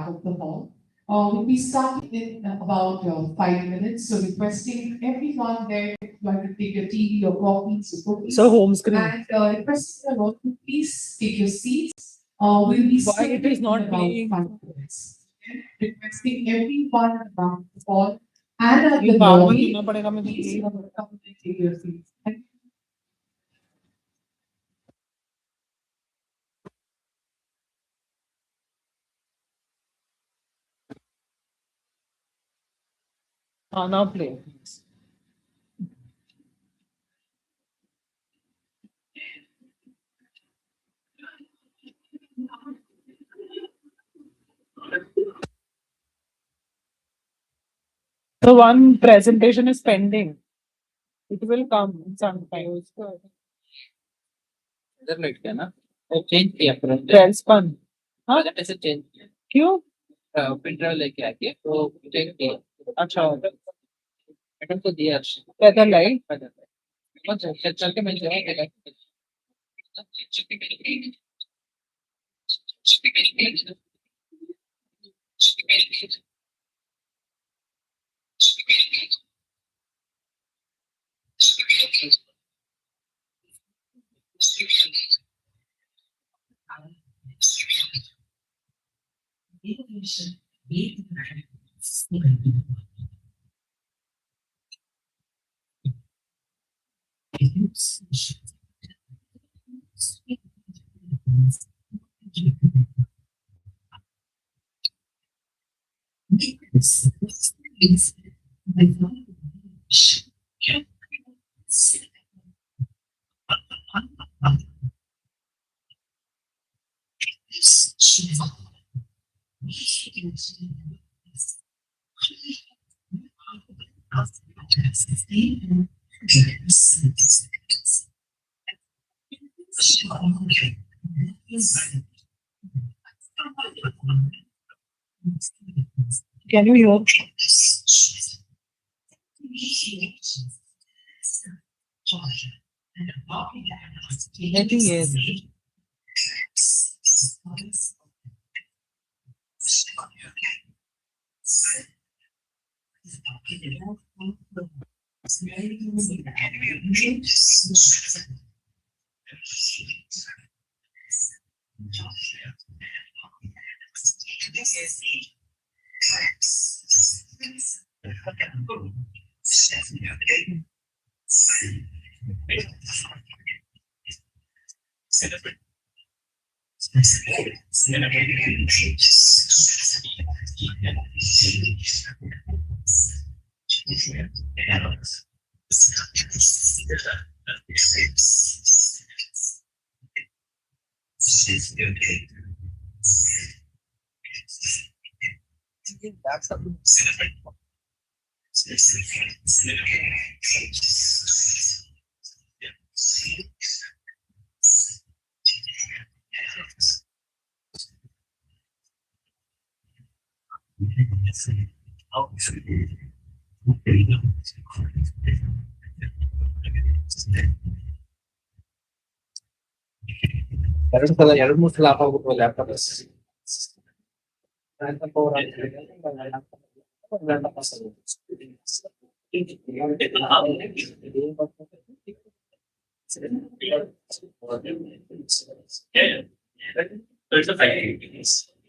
back of the hall. We'll be starting in about 5 minutes. So requesting everyone there to like to take your TV or coffees or cookies. So home screen. And requesting everyone to please take your seats. We'll be Why it is starting not in about being- 5 minutes. Requesting everyone around the hall and at ये the bar bar lobby, सुनना पड़ेगा मुझे please ये। come and take your seats. Thank you. now play. So one presentation is pending. It will come sometime. इधर late गया ना वो change किया प्रिंटर Welspun. हाँ प्रोजेक्ट ऐसे चेंज किया क्यों? प्रिंटर लेके आके तो चेंज किया अच्छा मैडम को दिया weather light. चल के मैं जवाब Can you hear? I think yes. ಎರಡು ಮೂರು ಸಲ ಆಗೋಗ್ಬಿಟ್ಟು ಲ್ಯಾಪ್ಟಾಪ್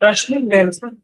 Rashmi Welspun.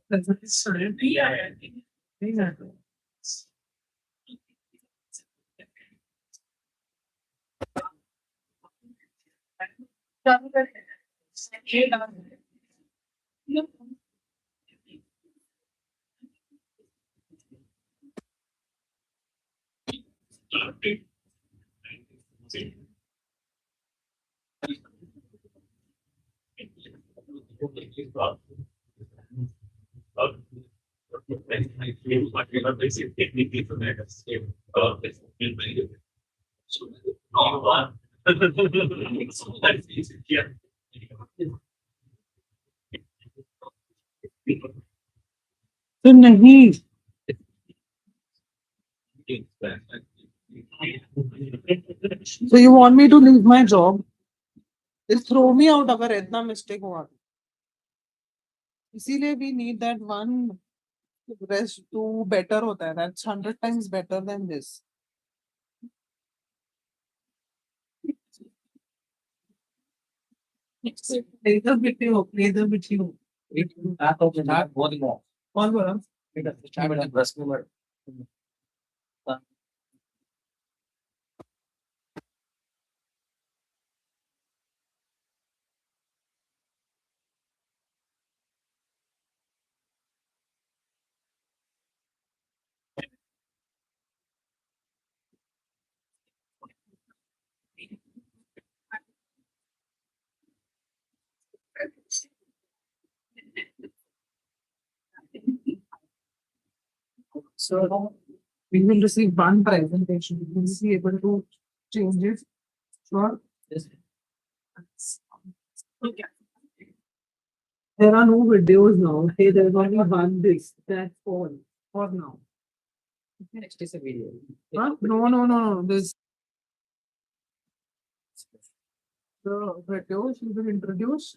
तो नहीं So you want me to leave my job? Just throw me out अगर इतना mistake हुआ. इसीलिए we need that one rest to better होता है. That's 100 times better than this. Laser video. Start of the start, both more. कौन बोला? Start with the breast number. So we will receive one presentation. We will be able to change it. Sure. Yes. Okay. There are no videos now. Okay, there's only one this. That's all for now. Next is a video. Huh? No. This the videos we will introduce.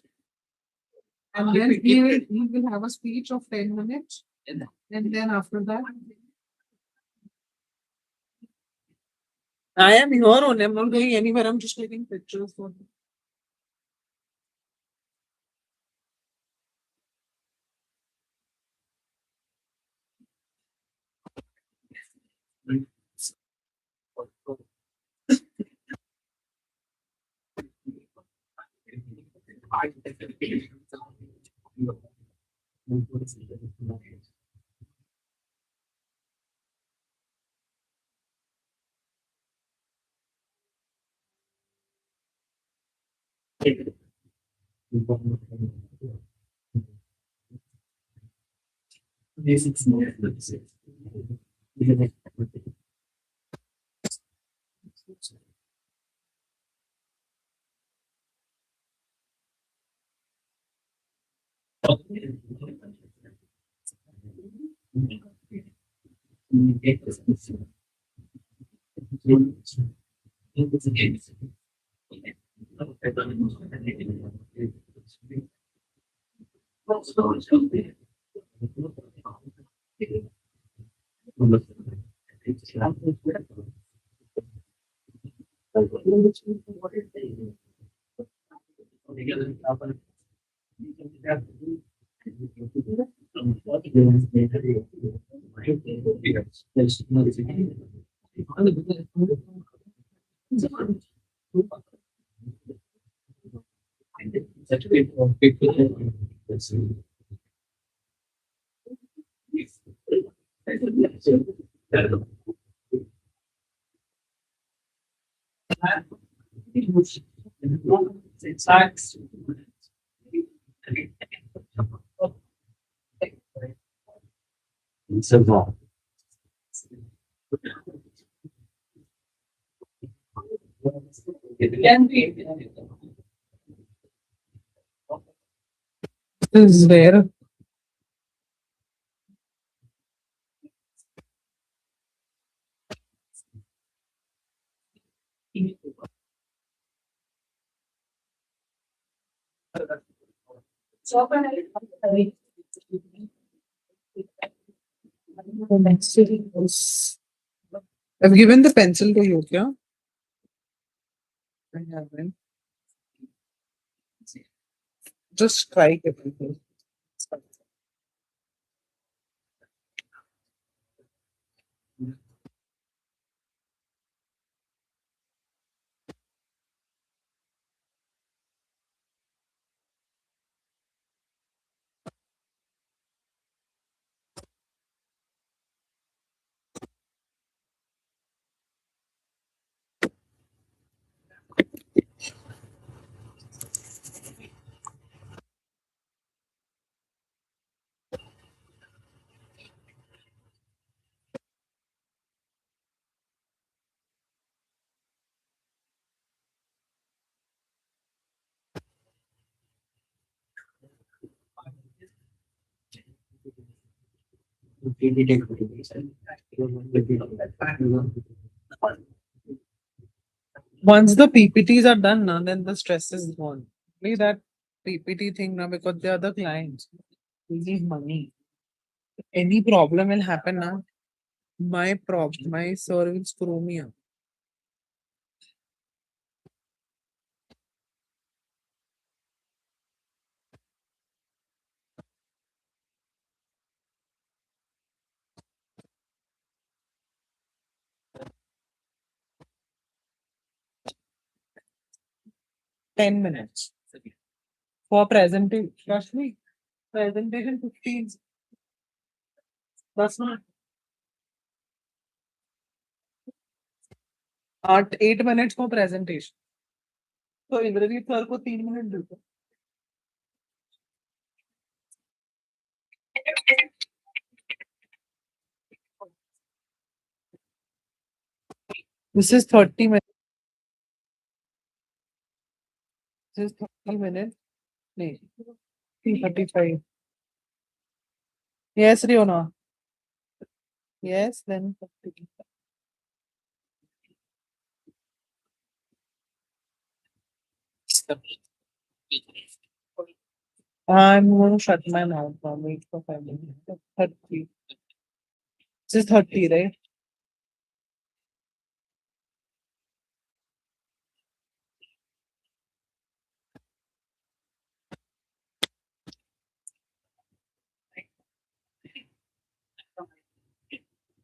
And then he will have a speech of 10 minutes. And And then after that. I am here only. I'm not going anywhere. I'm just taking pictures for it can be. this is where I've given the pencil to you, yeah? I haven't. Just strike everything. Once the PPTs are done, now then the stress is gone. Only that PPT thing now because they are the clients. We need money. Any problem will happen now. My sir will screw me up. $10 for presentation. Trust me, presentation 15. That's not 8 minutes for presentation. तो Indrajit sir को 3 minute देते. This is 30 minutes. This is 30 minutes. No, 35. Yes, Riona. Yes, then 30. I'm going to shut my mouth now. Wait for 5 minutes. 30. This is 30, right?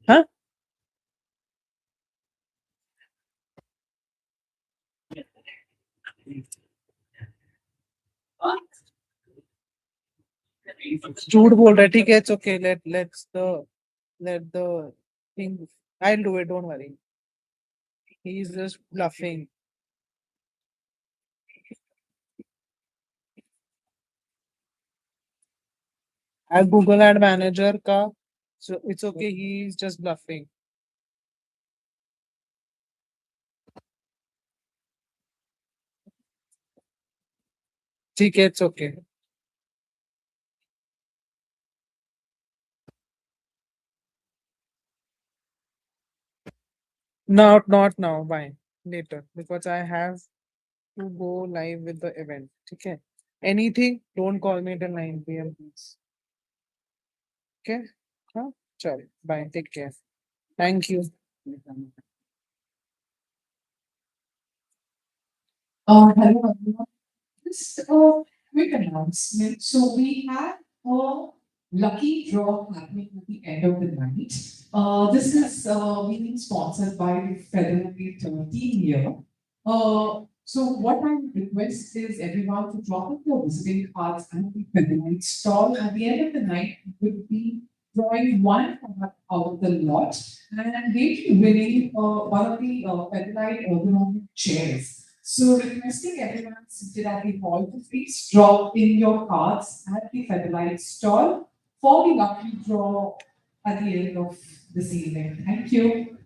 Huh? झूठ बोल रहा है. ठीक है, it's okay. Let the thing. I'll do it. Don't worry. He's just bluffing. I'll Google Ad Manager ka. So it's okay. He's just bluffing. ठीक है, it's okay. Not now. Bye. Later. Because I have to go live with the event. Okay. Anything, don't call me till 9 p.m. please. Okay? Huh? Sorry. Bye. Take care. Thank you. Hello, everyone. Just a quick announcement. So we have a lucky draw happening at the end of the night. This is being sponsored by the Federal team here. So what I would request is everyone to drop in your visiting cards at the Federal stall. At the end of the night, we will be drawing one card out of the lot, and they'll be winning one of the Federal ergonomic chairs. So requesting everyone seated at the hall to please drop in your cards at the Federalite stall for the lucky draw at the end of this evening. Thank you.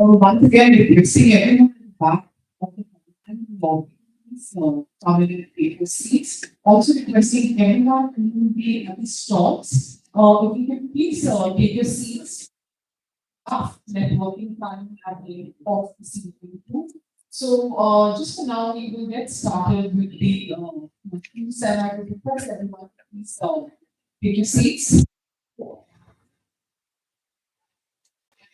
Once again, requesting everyone in the back of the and lobby, so prominent paper seats. Also requesting everyone who will be at the stalls, if you can please take your seats. Tough networking time at the of the evening too. So, just for now, we will get started with the cues, and I would request everyone to please take your seats.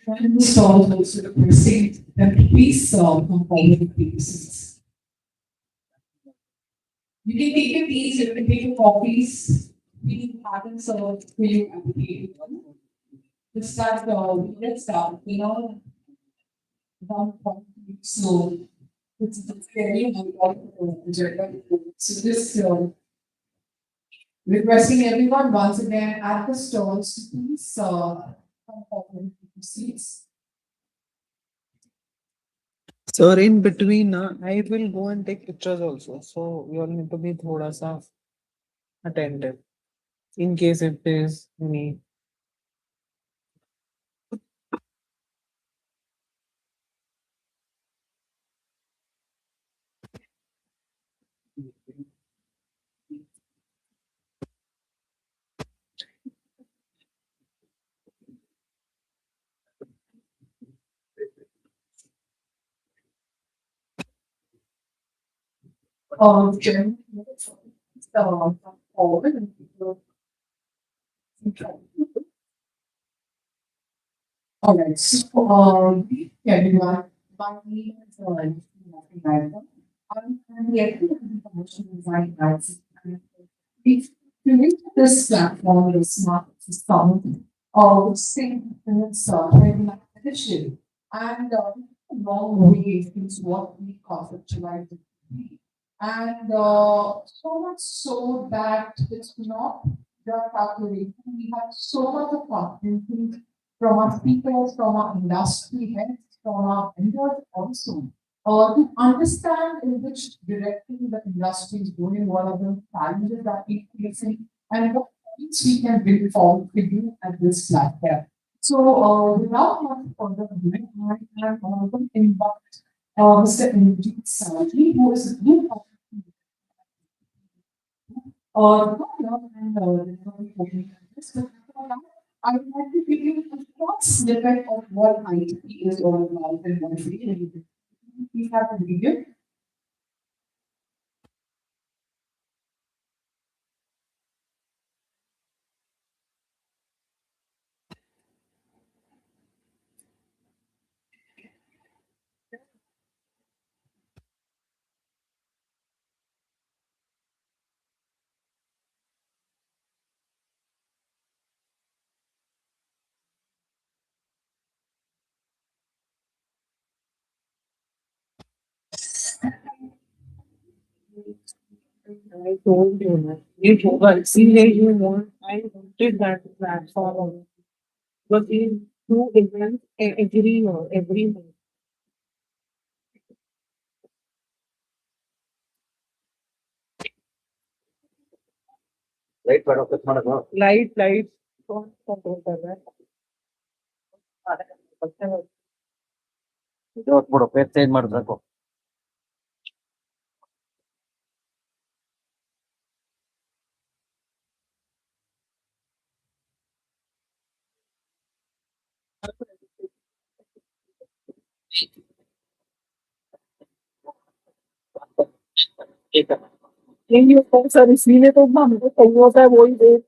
And the stalls also requesting them to please come forward with take your seats. You can take your teas, you can take your coffees. We have them served for you at the table. Let's start, one point. So it's very important agenda. So this requesting everyone once again at the stalls to please come forward with your seats. Sir, in between, I will go and take pictures also. So you all need to be thoda sa attentive in case if there is any. Jen, come forward and all right. So, everyone, my name is I'm the information design guys. If you reach this platform, the smart system, same minutes, very much addition, and a long way is what we conceptualize it to be. And so much so that it's not just calculating. We have so much of confidence from our speakers, from our industry heads, from our vendors also, to understand in which direction the industry is going, what are the challenges that we facing, and what points we can bring forward to you at this platform. So, without much further ado, I am going to invite Mr. Indrajit Saji, who is the new no, and I would like to give you a short snippet of what IT is all about and what it is. We have a video. I told you, na. You told see where you want. I wanted that platform. But in two events every month. Light. कौन control कर रहा है? ಬಿಡು page change ಮಾಡಿದ್ರು नहीं नहीं होता है सर इसीलिए तो ना हमको चाहिए होता है वही एक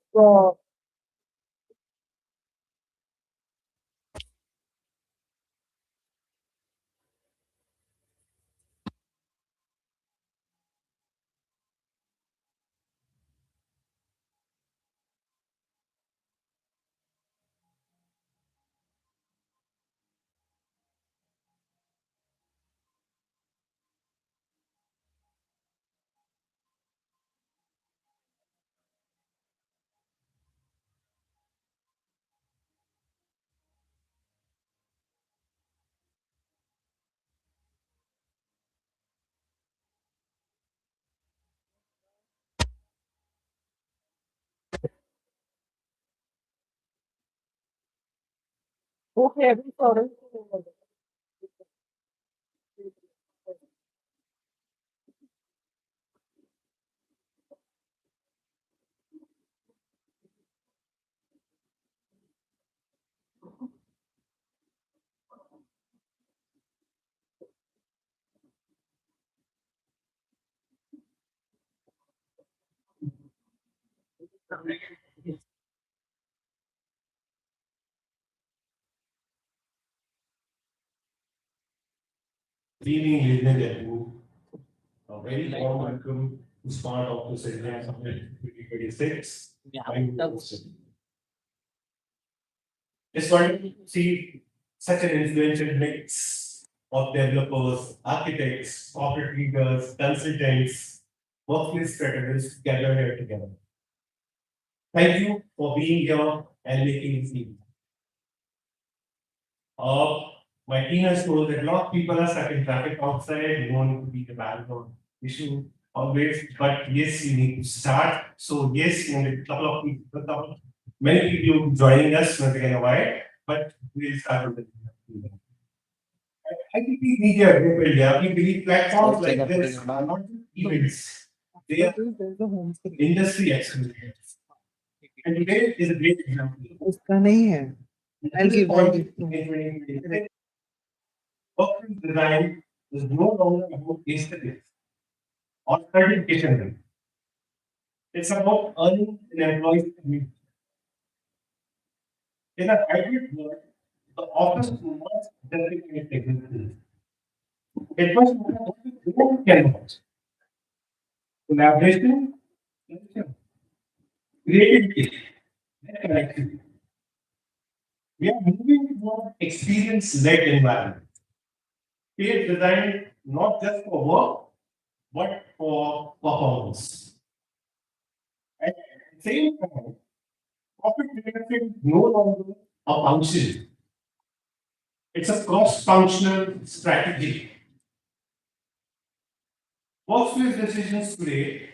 Okay, I'm sorry. Evening, ladies and gentlemen. A very warm welcome to Smart Office India Summit 2026. Yeah. I'm It's wonderful to see such an influential mix of developers, architects, corporate leaders, consultants, workplace strategists gathered here together. Thank you for being here and making this meeting. Uh, my team has told that a lot of people are stuck in traffic outside, known to be the Bangalore issue always, but yes, you need to start. So yes, a couple of people, many people joining us once again a while, but we'll start with the I think we need a group India. We believe platforms like this are not events. They are There's a home screen. industry accelerators. And today is a great example. उसका नहीं है. I'll give. Workplace design is no longer about aesthetics or certification. It's about earning an employee's commitment. In a hybrid world, the office must designate existence. It must be what the group can watch. Collaboration, creativity, and connectivity. We are moving toward experience-led environment. It is designed not just for work, but for performance. At the same time, profit generation is no longer a function. It's a cross-functional strategy. Workplace decisions today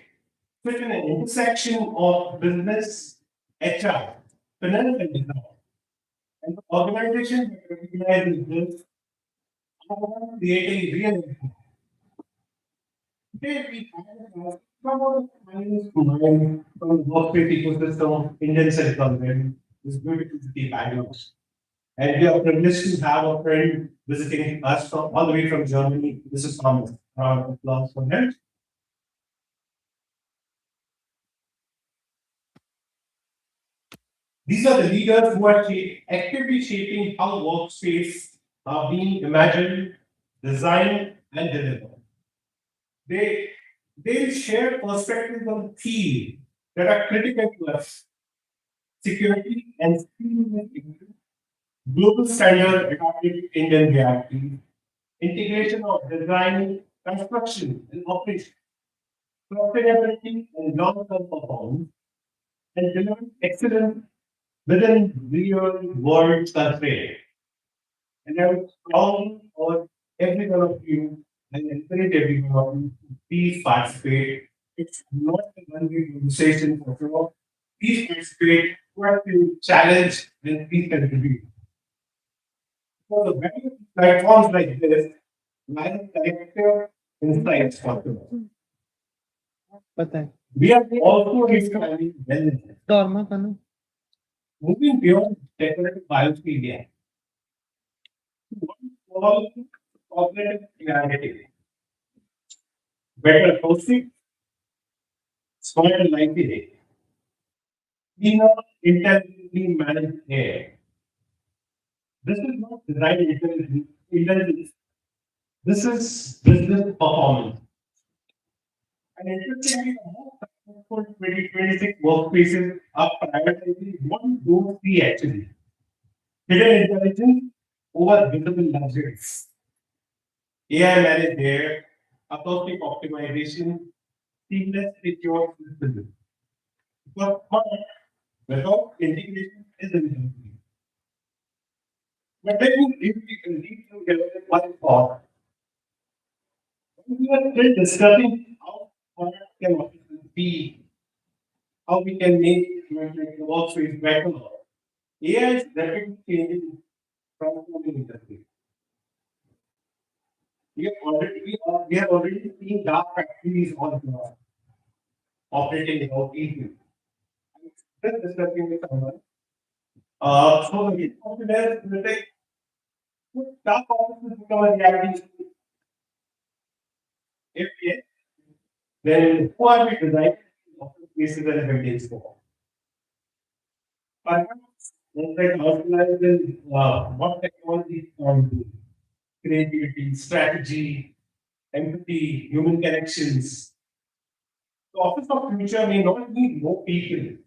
fit in an intersection of business, HR, finance, and design. And the organization that recognizes this are creating real impact. Today, we have some of the finest mind from the workplace ecosystem, Indian Silicon Valley, this beautiful city, Bangalore. And we are privileged to have a friend visiting us from all the way from Germany. This is Thomas. Round of applause for him. These are the leaders who are actively shaping how workspace are being imagined, designed, and delivered. They they share perspectives on themes that are critical to us: security and seamless global standard adapted to Indian reality, integration of design, construction, and operation, sustainability and long-term performance, and delivering excellence within real world constraints. And I would strongly urge every one of you and encourage every one of you to please participate. It's not a one-way conversation for sure. Please participate, try to challenge, and please contribute. For the value of platforms like this, line collective insights possible. पता है. We are also expanding wellness, Dorma का ना. moving beyond decorative biophilia. All cognitive clarity, better hosting, smarter lighting, cleaner, intelligently managed air. This is not design intelligence. This is business performance. And interestingly, the most successful 2026 workplaces are prioritizing what we don't see actually. Hidden intelligence over visible luxuries. AI managed air, acoustic optimization, seamless secure systems. Because smart without integration is incomplete. But let me lead you here with one thought. We are still discussing how smart can officers be, how we can make the workspace better. AI is rapidly changing transforming industry. We are already seeing dark factories on operating without people. Just discussing with someone. So the confidence will take dark offices become a reality. If yes, then who are we designing office spaces and buildings for? Perhaps one that outlines what technology can do. Creativity, strategy, empathy, human connections. The office of future may not need more people,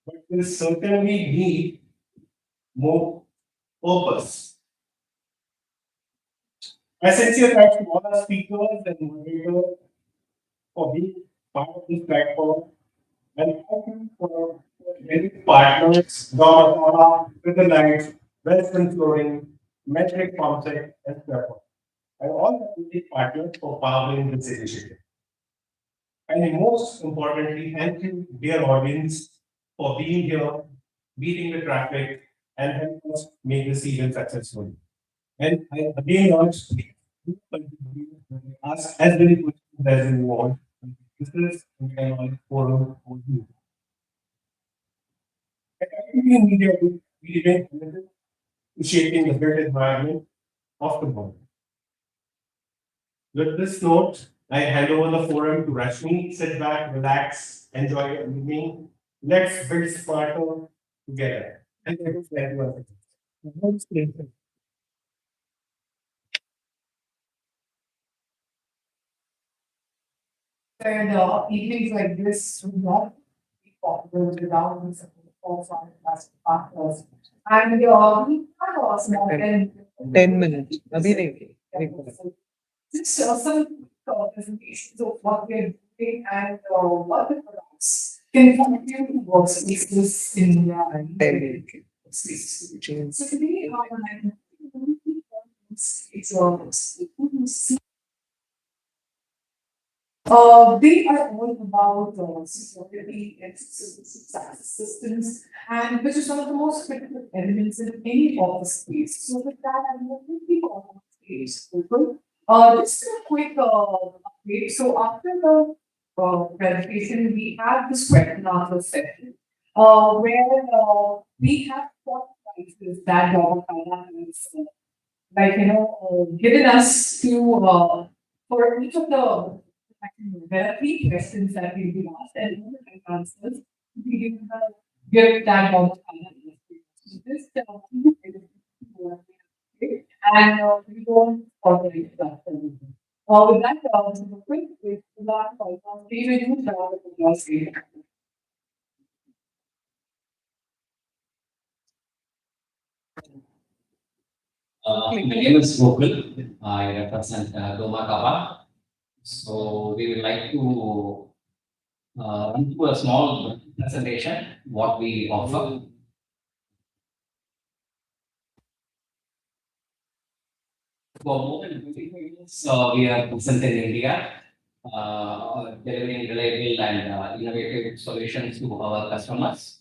but will certainly need more purpose. My sincere thanks to all our speakers and moderators for being part of this platform. And thank you for many partners, Gamatara, Rhythm Lights, Western Flooring, Metric Concept, and Pepper. And all the music partners for powering this initiative. And most importantly, thank you, dear audience, for being here, beating the traffic, and help us make this event successful. And I again urge you to ask as many questions as you want. This is an forum for you. At ITV Media Group, we remain committed to shaping the built environment of tomorrow. With this note, I hand over the forum to Rashmi. Sit back, relax, enjoy your evening. Let's build smarter together. And thank you everyone. And evenings like this would not be possible without the support of our class partners. And we have a small 10 minutes. Abhi nahi. just some presentations of what we are doing and what the products can contribute to workspaces in India and 10 minutes. workspaces. So today, it's they are all about security and success systems, and which is one of the most critical elements in any office space. So with that, I'm going to keep on stage. Just a quick update. So after the presentation, we have this question and answer session, where we have four prizes that Dr. Kala has, given us to for each of the there are three questions that will be asked, and all the right answers we give that Dr. Kala. So this and we don't tolerate that. With that, the quick with that podcast, we will use the last day. My name is Gokul. I represent Doma Kaba. So we would like to run through a small presentation, what we offer. For more than 25 years, we are present in India, delivering reliable and innovative solutions to our customers.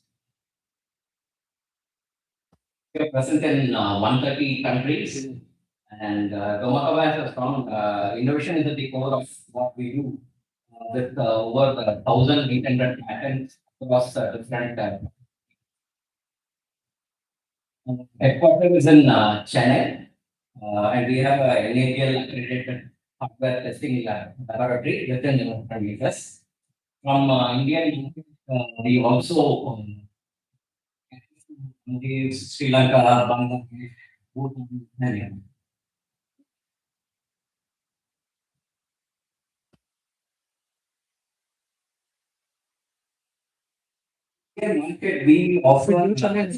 We are present in 130 countries, and Domakava has a strong innovation is at the core of what we do, with over 1,800 patents across different. Headquarters is in Chennai, and we have a NABL accredited hardware testing laboratory within the premises. From India, we also Sri Lanka, Bangladesh, Bhutan, and India. In market, we offer end-to-end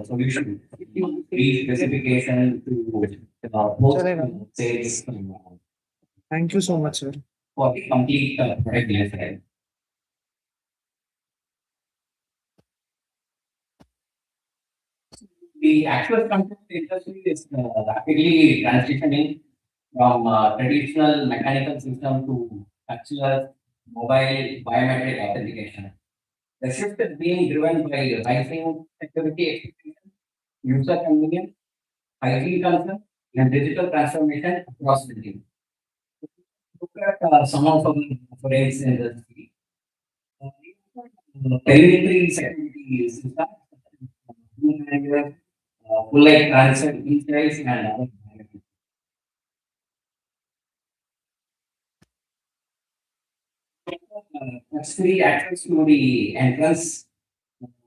solution, pre-specification to post sales Thank you so much, sir. for the complete product lifecycle. The actual content industry is rapidly transitioning from traditional mechanical system to touchless mobile biometric authentication. The shift is being driven by rising security expectations user convenience, hygiene concern, and digital transformation across the team. Look at some of the forays in the field. Perimetry security is that full light transfer insights and other benefits. Free access to the entrance,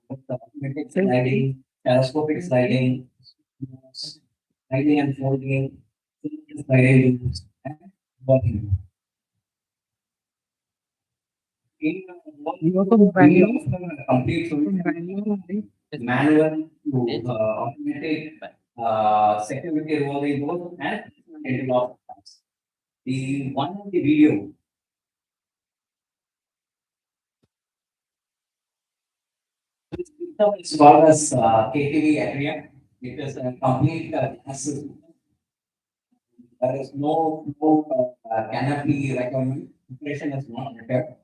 with the automatic sliding, telescopic sliding, sliding and folding, sliding, and walking. In You also we Bangalore? offer a complete solution Bangalore only? manual to automatic security revolving doors and interlock tasks. The one in the video. This system is called as KTV Atrium. It is a complete system. There is no canopy requirement. Operation is not required.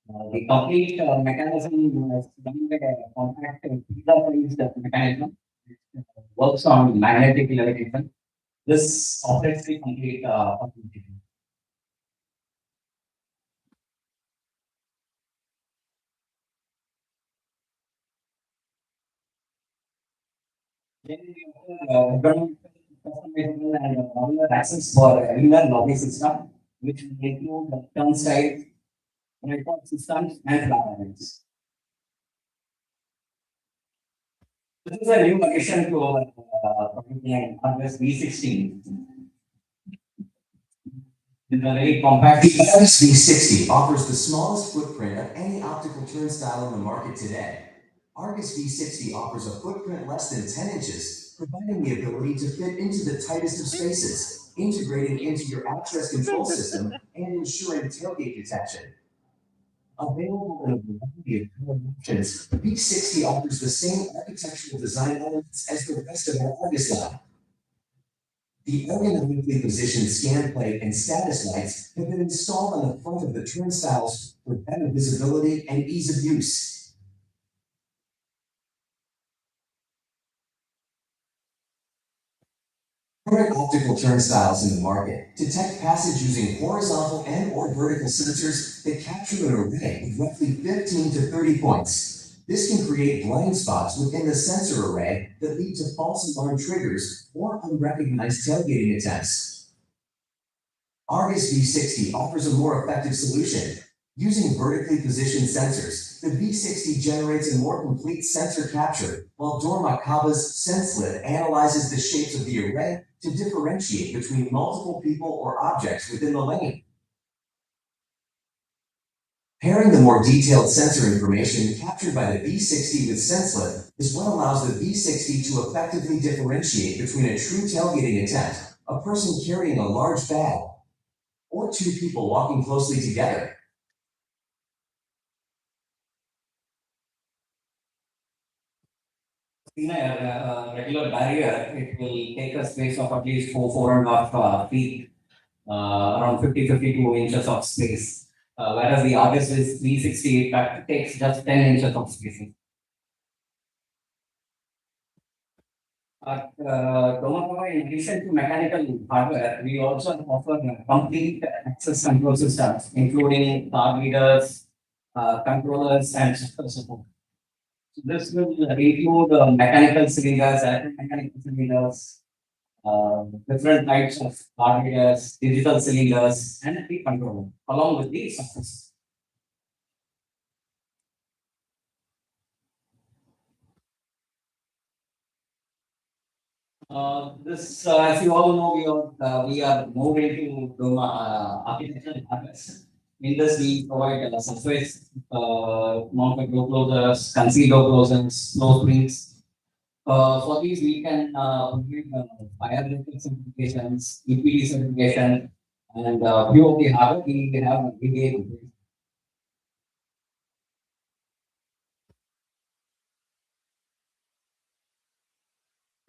The complete mechanism is done by a compact pizza-sized mechanism. It works on magnetic levitation. This operates the complete automation. Then we offer government customizable and modular access for inner lobby system, which will include the turnstile, record systems, and flat panels. This is a new addition to our product line, Harvest V16. It's a very compact. The Argus V60 offers the smallest footprint of any optical turnstile in the market today. Argus V60 offers a footprint less than 10 inches, providing the ability to fit into the tightest of spaces, integrating into your access control system and ensuring tailgate detection. Available in a variety of color options, the V60 offers the same architectural design elements as the rest of our Argus line. The ergonomically positioned scan plate and status lights have been installed on the front of the turnstiles for better visibility and ease of use. Current optical turnstiles in the market detect passage using horizontal and or vertical sensors that capture an array of roughly 15 to 30 points. This can create blind spots within the sensor array that lead to false alarm triggers or unrecognized tailgating attempts. Argus V60 offers a more effective solution. Using vertically positioned sensors, the V60 generates a more complete sensor capture, while Dormakaba's SenseLib analyzes the shapes of the array to differentiate between multiple people or objects within the lane. Pairing the more detailed sensor information captured by the V60 with SenseLib is what allows the V60 to effectively differentiate between a true tailgating attempt, a person carrying a large bag, or two people walking closely together. In a regular barrier, it will take a space of at least 4.5 feet, around 52 inches of space. Whereas the Argus is V60, it takes just 10 inches of space. At Domakawa, in addition to mechanical hardware, we also offer complete access control systems, including card readers, controllers, and software support. So this will include mechanical cylinders, electromechanical cylinders, different types of card readers, digital cylinders, and the controller, along with the software. As you all know, we are moving to Doma architectural hardware. In this, we provide surface mounted door closers, concealed door closers, floor screens. For these, we can provide fire rating certifications, EPD certification, and few of the hardware we have ADA.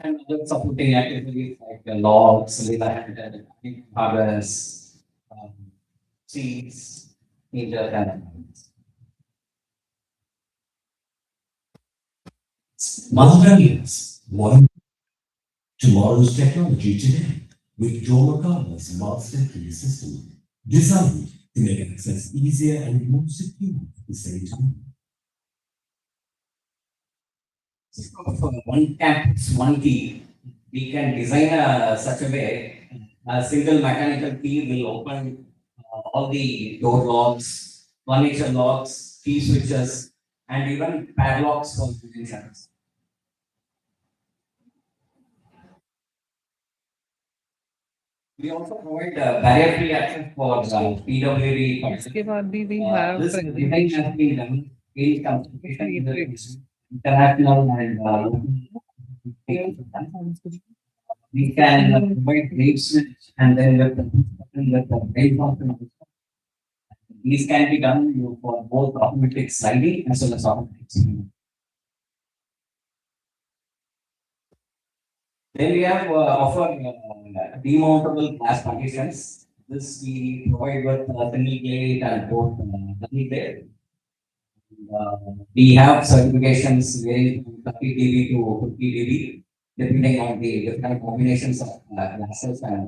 And other supporting activities like logs, related hardwares, seats, meters, and Mother years, one tomorrow's technology today with Joe Mercado's advanced entry system, designed to make access easier and more secure at the same time. For one campus, one key, we can design such a way a single mechanical key will open all the door locks, furniture locks, key switches, and even padlocks for musicians. We also provide barrier-free access for PWD. इसके बाद भी we have This design has presentation. been done in consultation with the international and we can provide rate switch and then with the rate function. These can be done for both automatic sliding as well as automatic sliding. Then we have offer demountable glass partitions. This we provide with single plate and both double plate. We have certifications varying from 30 dB to 50 dB, depending on the different combinations of glasses and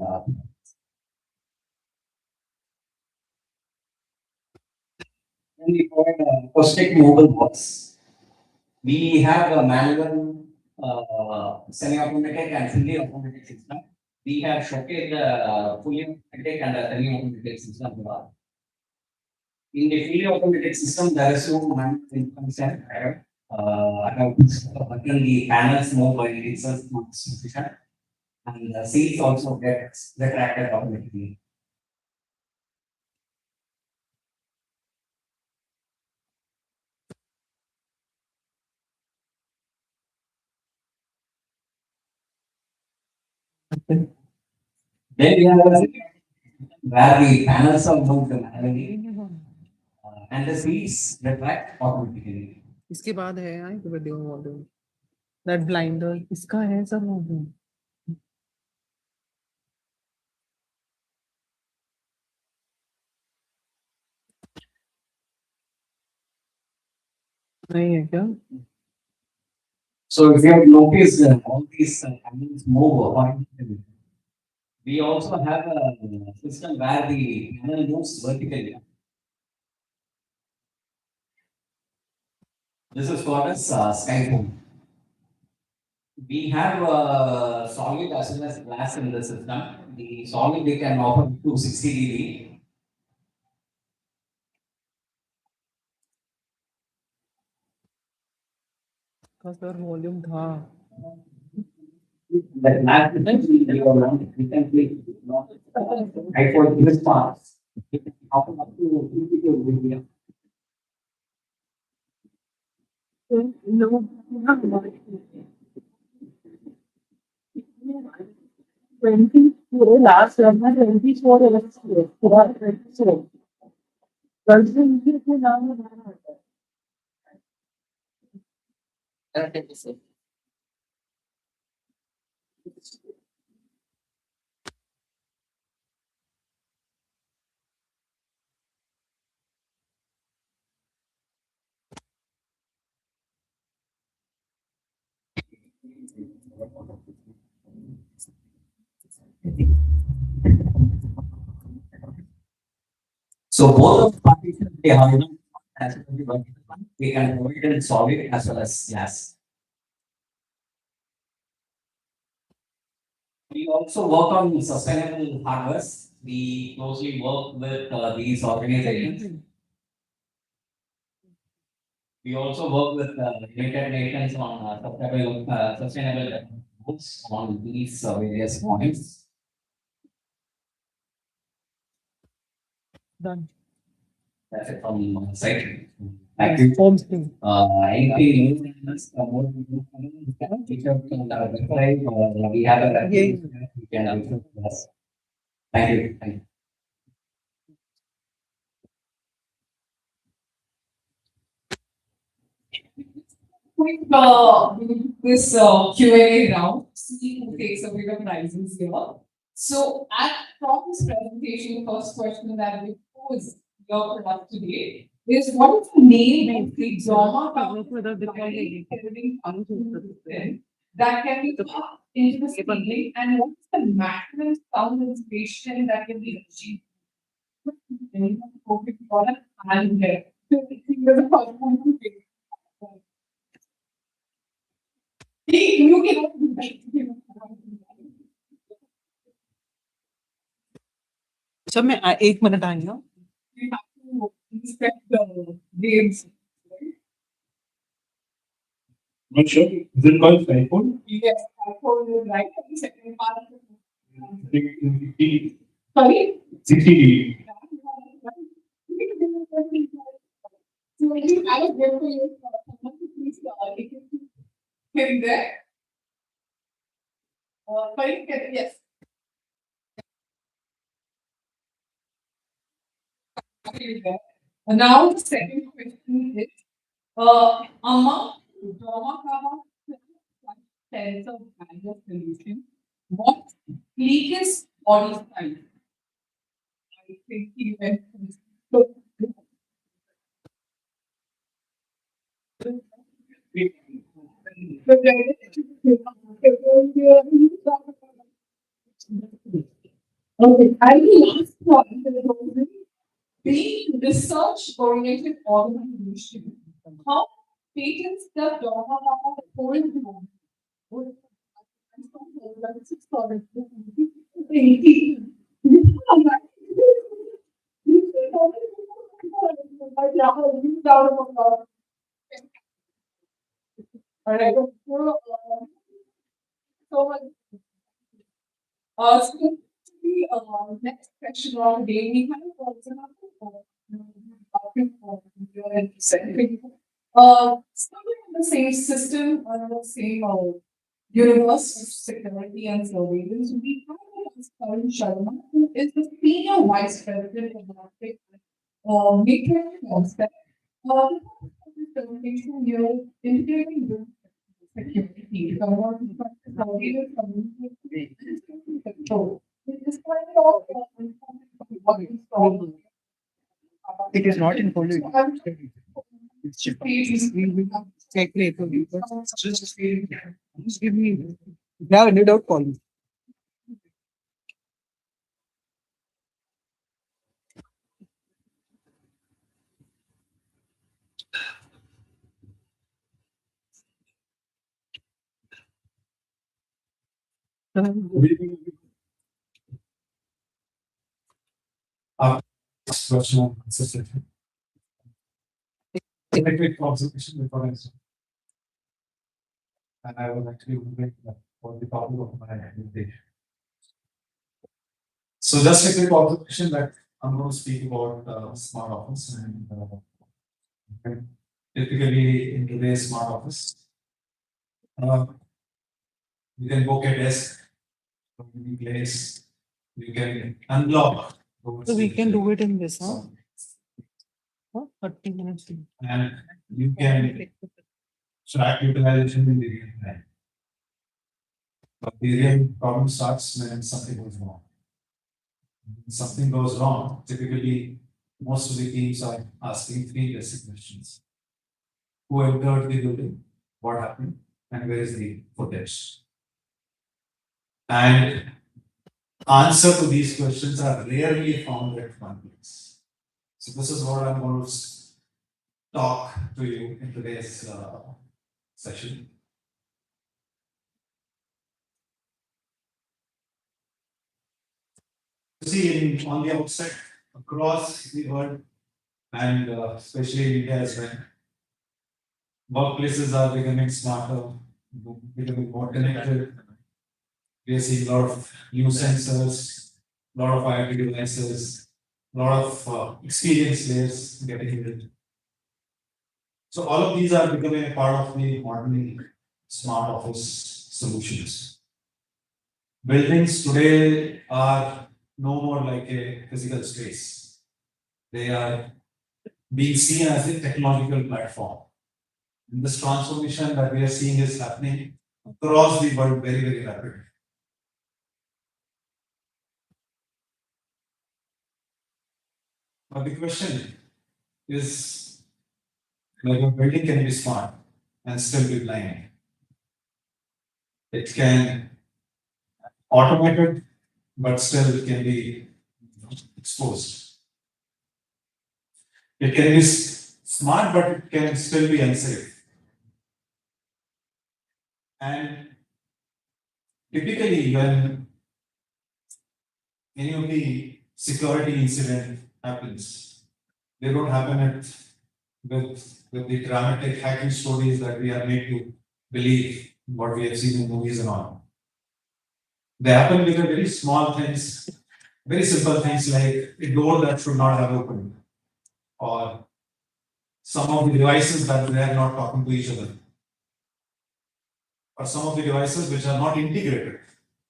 then we provide acoustic movable box. We have a manual, semi-automatic and fully automatic system. We have showcased the fully automatic and a semi-automatic system. In the fully automatic system, there is no manual intervention. I have button the panels move by itself to position, and the seats also get retracted automatically. Then we have where the panels are moved manually and the seats retract automatically. इसके बाद है आई तो video module that blinder इसका है सब module नहीं है क्या So if you have noticed all these panels move horizontally, we also have a system where the panel moves vertically. This is called as skyphone. We have solid as well as glass in the system. The solid we can offer to 60 dB. का sir volume था The glass we can click right for this part. We can offer up to 52 dB. Last year, 24 years, 24. So both of partitions they have as well as the vertical one. We can provide in solid as well as glass. We also work on sustainable hardware. We closely work with these organizations. We also work with United Nations on sustainable development goals on these various points. Done That's it from my side. Thank you. Home screen Anything new? More reach out to the website or we have a we can also us. Thank you. Thank you. Quick, this Q&A round, see who takes a bigger prizes here. So from this presentation, the first question that we pose here for us today is what is the name of the drama company that can be into the ceiling and what's the maximum sound insulation that can be achieved? Perfect product and there. You cannot do that. अच्छा मैं 1 minute I हूँ. We have to inspect the games. Not sure. Is it called iPhone? Yes, I told you right at the second part. I think it's Sorry? 60. So I think I was there for you. Someone to please in there. Sorry, yes. Okay, there. Now the second question is, among Dharmakava sense of Bangalore solution, what sleekest body style? I think he went so okay, I will last one. Being research-oriented organization, how patents the Dharma hold on? Alright, so so the next question of the day, we have also second. Somewhere in the same system, the same universe of security and surveillance, we have Karan Sharma, who is the senior vice president of the Matrix Concept. This presentation here integrating with security, surveillance, communication, and control. It is kind of what is called. It is not in folio. So I'm It's cheaper. We will calculate for you, but just give me. Yeah, I need out call you. Question on consistency. A quick observation before I start. And I was actually wondering what the topic of my presentation. So just a quick observation that I'm going to speak about smart office and typically in today's smart office, you can book a desk from any place, you can unblock. So we can do it in this, huh? 30 minutes. And you can track utilization in the real time. But the real problem starts when something goes wrong. When something goes wrong, typically most of the teams are asking 3 basic questions. Who entered the building? What happened? And where is the footage? And answer to these questions are rarely found at one place. So this is what I'm going to talk to you in today's session. See, on the outside, across the world, and especially in India as well, workplaces are becoming smarter, becoming more connected. We are seeing a lot of new sensors, a lot of IoT devices, a lot of experience layers getting in. So all of these are becoming a part of the modern smart office solutions. Buildings today are no more like a physical space. They are being seen as a technological platform. And this transformation that we are seeing is happening across the world very, very rapidly. But the question is, like a building can be smart and still be blind. It can automated, but still it can be exposed. It can be smart, but it can still be unsafe. And typically, when any of the security incident happens, they don't happen with the dramatic hacking stories that we are made to believe what we have seen in movies and all. They happen with the very small things, very simple things like a door that should not have opened, or some of the devices that they are not talking to each other, or some of the devices which are not integrated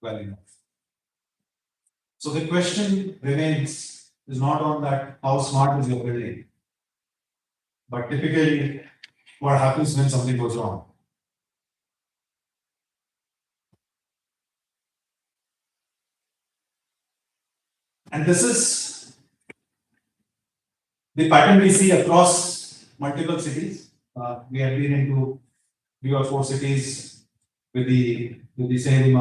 well enough. So the question remains is not on that how smart is your building, but typically what happens when something goes wrong. And this is the pattern we see across multiple cities. We have been into 3 or 4 cities with the same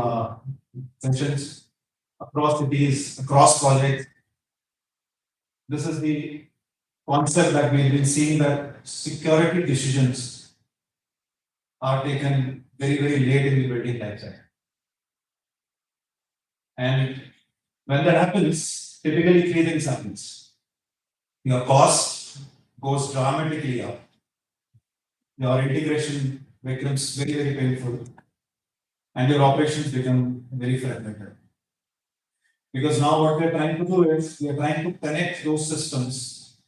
functions across cities, across projects. This is the concept that we've been seeing, that security decisions are taken very, very late in the building life cycle. And when that happens, typically 3 things happens. Your cost goes dramatically up. Your integration becomes very, very painful. And your operations become very fragmented. Because now what we're trying to do is we're trying to connect those systems.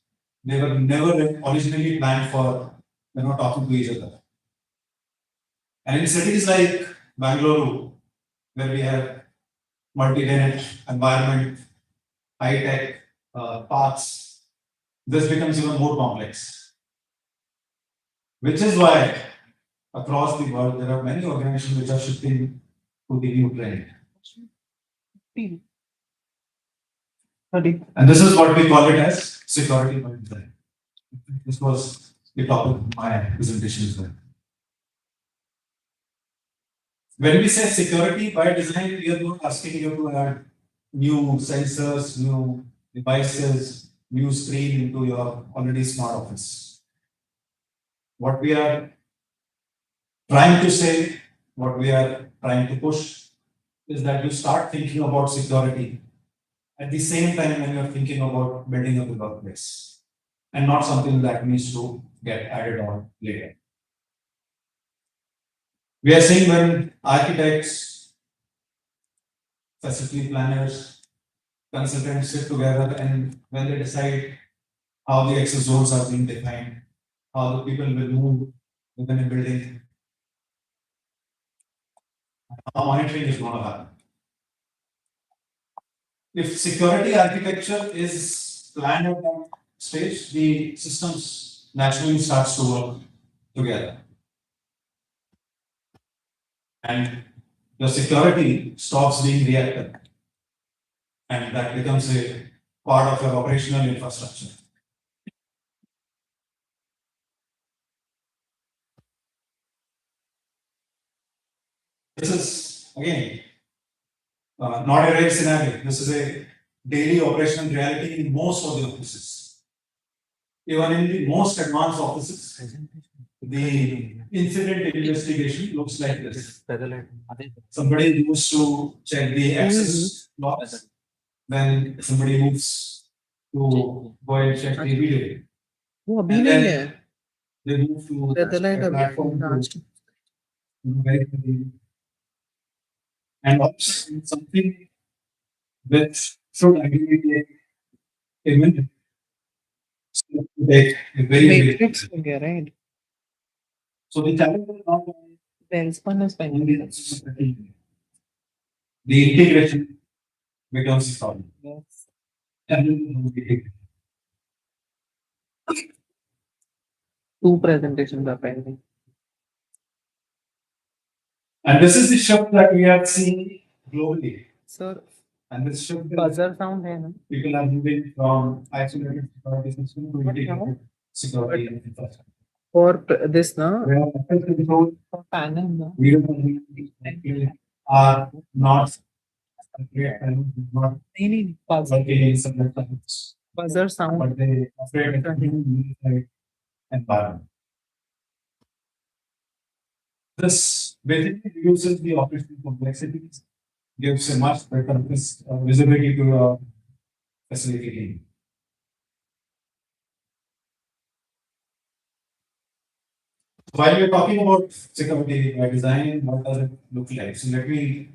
They were never originally planned for, talking to each other. And in cities like Bangalore, where we have multi-tenant environment, high-tech parks, this becomes even more complex. Which is why across the world there are many organizations which are shifting to the new trend. And this is what we call it as security by design. This was the topic of my presentation as well. When we say security by design, we are not asking you to add new sensors, new devices, new screen into your already smart office. What we are trying to say, what we are trying to push is that you start thinking about security at the same time when you're thinking about building up the workplace, and not something that needs to get added on later. We are seeing when architects, facility planners, consultants sit together and when they decide how the access zones are being defined, how the people will move within a building, how monitoring is going to happen. If security architecture is planned at that stage, the systems naturally starts to work together. And your security stops being reactive. And that becomes a part of your operational infrastructure. This is, again, not a rare scenario. This is a daily operational reality in most of the offices. Even in the most advanced offices, the incident investigation looks like this. Somebody moves to check the access logs, then somebody moves to go and check the video. And then they move to the platform to verify. And also something which should ideally take a minute. So take a very Matrix हो गया, right? So the challenge is not Welspun is fine. the integration becomes a problem. Yes. And 2 presentations are pending. And this is the shift that we are seeing globally. Sir, And this shift is buzzer sound है ना? people are moving from isolated security system to integrated security infrastructure. For this na, Where access control, for panel na, video control are not afraid and not Any buzzer, working in separate times, buzzer sound. but they afraid of being unified environment. This basically reduces the operational complexities, gives a much better visibility to your facility team. While we're talking about security by design, what does it look like? So let me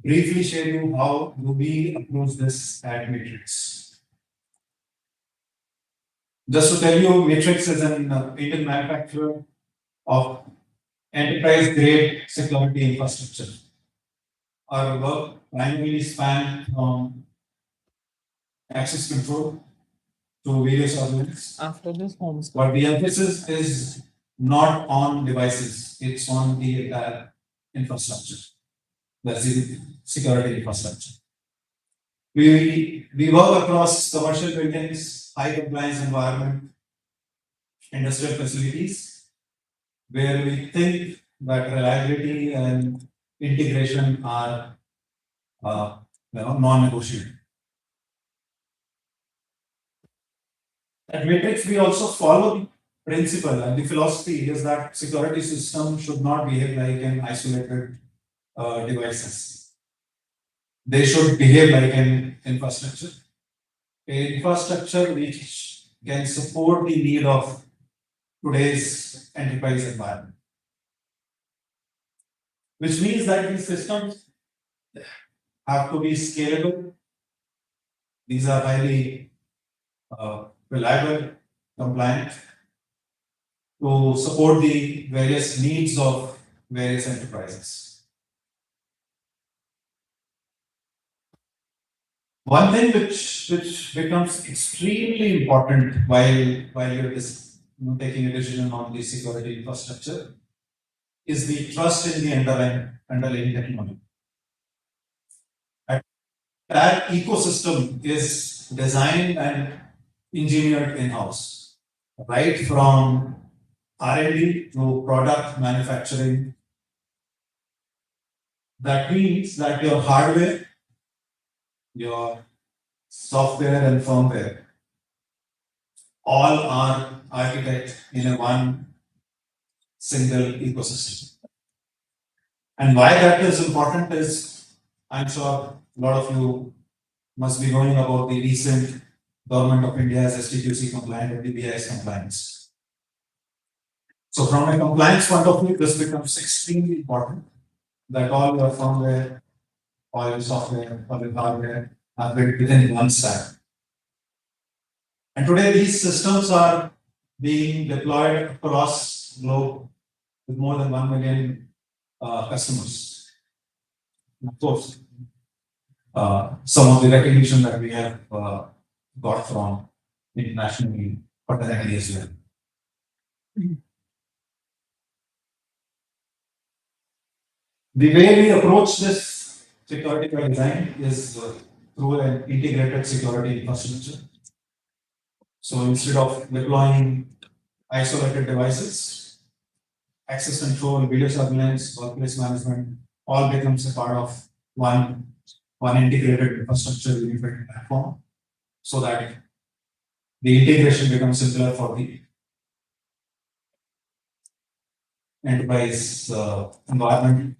briefly share you how do we approach this at Matrix. Just to tell you, Matrix is an Indian manufacturer of enterprise grade security infrastructure. Our work primarily span from access control to various elements. After this home screen. But the emphasis is not on devices, it's on the entire infrastructure. That's the security infrastructure. We work across commercial buildings, high compliance environment, industrial facilities, where we think that reliability and integration are non-negotiable. At Matrix, we also follow the principle and the philosophy is that security system should not behave like an isolated devices. They should behave like an infrastructure. An infrastructure which can support the need of today's enterprise environment. Which means that these systems have to be scalable. These are highly reliable, compliant to support the various needs of various enterprises. One thing which becomes extremely important while you're taking a decision on the security infrastructure is the trust in the underlying technology. That ecosystem is designed and engineered in-house, right from R&D to product manufacturing. That means that your hardware, your software and firmware all are architected in a one single ecosystem. And why that is important is, I'm sure a lot of you must be knowing about the recent Government of India's STQC compliant and DBIS compliance. So from a compliance point of view, this becomes extremely important that all your firmware, all your software, all your hardware are built within one stack. And today these systems are being deployed across the globe with more than 1 million customers. And of course, some of the recognition that we have got from internationally, fraternity as well. The way we approach this security by design is through an integrated security infrastructure. So instead of deploying isolated devices, access control, video surveillance, workplace management, all becomes a part of one integrated infrastructure unified platform, so that the integration becomes simpler for the enterprise environment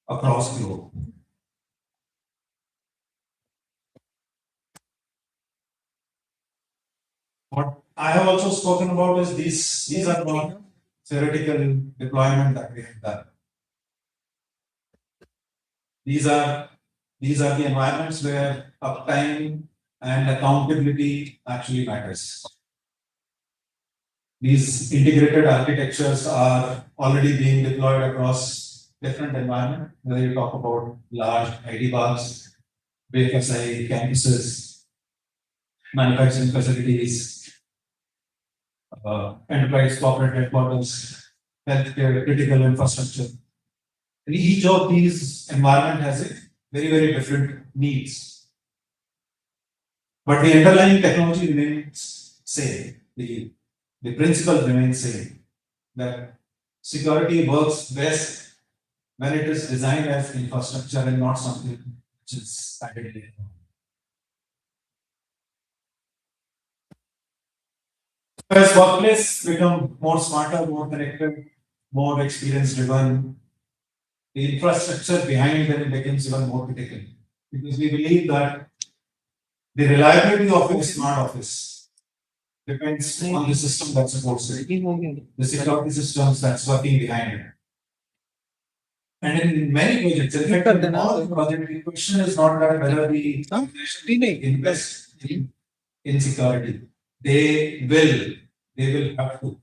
across the globe. What I have also spoken about is these are not theoretical deployment that we have done. These are the environments where uptime and accountability actually matters. These integrated architectures are already being deployed across different environments, whether you talk about large ID parks, BFSI campuses, manufacturing facilities, enterprise corporate headquarters, healthcare, critical infrastructure. And each of these environment has a very, very different needs. But the underlying technology remains same. The principle remains same. That security works best when it is designed as infrastructure and not something which is practically. As workplace become more smarter, more connected, more experience driven, the infrastructure behind them becomes even more critical. Because we believe that the reliability of a smart office depends on the system that supports it, the security systems that's working behind it. And in many projects, in fact, in all the projects, the question is not that whether the organization invest in security. They will have to.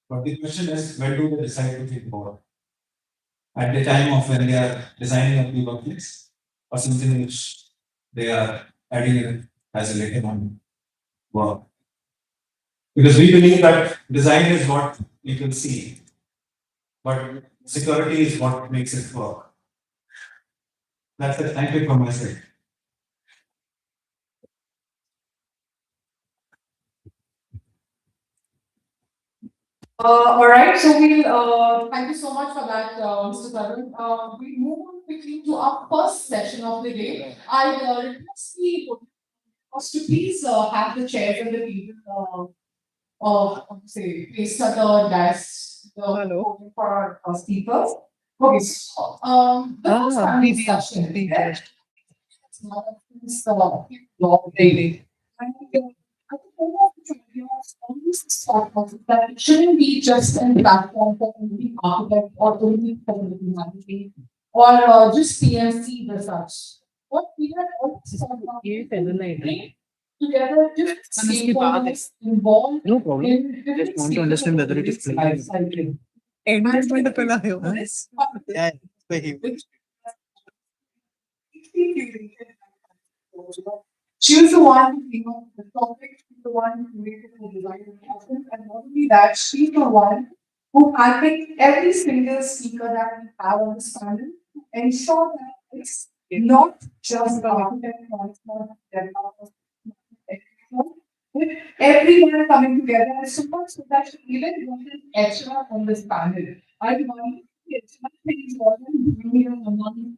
But the question is, when do they decide to think about it? At the time of when they are designing a new workplace or something which they are adding it as a later on work. Because we believe that design is what you can see, but security is what makes it work. That's it. Thank you from my side. All right, so we'll thank you so much for that, Mr. Tarun. We move on quickly to our first session of the day. I request the host to please have the chairs and the table say placed at the desk Hello. for our speakers. Okay, so the first panel discussion. It's not this law daily. And I think one of the ideas always thought of that it shouldn't be just a platform for only architect or only facility management or just PMC the such. What we are always thought of together just stakeholders involved No problem. in different Just want to understand whether it is stages of the life cycle. Engagement पे लाए हो? This Yeah, सही. she was the one who came up with the topic, she's the one who created the design of the content, and not only that, she's the one who handpicked every single speaker that we have on this panel to ensure that it's not just the architect, not the developer, with everyone coming together and so much so that she even wanted extra on this panel. I want it's not things wasn't brilliant among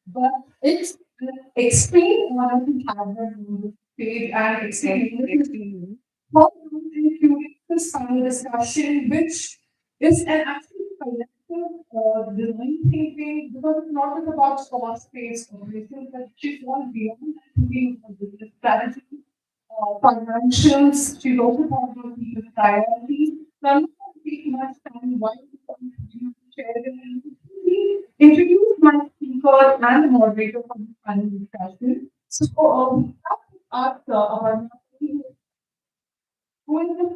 but it's extreme honor to have them on the stage and explain how to include this panel discussion, which is an actually collective design thinking because it's not just about cost-based operations, but she's gone beyond that thinking of business strategy, financials. She's also talked about people's priorities. So I'm not going to take much time while you share the introduce my speaker and the moderator for this panel discussion. So we have asked our who is the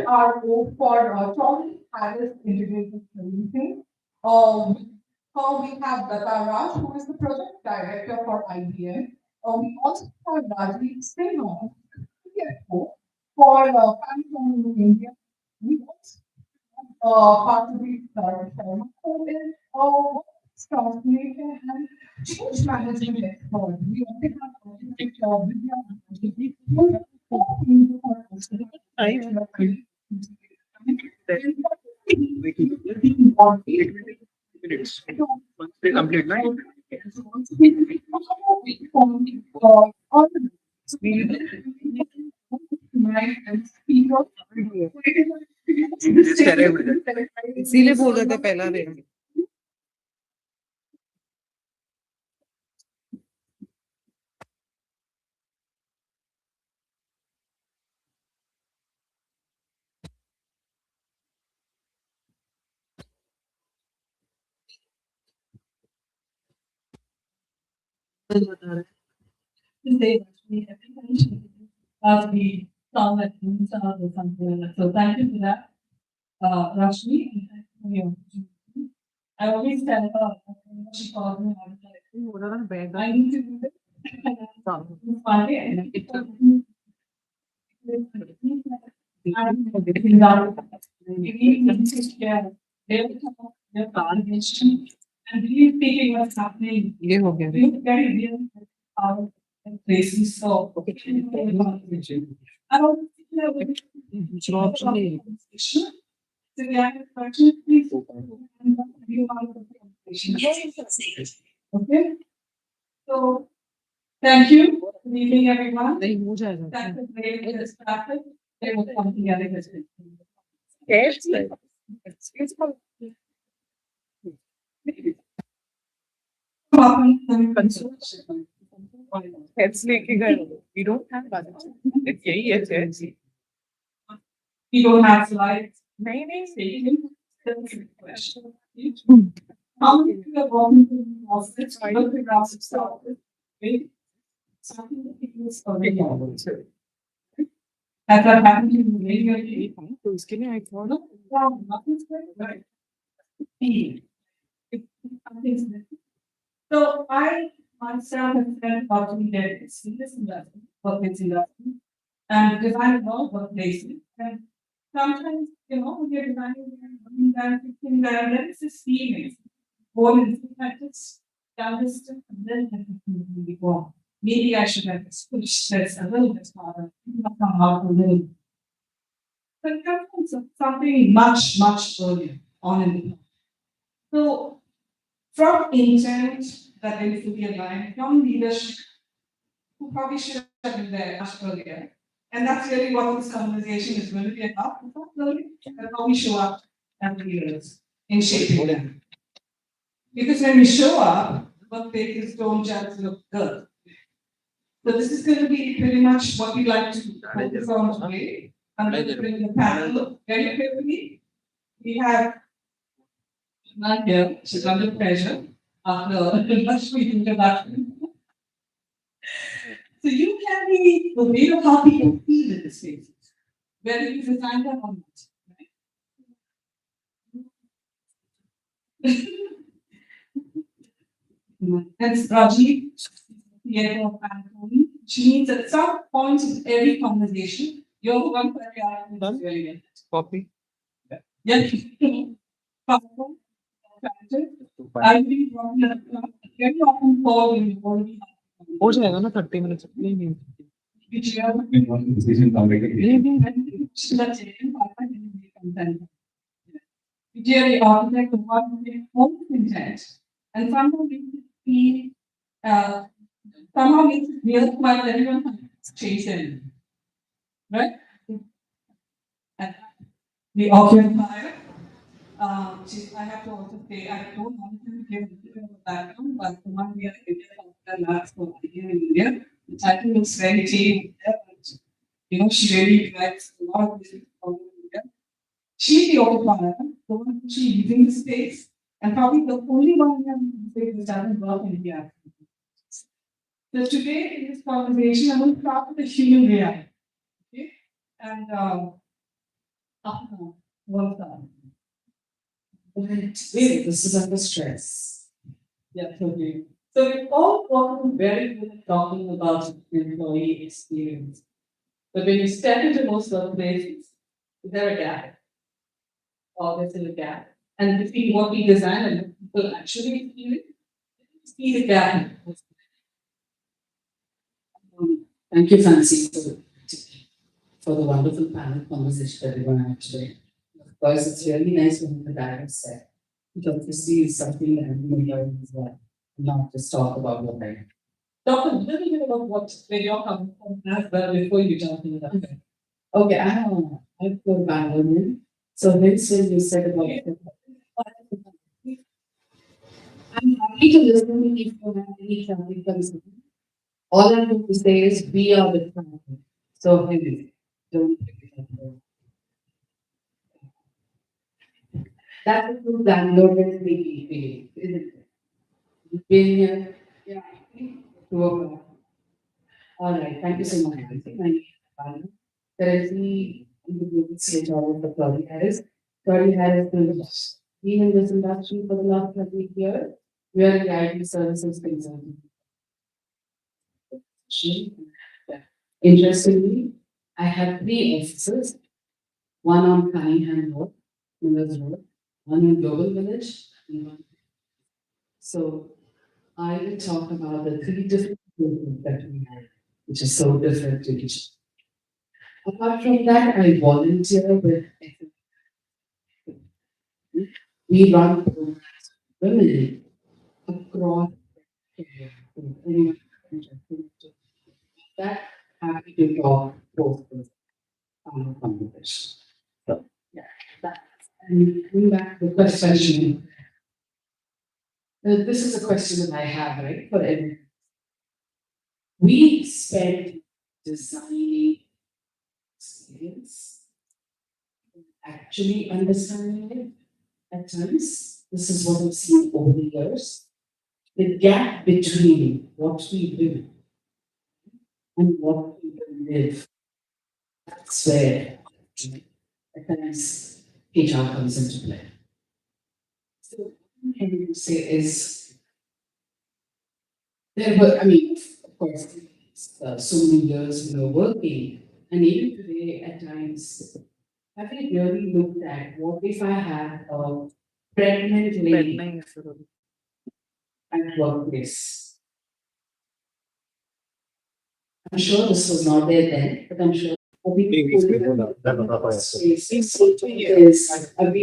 CHRO for Tom Harris Integrated Solutions. We have Data Raj, who is the project director for IBM. We also have Rajiv Sinha, CFO for Samsung in India. We also part of the Sharma, who is transformation and change management expert. We also have Vidya, who is Minutes. Once they complete, right? इसीलिए बोल रहे थे पहला दिन. As we saw that or something like that. So thank you for that, Rashmi, and thank you for your opportunity. I always tell her, she calls me all the time. I need to do this. It's funny, and it's and really thinking what's happening. ये हो गया. It's very real how places so I don't दूसरा option नहीं. so yeah, unfortunately, okay. So, thank you. Good evening, everyone. नहीं हो जाएगा Thank you for being this traffic. They will come together with it. Yes, it's called heads लेके गए we don't have budget यही है heads We don't have slides. नहीं नहीं How many people are walking to the office? I don't think that's the office. Something that people is already on. Has that happened to you? Maybe तो इसके लिए I thought nothing's great. So I myself have spent about 3 decades in this industry, workplace industry, and designed a lot of workplaces. And sometimes, when you're designing that, there is this feeling, born in practice, done this, and then really wrong. Maybe I should have switched this a little bit harder, not come out a little. But it comes from something much, much earlier on in the. So from intent that there needs to be aligned, from leadership, who probably should have been there much earlier. And that's really what this conversation is going to be about. It's not really about how we show up as leaders in shaping them. Because when we show up, workplaces don't just look good. So this is going to be pretty much what we'd like to focus on today. I'm going to bring the panel very quickly. We have not here, she's under pressure after a much introduction. So you can be the way of how people feel in the spaces, whether you design them or not. Right? That's Rajiv, CFO of Pantone. She means at some point in every conversation, you're the one where we are really good. copy Yes. Pantone, I think very often called in the already. हो जाएगा ना 30 minutes नहीं नहीं Which you have really architect of what they own intent and somehow makes it feel somehow makes it real while everyone has changed it. Right? And the occupier. I have to also say I don't want to give a background, but the one we are in India last for here in India. The title looks very cheap, but she really drives a lot of business from India. She's the occupier, the one who's using the space, and probably the only one in the space that doesn't work in India. So today in this conversation, I'm going to start with the human reality. Okay? And one time. Really, this is under stress. Yeah, totally. So we've all gotten very good at talking about employee experience. But when you step into most workplaces, is there a gap? Or there's still a gap? And between what we design and what people actually experience, see the gap. Thank you, Fancy, for the wonderful panel conversation that we're going to have today. Of course, it's really nice when the direct set. Because this is something that everybody learns as well, not just talk about what I talk a little bit about where you're coming from as well before you jump into that. Okay, I go to Bangalore. So this is you said about I'm happy to listen if you have any family concern. All I'm going to say is we are the family. So maybe don't forget that. That's a true Bangalore feeling, isn't it? You've been here, yeah, 2 o'clock. All right, thank you so much. Currently, in the global stage of the Curly Harris. Curly Harris has been in this industry for the last 30 years. We are the IT services consultant. Interestingly, I have 3 offices, one on Cunningham Road, Millers Road, one in Global Village, and one. So I will talk about the 3 different places that we have, which is so different to each. Apart from that, I volunteer with we run programs for women across India. That happy to talk both competition. So, yeah, that. And coming back to the question, this is a question that I have, right, for everyone. We spend designing skills, actually understanding it at times. This is what we've seen over the years. The gap between what we do and what we live. That's where at times HR comes into play. So what I'm trying to say is there were, I mean, of course, so many years we were working, and even today at times, have you really looked at what if I had a pregnant lady at workplace? I'm sure this was not there then, but I'm sure. I've been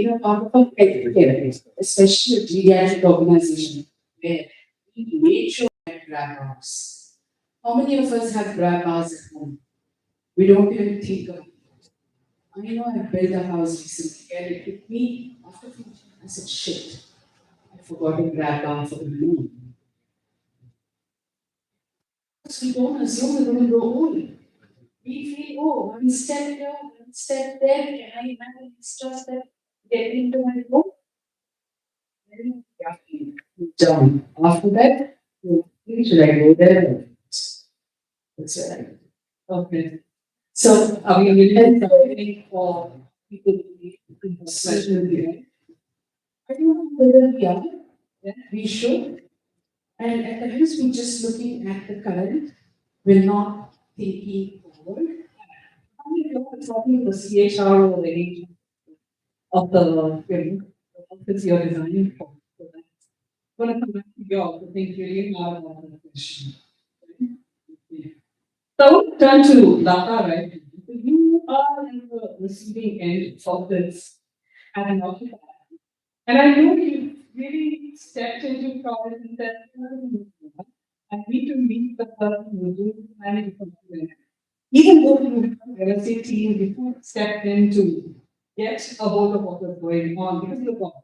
a part of a healthcare, especially a pediatric organization, where we made sure that grab bars. How many of us have grab bars at home? We don't even think of it. I know I built a house recently and it took me after finishing, I said, shit, I forgot to grab bar for the moon. Because we don't assume we're going to grow old. We feel, oh, one step here, one step there, can I manage extra step, get into my home? Then, yeah, down. After that, should I go there? That's right. Okay. So, are we really for people to be certain? I don't know whether we are. Yeah, we should. And at times we're just looking at the current, we're not thinking forward. I mean, you're talking the CHR or the age of the office you're designing for. So that's going to come back to your to think really hard about the question. Okay. So turn to Lata, right? You are in the receiving end of this as an occupier. And I know you really stepped into college and said, I need to meet the person who is doing planning for me. Even though you have a real estate team, before stepped in to get a hold of what was going on because of the problem.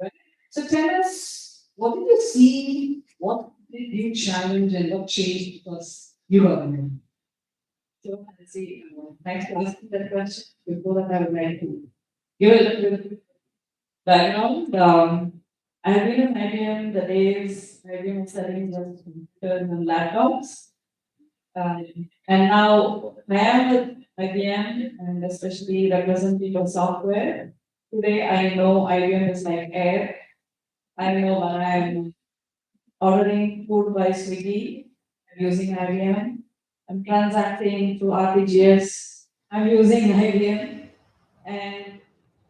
Right? So tell us, what did you see? What did you challenge and what changed because you were in? So I see, thanks for asking that question. Before that, I would like to give a little bit of background. I've been in IBM the days IBM was selling just computers and laptops. And now I am with IBM and especially representing of software. Today I know IBM is like air. I know when I'm ordering food by Swiggy, I'm using IBM. I'm transacting through RTGS, I'm using IBM. And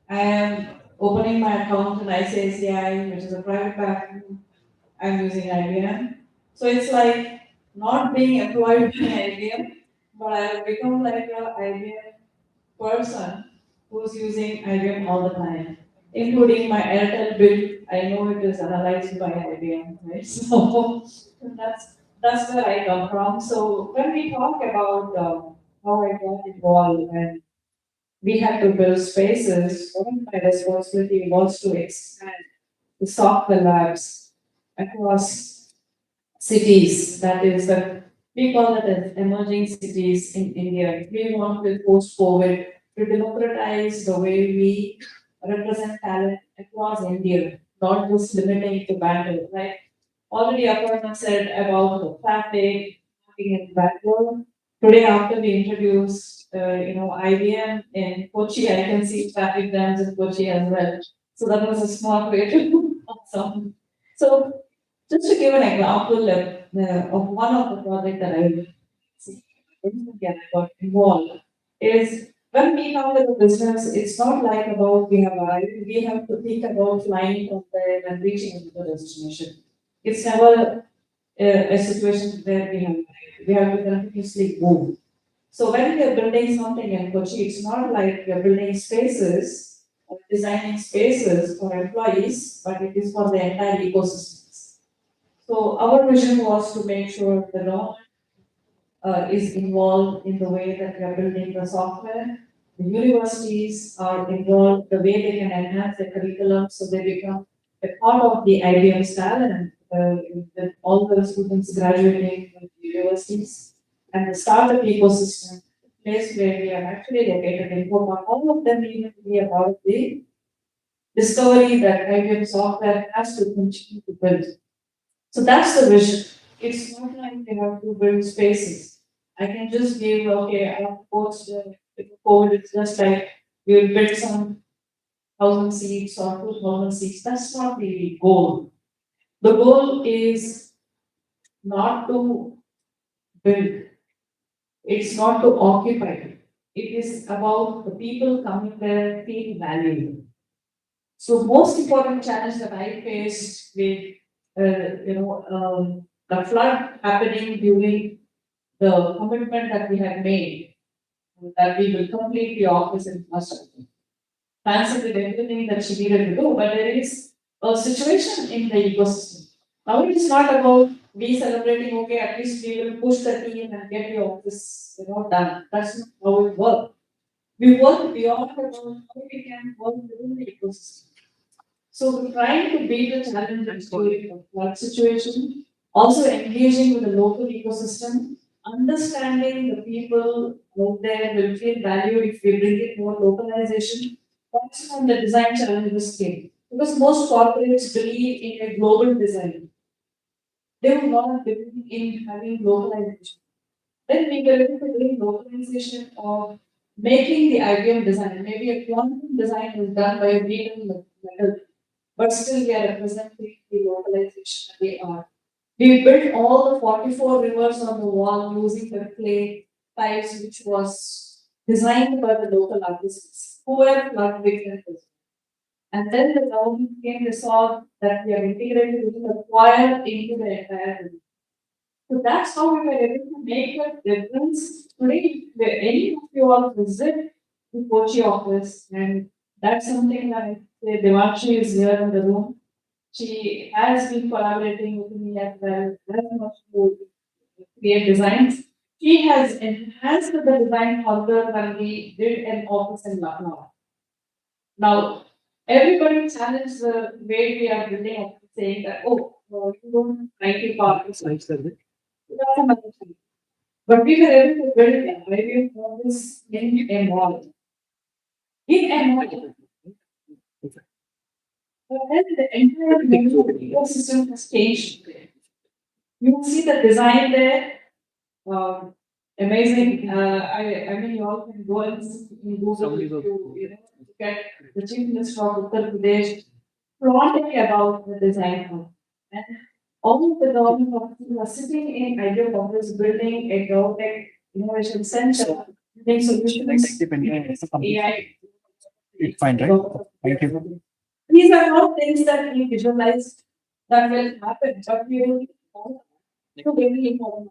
I am opening my account in ICICI, which is a private bank. I'm using IBM. So it's like not being employed by IBM, but I have become like a IBM person who's using IBM all the time, including my Airtel bill. I know it is analyzed by IBM, right? So that's where I come from. So when we talk about how I got involved and we had to build spaces, one of my responsibility was to expand the software labs across cities. That is the we call it as emerging cities in India. We want to post COVID to democratize the way we represent talent across India, not just limiting to Bangalore. Right? Already Aparna said about the traffic in Bangalore. Today, after we introduced, IBM in Kochi, I can see traffic jams in Kochi as well. So that was a small way to awesome. So just to give an example of one of the projects that I see, again, I got involved is when we come with a business, it's not like about we have arrived, we have to think about flying from there and reaching the destination. It's never a situation where we have to continuously move. So when we are building something in Kochi, it's not like we are building spaces or designing spaces for employees, but it is for the entire ecosystem. So our vision was to make sure the law is involved in the way that we are building the software. The universities are involved the way they can enhance their curriculum so they become a part of the IBM style and with all the students graduating from the universities and the startup ecosystem, place where we are actually located in Homa. All of them need to be a part of the discovery that IBM software has to continue to build. So that's the vision. It's not like we have to build spaces. I can just give, okay, I have to post the code, it's just like we will build some 1,000 seats or 2,000 seats. That's not the goal. The goal is not to build, it's not to occupy. It is about the people coming there feel valued. So most important challenge that I faced with, the flood happening during the commitment that we had made, that we will complete the office in first. Fancy did everything that she needed to do, but there is a situation in the ecosystem. Now it is not about we celebrating, okay, at least we will push the team and get the office, done. That's not how it works. We work beyond about how we can work within the ecosystem. So we're trying to beat the challenges during the flood situation, also engaging with the local ecosystem, understanding the people out there will feel valued if we bring in more localization, also on the design challenges scale. Because most corporates believe in a global design. They would not believe in having localization. Then we were able to bring localization of making the IBM design. Maybe a quantum design is done by a vegan method, but still we are representing the localization that they are. We built all the 44 rivers on the wall using the clay tiles, which was designed by the local artists who were flood victims. And then the government came, they saw that we are integrated with the choir into the entire river. So that's how we were able to make a difference. Today, where any of you all visit the Kochi office, and that's something that I say Devanshi is here in the room. She has been collaborating with me as well, very much to create designs. She has enhanced the design further when we did an office in Lucknow. Now, everybody challenged the way we are building office, saying that, oh, you don't IT park. That's another thing. But we were able to build a very office in a mall. In a mall. But then the entire ecosystem has changed. You will see the design there. Amazing. I mean, you all can go and see in Google if look at the Chief Minister of Uttar Pradesh flaunting about the design hub. And all of the government officers are sitting in ideal office building a government innovation center, building solutions, AI. It's fine, right? Thank you. These are not things that we visualized that will happen, but we will to very important.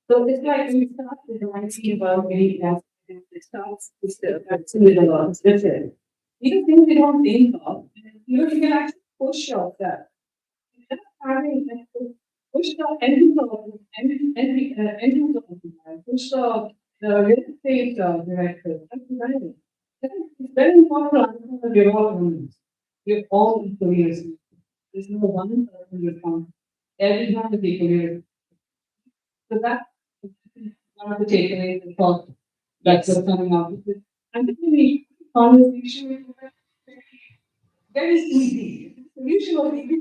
So it's like we start with the mindset about very fast. It starts with the absolute different. These are things we don't think of. You can actually push yourself. Just having like push the engine of engine of push the real estate director. That's right. It's very important to understand that we're all humans. We're all employees. There's no one person responsible. Everyone is equally. So that's one of the takeaways and thought that's what's coming out. And the conversation was very easy. The solution was easy.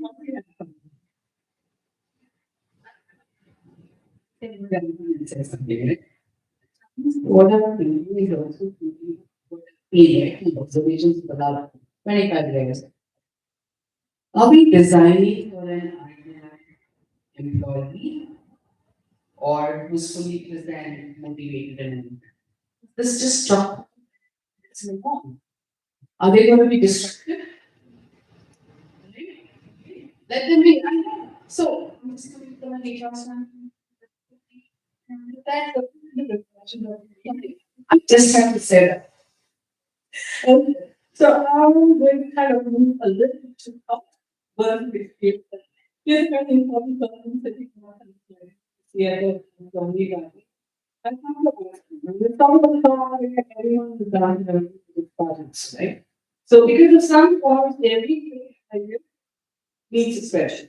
Whatever we do is also observations for about 25 years. Are we designing for an ideal employee or who's fully present, motivated, and this just drop? Let's move on. Are they going to be destructive? Let them be. So, I'm just going to come and that's the question of I just have to say that. So I'm going to kind of move a little bit up, burn with people. Yes, very important person sitting on the other only guy. I come to ask you, when we talk about how everyone is done with projects, right? So because of some forms, every idea needs a special.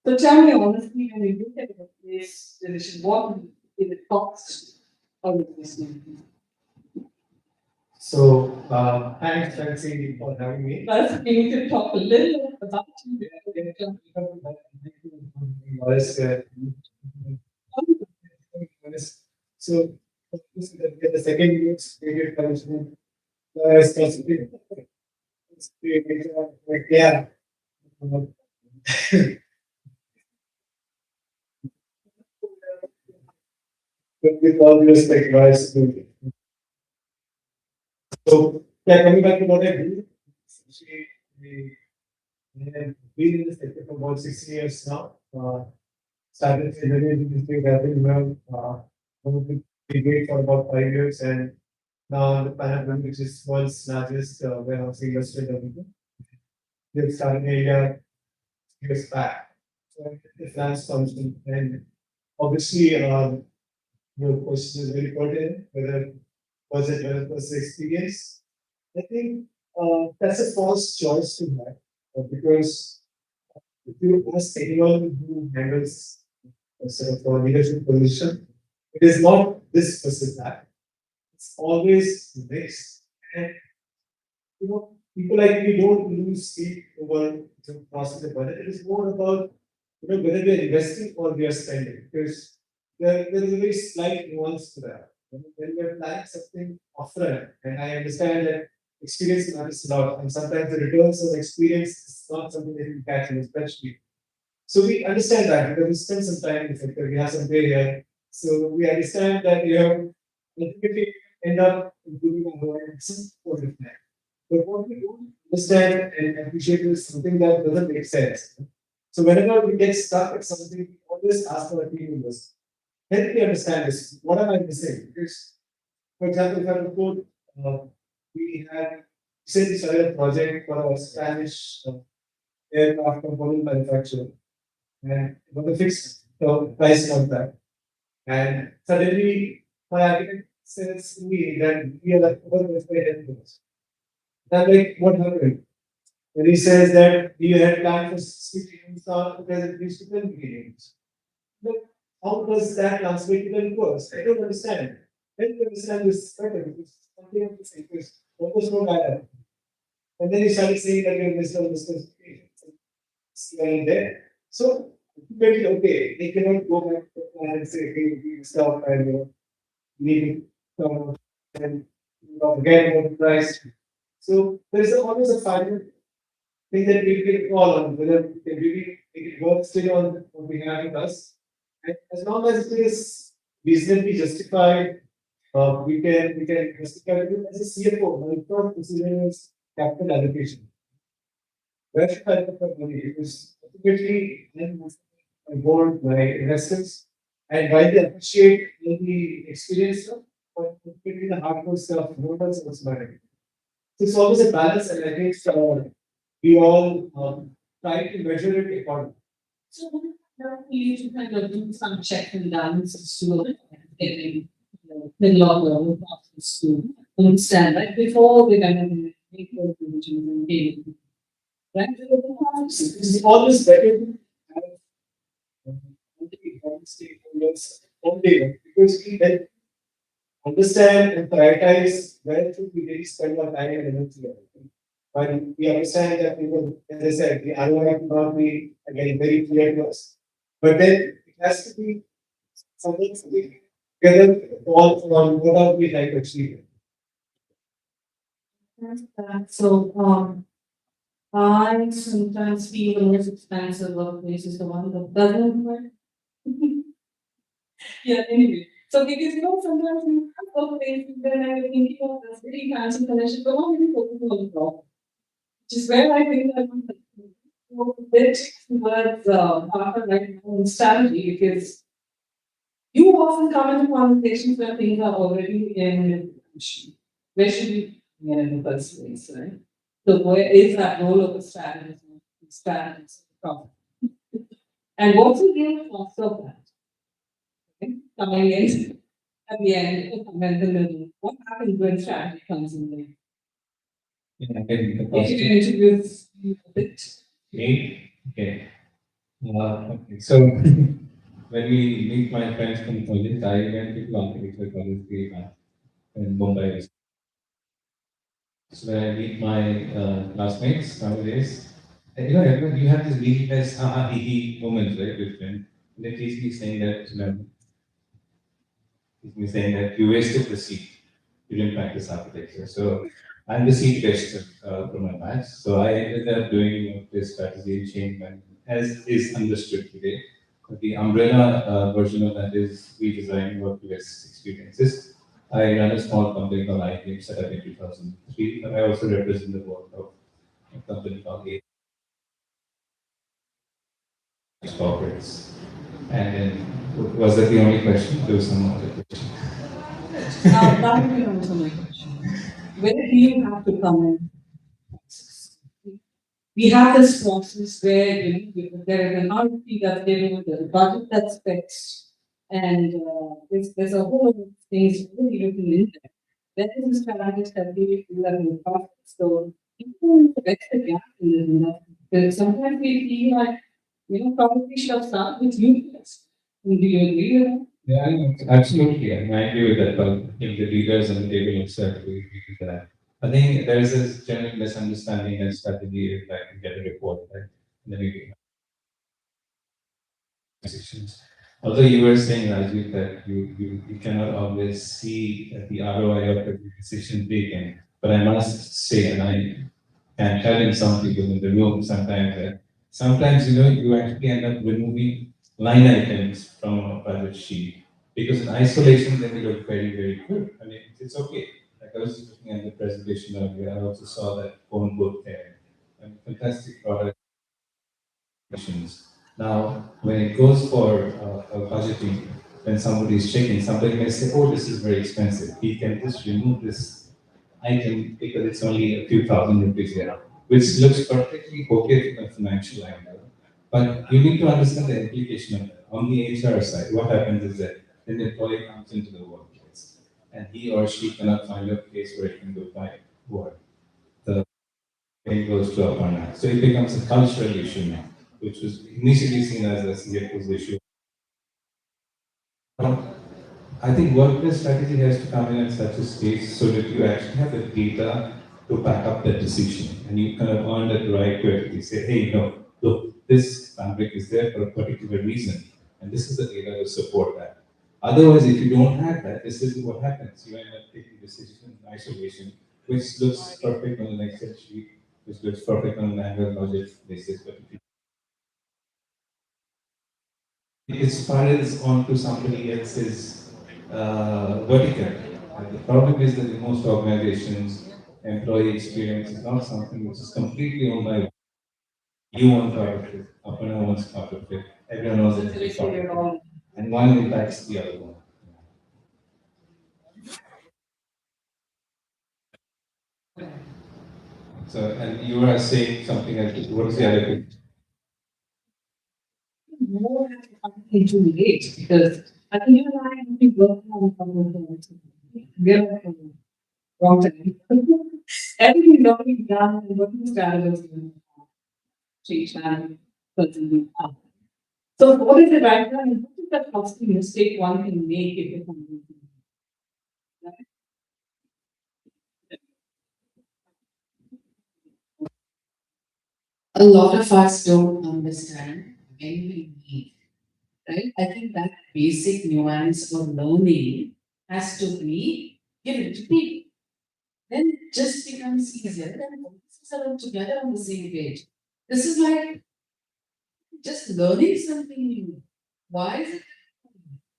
So tell me honestly, when you look at this decision, what is it cost of this? So, thanks, Nancy, for having me. Plus, we need to talk a little bit about you. Was, so, the second use, created punishment, responsibility. Yeah. With all due respect, guys. So, yeah, coming back to what I do, essentially, I have been in the sector for about 6 years now. Started in the industry, having been great for about 5 years, and now the Panama, which is world's largest warehousing industrial developer. They started in India years back. So the finance function, and obviously, your question is very pertinent. Whether was it developer's experience? I think that's a false choice to have because if you ask anyone who handles a sort of a leadership position, it is not this versus that. It's always mixed. And people like me don't lose sleep over the process of budget. It is more about whether we are investing or we are spending. Because there is a very slight nuance to that. When we are planning something upfront, and I understand that experience matters a lot, and sometimes the returns on experience is not something that you catch in a spreadsheet. So we understand that because we spend some time in the sector, we have some pay here. So we understand that ultimately end up improving our environment for the plan. But what we don't understand and appreciate is something that doesn't make sense. So whenever we get stuck at something, we always ask our team members, help me understand this. What am I missing? Because, for example, if I report, we had recently started a project for a Spanish aircraft component manufacturer, and it was a fixed price contract. And suddenly, my architect says to me that we are like over. I'm like, what happened? And he says that he had planned for 60 games now because it used to 10 games. But how does that translate to the course? I don't understand. Help me understand this better because something of this because what was no bad. And then he started saying that you're misunderstood there. So maybe okay, they cannot go back to the plan and say, okay, we stop and need to come and get more price. So there's always a final thing that we can call on whether we can really make it work still on behalf of us. And as long as it is reasonably justified, we can justify it as a CFO. My first decision is capital allocation. Where should I put my money? Because ultimately, then my board, my investors, and while they appreciate the experience stuff, but ultimately the hardcore stuff, no one else wants money. So it's always a balance, and I think we all try to measure it accordingly. So we need to kind of do some check and balances to it, getting the law of process to understand, right? Before we kind of make those decisions and game. Right? It's always better to have multiple stakeholders on data because we help understand and prioritize where should we really spend our time and energy on. But we understand that as I said, the ROI cannot be again very clear to us. But then it has to be something we together all on what are we like to achieve. So, I sometimes feel the most expensive workplace is the one that doesn't work. Yeah, anyway. So because sometimes you have workplaces then I was thinking of this very fancy connection, but not really focusing on the problem. Which is where I think that I'm a bit towards after right now in strategy because you often come into conversations where things are already in motion. Where should we be in the first place, right? So where is that role of a strategist? Strategist problem. And what's the real cost of that? Okay? Coming in at the end, or in the middle, what happens when strategy comes in there? Yeah, again, the If cost you can introduce a bit. eight. Okay. Okay. So when we meet my friends from college, I went to architecture college in Mumbai. So when I meet my classmates nowadays, you know, everyone, you have this meaningless ha ha he he moments, right, with friends. And they teach me saying that, you know, teach me saying that you wasted the seat. You didn't practice architecture. So I'm the seat waster from my batch. So I ended up doing this strategy change management as is understood today. But the umbrella version of that is redesigning workplace experiences. I run a small company called IBM set up in 2003, but I also represent the board of a company called A Corporates. And then, was that the only question? There was some other question. Now you can answer my question. Where do you have to come in? We have this process where there is an RFP that's given with a budget that's fixed, and there's a whole lot of things really written in there. That is a strategic that we do that in the process. So people fix the gap in this industry. Because sometimes we feel like probably should have started with you guys. Do you agree with that? Yeah, absolutely. I agree with that. But if the leaders on the table itself, we do that. I think there is this general misunderstanding and strategy is like you get a report, right? And then we decisions. Although you were saying, Rajiv, that you cannot always see the ROI of every decision taken. But I must say, and I can challenge some people in the room sometimes that sometimes you actually end up removing line items from a budget sheet because in isolation they will look very, very good. I mean, it's okay. Like I was looking at the presentation earlier, I also saw that phone book there. And fantastic product. Now, when it goes for budgeting, when somebody is checking, somebody may say, "Oh, this is very expensive. He can just remove this item because it's only a few thousand rupees here," which looks perfectly okay from a financial angle. But you need to understand the implication of that. On the HR side, what happens is that an employee comes into the workplace and he or she cannot find a place where he can go buy work. The thing goes to a burnout. So it becomes a cultural issue now, which was initially seen as a CFO's issue. I think workplace strategy has to come in at such a stage so that you actually have the data to back up that decision and you kind of earn that right to actually say, hey, no, look, this fabric is there for a particular reason and this is the data to support that. Otherwise, if you don't have that, this is what happens. You end up taking decisions in isolation, which looks perfect on an Excel sheet, which looks perfect on an annual budget basis, but if it spirals onto somebody else's vertical. And the problem is that in most organizations, employee experience is not something which is completely owned by you one part of it, Apana one's part of it, everyone knows it to be part of it. And one impacts the other one. So, and you were saying something else. What is the other thing? More into late because I think you and I have been working on a couple of things. We're like a wrong time. Everything's already done and working strategies change and continue up. So what is it right now? And what is the costly mistake one can make if you're something? A lot of us don't understand when we need, right? I think that basic nuance of learning has to be given to people. Then it just becomes easier. Then officers are all together on the same page. This is like just learning something new. Why is it?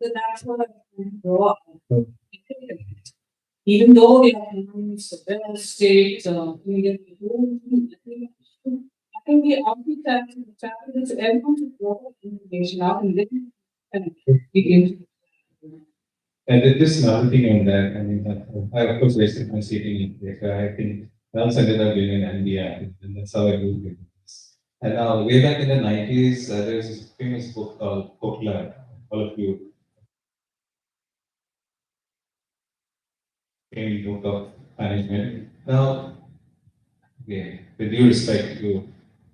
So that's what I grow up. Even though they are the real estate, Indian people, I think the architect, the chapters, everyone to draw information out and then and begin. And this is another thing on that. I mean, I of course wasted my seat in India. I think I also ended up being in India, and that's how I moved into this. And now, way back in the 90s, there was this famous book called Coquelin. All of you famous book of management. Now, again, with due respect to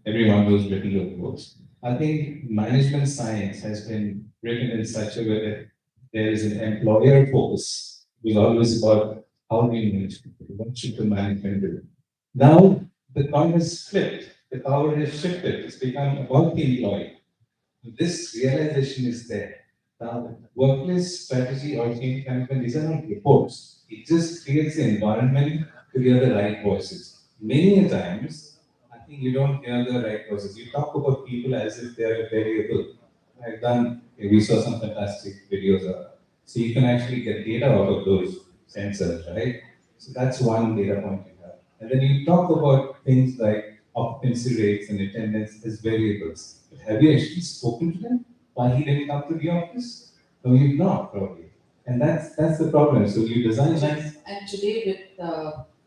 everyone who's written those books, I think management science has been written in such a way that there is an employer focus. It was always about how do you manage people, what should the management do. Now, the coin has flipped, the power has shifted, it's become about the employee. This realization is there. Now, workplace strategy or change management, these are not reports. It just creates an environment to hear the right voices. Many a times, I think you don't hear the right voices. You talk about people as if they are variable. I've done, we saw some fantastic videos of, so you can actually get data out of those sensors, right? So that's one data point you have. And then you talk about things like occupancy rates and attendance as variables. But have you actually spoken to them? Why he didn't come to the office? No, you've not, probably. And that's the problem. So you design nice. And today, with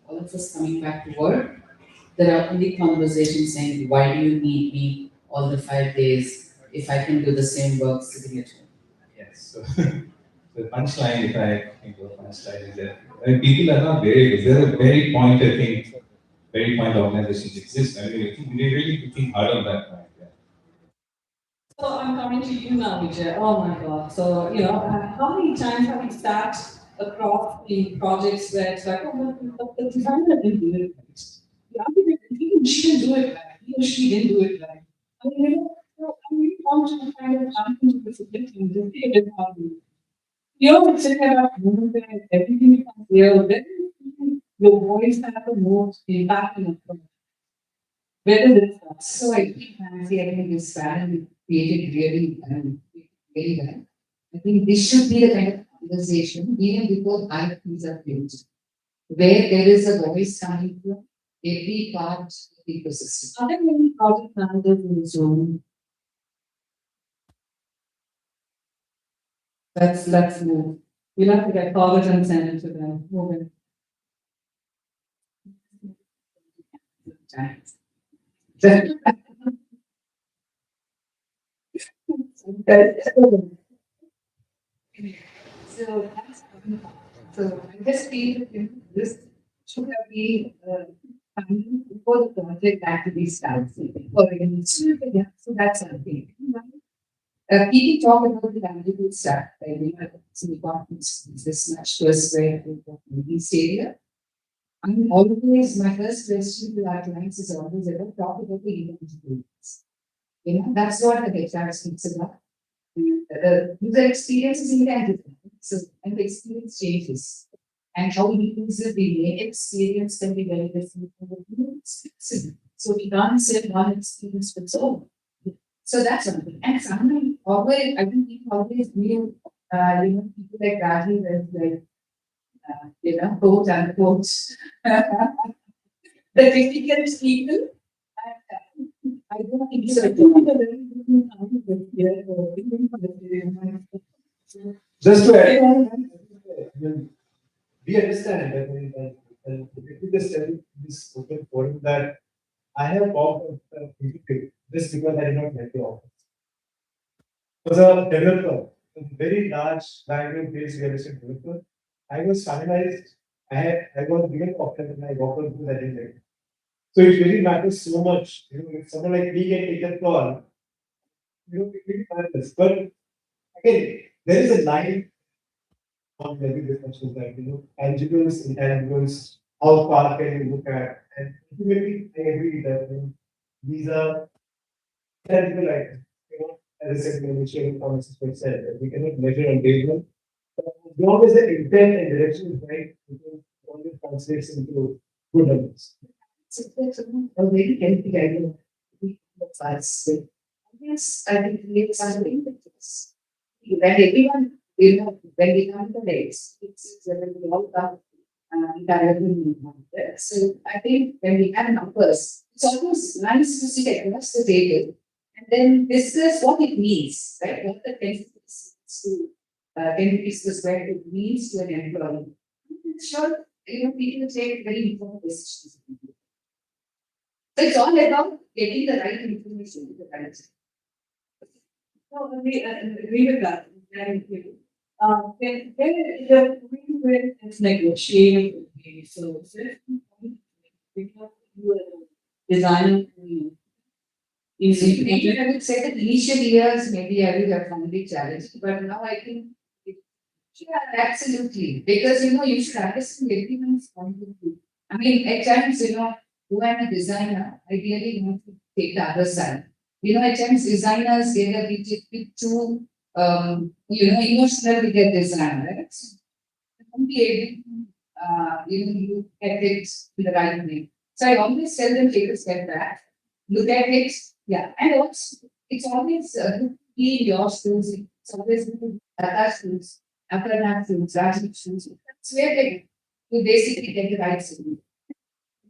all of us coming back to work, there are only conversations saying, why do you need me all the 5 days if I can do the same work sitting at home? Yes. So the punchline, if I think of punchline, is that people are not variables. They're a very point, I think, very point organizations exist. I mean, I think we really need to think hard on that point. Yeah. So I'm coming to you now, Vijay. Oh my God. So, how many times have you sat across the projects where it's like, oh, but the designer didn't do it right. The architect, she didn't do it right. He or she didn't do it right. I mean, so I really want to kind of argue with the victim, just say it didn't happen. It's sitting about movement where everything becomes clear, then your voice has the most impact in a project. Where does it start? So I think Nancy, I think this panel created really, very well. I think this should be the kind of conversation, even before RFPs are closed, where there is a voice coming from every part of the ecosystem. Are there many project managers in this room? Let's move. We'll have to get forward and send it to them. Move it. So that's so I just feel that this should have been coming before the project actually starts. Or yeah, so that's something. People talk about the valuable stuff, like it's important this much to us where we stay here. I'm always my first question to our clients is always about talk about the intangibles. That's what the HR speaks about. User experience is intangible. So, and the experience changes. And how we use it, the experience can be very different from the new experience. So we can't say one experience fits all. So that's something. And something always, I think people always view, people like Rajiv as like, quote unquote, the difficult people. I don't think so. Just to add, I mean, we understand that and let me just tell you this open forum that I have walked just because I did not get the offer. Was a developer, a very large Bangalore-based real estate developer. I was finalized. I was given offer and I walked on because I didn't get it. So it really matters so much. If someone like me can take that call, it really matters. But again, there is a line on every discussion that tangibles, intangibles, how far can you look at, and ultimately I agree that these are tangible items. As I said, sharing promises for said that we cannot measure engagement. But as long as the intent and direction is right, we can always translates into good numbers. So that's a very healthy idea. Yes, I think it's something that is. When everyone, when we come to race, it's when we all come directly. So I think when we have numbers, it's almost nice to sit across the table and then discuss what it means, right? What the 10 rupees per square it means to an employee. I'm sure, people take very important decisions. So it's all about getting the right information to the right. No, I agree with that. I agree. When the win is negotiated, okay, so because you are a designer, easy. Maybe I would say that initial years, maybe I will have found it challenging, but now I think. Yeah, absolutely. Because you should understand everyone's point of view. I mean, at times, who I'm a designer, I really want to take the other side. At times designers get a bit too emotional with their design, right? So, you won't be able to look at it in the right way. So I always tell them take a step back, look at it, yeah. And also it's always good to be in your schools, it's always good to be data schools, academic schools, graduate schools. That's where you basically get the right signal.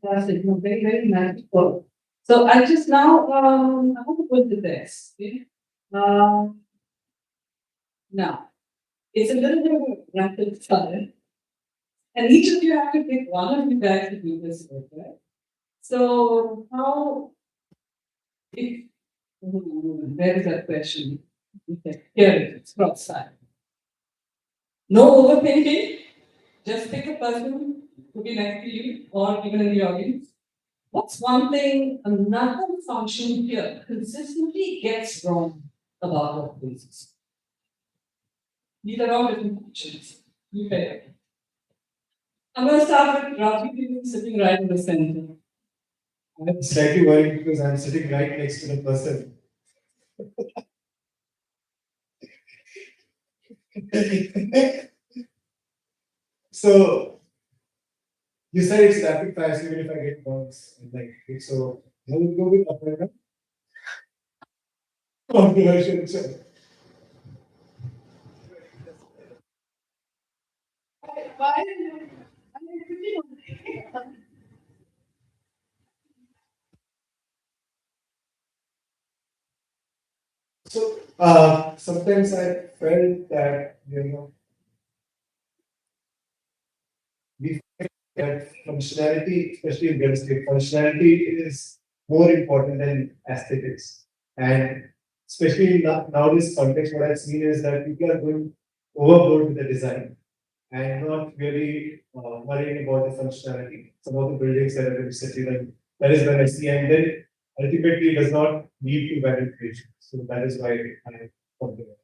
That's it. No, very, very magical. So I just now, I want to put to this. Okay? Now, it's a little bit of a rapid fire. And each of you have to pick one of you guys to do this with, right? So how, if, where is that question? Okay, here it is, cross-side. No overthinking, just pick a person to be next to you or even in the audience. What's one thing another function here consistently gets wrong about workplaces? These are all different functions. You pick it. I'm going to start with Ravi, who's sitting right in the center. I'm slightly worried because I'm sitting right next to the person. So you said it's rapid fire, so even if I get points, like okay, so I will go with Aparna. Controversial. So sometimes I felt that we find that functionality, especially in real estate, functionality is more important than aesthetics. And especially in nowadays context, what I've seen is that people are going overboard with the design and not really worrying about the functionality. Some of the buildings that are in the city, that is when I see, and then ultimately it does not lead to value creation. So that is why I complain.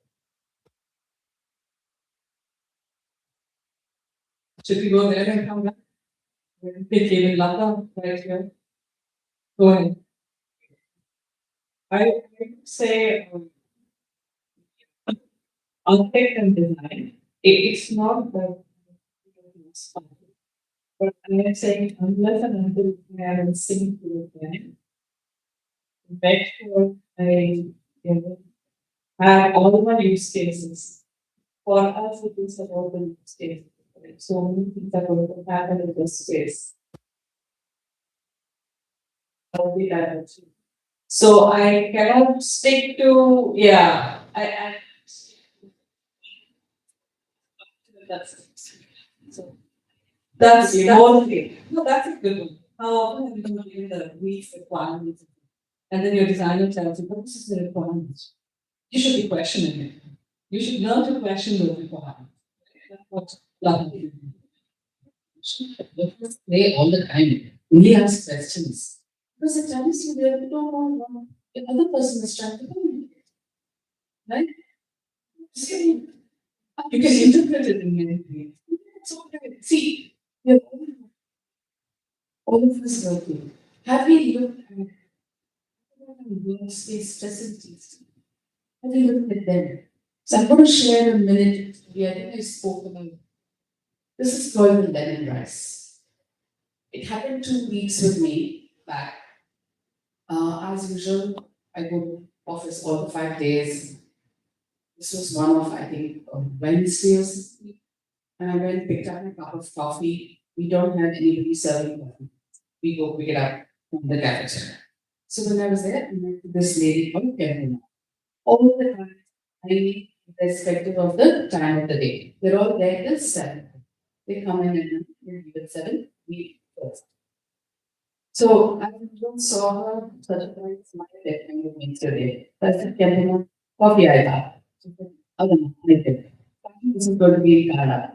Should we go there and come back? Pick even Lata right here. Go ahead. I would say architect and design. It's not that it's fun. But I'm saying unless and until I am sync to it, make sure I have all my use cases. For us, it is about the use case. So many things are going to happen in this space. I'll be that. So I cannot stick to, yeah, I that's so that's the whole thing. No, that's a good one. How often have you been given the brief requirements? And then your designer tells you, but this is the requirement. You should be questioning it. You should learn to question those requirements. That's what love is. Play all the time. Only ask questions. Because at times you really don't know the other person is trying to communicate. Right? See, you can interpret it in many ways. It's okay. See, you're all of us working. Have we looked at workspace facilities? Have we looked at them? So I'm going to share a minute. I think I spoke about. This is called the lemon rice. It happened 2 weeks with me back. As usual, I go to office all the 5 days. This was one of, I think, Wednesday or something. And I went and picked up a cup of coffee. We don't have anybody serving coffee. We go pick it up from the cafeteria. So when I was there, I met this lady called Kevin. All the time, irrespective of the time of the day. They're all there till 7. They come in and leave at 7, we first. So I just saw her such a bright smile that kind of makes her day. So I said, can I have coffee? I thought. She said, oh, no, I did. This is going to be Canada.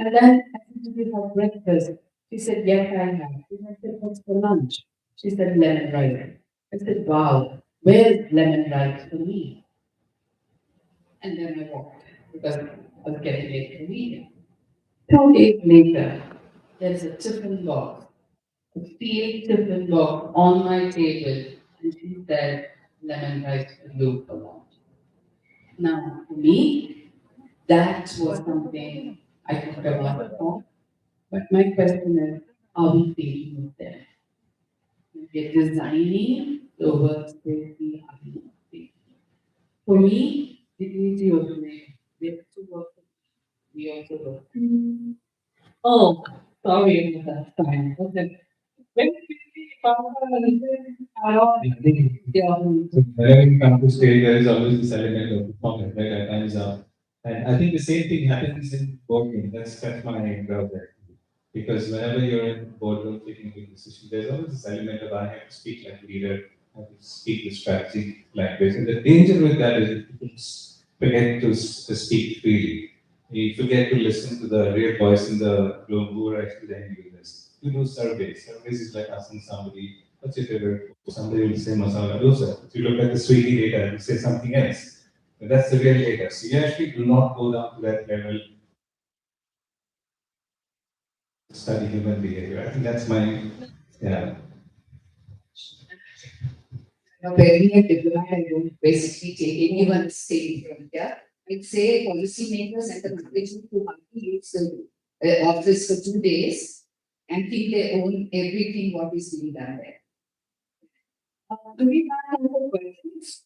And then I said, did you have breakfast? She said, yes, I have. I said, what's for lunch? She said, lemon rice. I said, wow, where's lemon rice for me? And then I walked because I was getting late for the meeting. 2 days later, there's a tiffin box, a steel tiffin box on my table, and she said, lemon rice for you for lunch. Now, for me, that was something I could have asked for. But my question is, are we thinking of them? We're designing the workspace we are in. For me, it is the automation. We have to work. We also work. Oh, sorry about that time. Okay. When we come Yeah. So whenever you come to stage, there is always this element of performance, right? At times, and I think the same thing happens in boardroom. That's my browser. Because whenever you're in boardroom taking big decisions, there's always this element of I have to speak like a leader, I have to speak the strategy like this. And the danger with that is that people forget to speak freely. You forget to listen to the real voice in the room who are actually the end users. You do surveys. Surveys is like asking somebody, what's your favorite food? Somebody will say masala dosa. If you look at the Swiggy data, it will say something else. But that's the real data. So you actually do not go down to that level to study human behavior. I think that's my, yeah. Now, when we are deployed, I don't basically take anyone's saying from here. I'd say policymakers and the management who have to use the office for 2 days and think they own everything what is being done there. Do we have any more questions?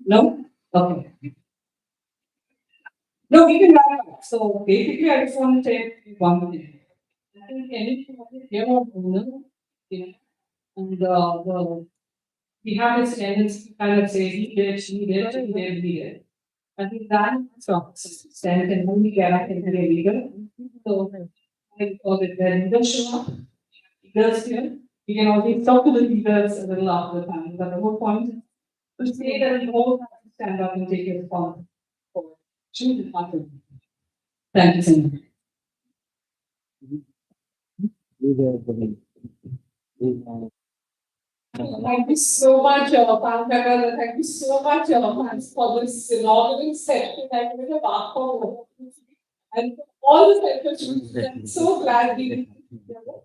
No? Okay. No, we can wrap up. So basically, I just want to take one thing. I think anything what is here or owner, you know, and we have this tendency to kind of say he did, she did, he did. I think that strength and when we get up into the leader. So I call it the leaders show up, leaders here. We can always talk to the leaders a little after the time, but the whole point is to say that we all have to stand up and take a responsibility for choose the pattern. Thank you so much. Thank you so much, Pam Pepper. Thank you so much, Hans, for this inaugural session. I'm going to ask for and all the sessions. I'm so glad we did together.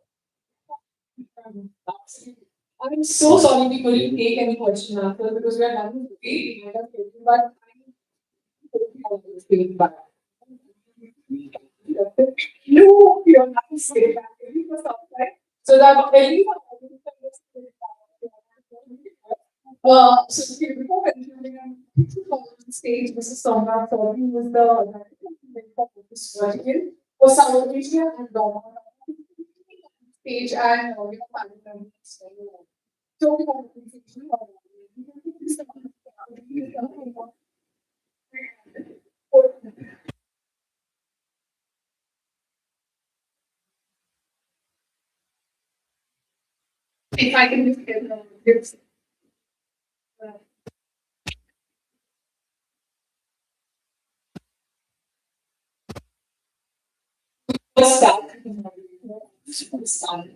I'm so sorry we couldn't take any question and answer because we are running way behind our schedule, but I'm back. No, you're not to stay back. Maybe for some time. So that anyone so okay, before continuing on stage, Mrs. Somnath Chaudhary was the director of this vertical for South Asia and Roma stage and panel members. So we have a presentation of if I can just get this. Start. Start.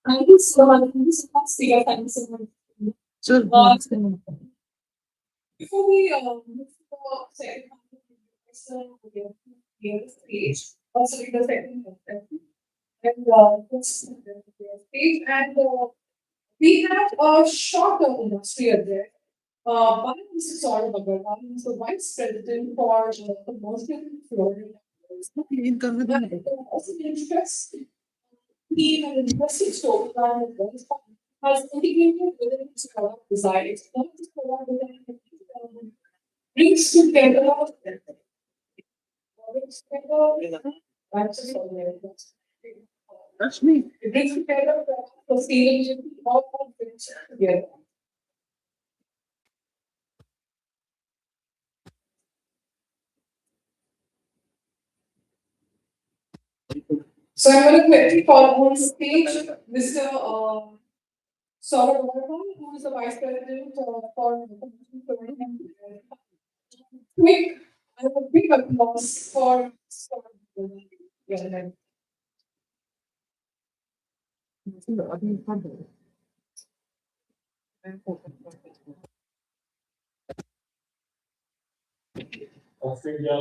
Thank you so much. Thank you so much, Sia. Thank you so much. Sure. Before we move to the second here is stage. Also, in the second and this stage and we have a short-term industry there. One is Saurabh Agarwal, who is the vice president for commercial flooring. And also the interest team and interesting story has integrated within its product design. It's not just product design, brings together That's me. it brings together sustainability all of which together. So I'm going to quickly call on stage Mr. Saurabh Agarwal, who is the Vice President for quick and a big applause for Saurabh Agarwal. Australia,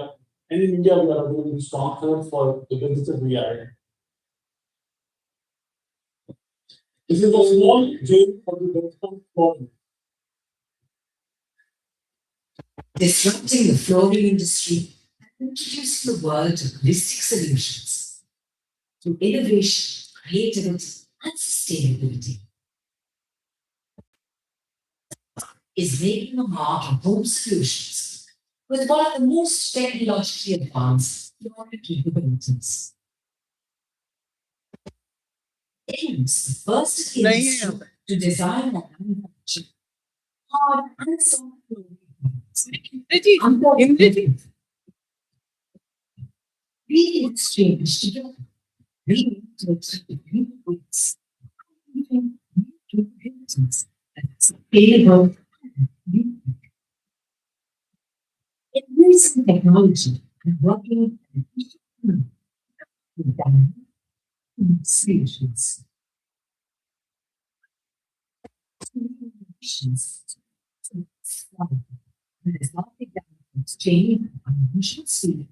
and in India, we are doing sponsors for the businesses we are in. This is a small game for the business problem. Disrupting the flooring industry and introducing the world to holistic solutions through innovation, creativity, and sustainability. Is making a mark in home solutions with one of the most technologically advanced flooring capabilities. Aims the first in the नहीं है industry to design and manufacture hard and soft flooring we exchange together. We new ways. Sustainable. Embracing technology and working with them solutions. There's nothing that exchange we should see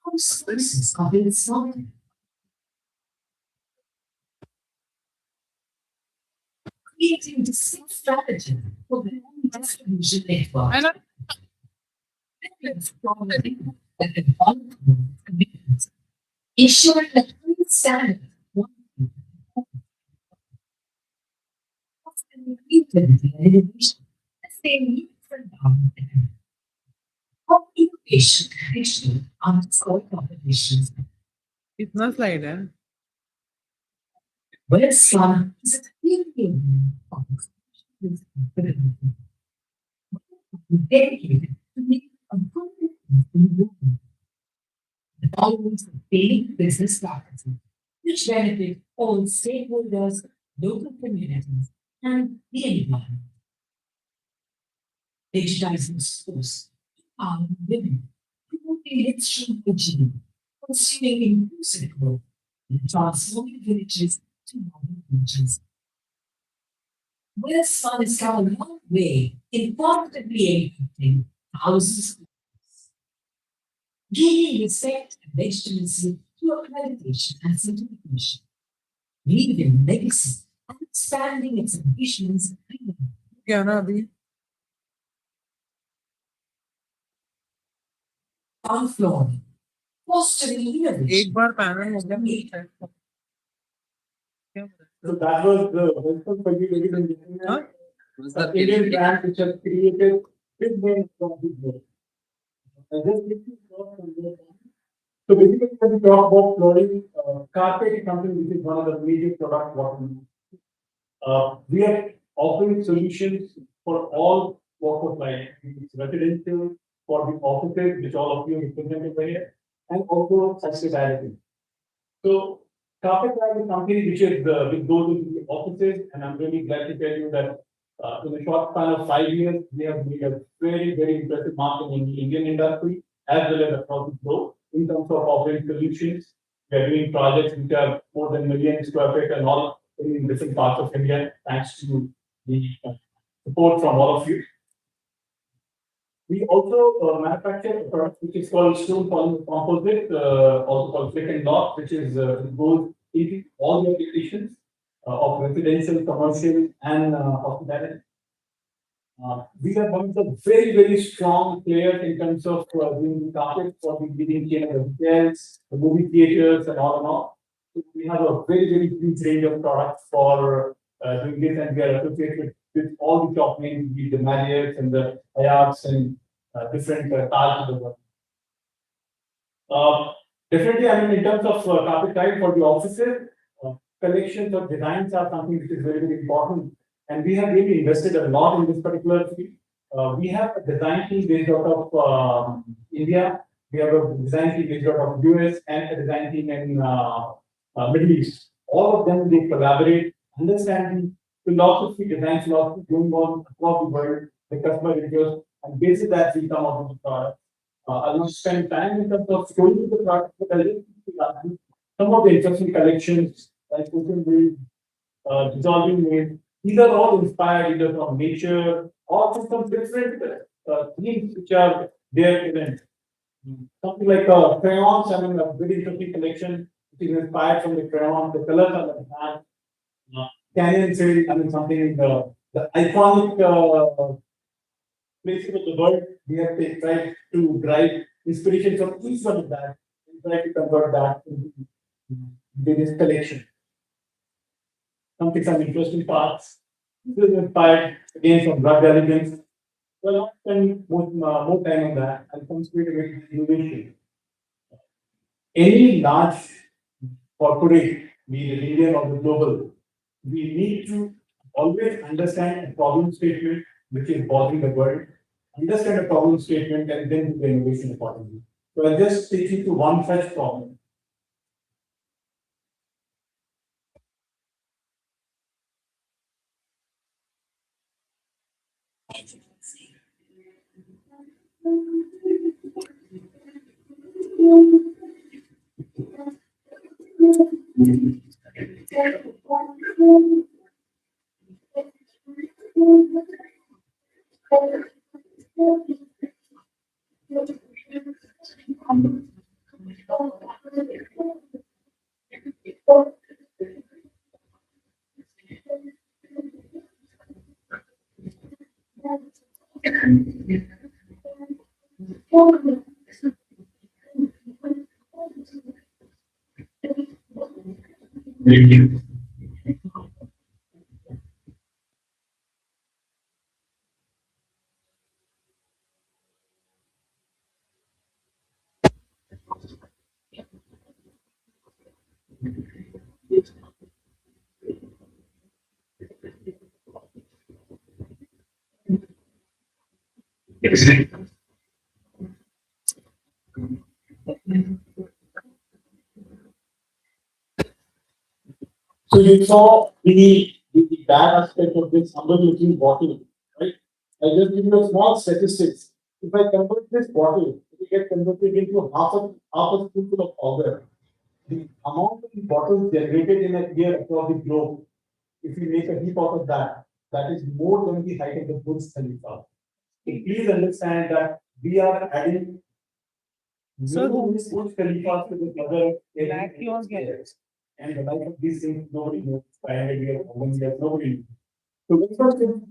how services are being sold. Creating distinct strategy for the distribution network. I know. Ensuring that we stand innovation as they need for innovation connection on score competitions. इतना slide है. Where Sun is a clearly dedicated to make a good difference in the world. The following daily business practices, which benefit all stakeholders, local communities, and the environment. Digitizing schools, empowering women, promoting literacy and achievement, pursuing inclusive growth, and transforming villages to modern villages. Where Sun has come a long way in positively impacting thousands of lives. Gaining respect and legitimacy through accreditation and certification. Leaving legacy and expanding its ambitions. क्या ना अभी? On flooring, fostering innovation. एक बार panel हो गया. So that was the welcome for you, ladies and gentlemen. The Indian brand which has created big names from the world. So basically, when we talk about flooring, carpet is something which is one of the major products what we do. We are offering solutions for all walks of life. It's residential, for the offices, which all of you represented by here, and also hospitality. So carpet bag is something which is which goes into the offices, and I'm really glad to tell you that in a short span of 5 years, we have made a very, very impressive mark in the Indian industry as well as across the globe in terms of offering solutions. We are doing projects which are more than million square feet and all in different parts of India, thanks to the support from all of you. We also manufacture a product which is called stone polymer composite, also called flick and lock, which is goes into all the applications of residential, commercial, and hospitality. We are one of the very strong players in terms of doing carpet for the leading chain of the hotels, the movie theaters, and all and all. So we have a very huge range of products for doing this, and we are associated with all the top names, be it the Marriotts and the Hayats and different Taj in the world. Definitely, I mean, in terms of carpet tile for the offices, collections of designs are something which is very important. And we have really invested a lot in this particular field. We have a design team based out of India. We have a design team based out of US and a design team in Middle East. All of them, they collaborate, understand the philosophy, design philosophy going on across the world, the customer interest, and based on that, we come out with the product. I'll not spend time in terms of showing the product, but I'll just some of the interesting collections like ocean dissolving waves. These are all inspired either from nature or from some different themes which are there in it. Something like crayons, I mean, a very interesting collection which is inspired from the crayons. The colors are like that. Canyon Trail, I mean, something in the iconic places of the world. We have tried to drive inspiration from each one of that and try to convert that into this collection. Some interesting parts. This is inspired again from drug elegance. Well, I'll spend more time on that. I'll concentrate on innovation. Any large corporate, be it Indian or the global, we need to always understand a problem statement which is bothering the world, understand a problem statement, and then do the innovation accordingly. So I'll just take you to one such problem. So you saw the bad aspect of this humble looking bottle, right? I just give you a small statistics. If I convert this bottle, it will get converted into half a spoonful of powder. The amount of bottles generated in a year across the globe, if you make a heap out of that, that is more than the height of the Burj Khalifa. So please understand that we are adding Sir, who- numerous Burj Khalifas to the other Black yours get and the life of these things, nobody knows. 500 years, 1,000 years, nobody knows. So we first took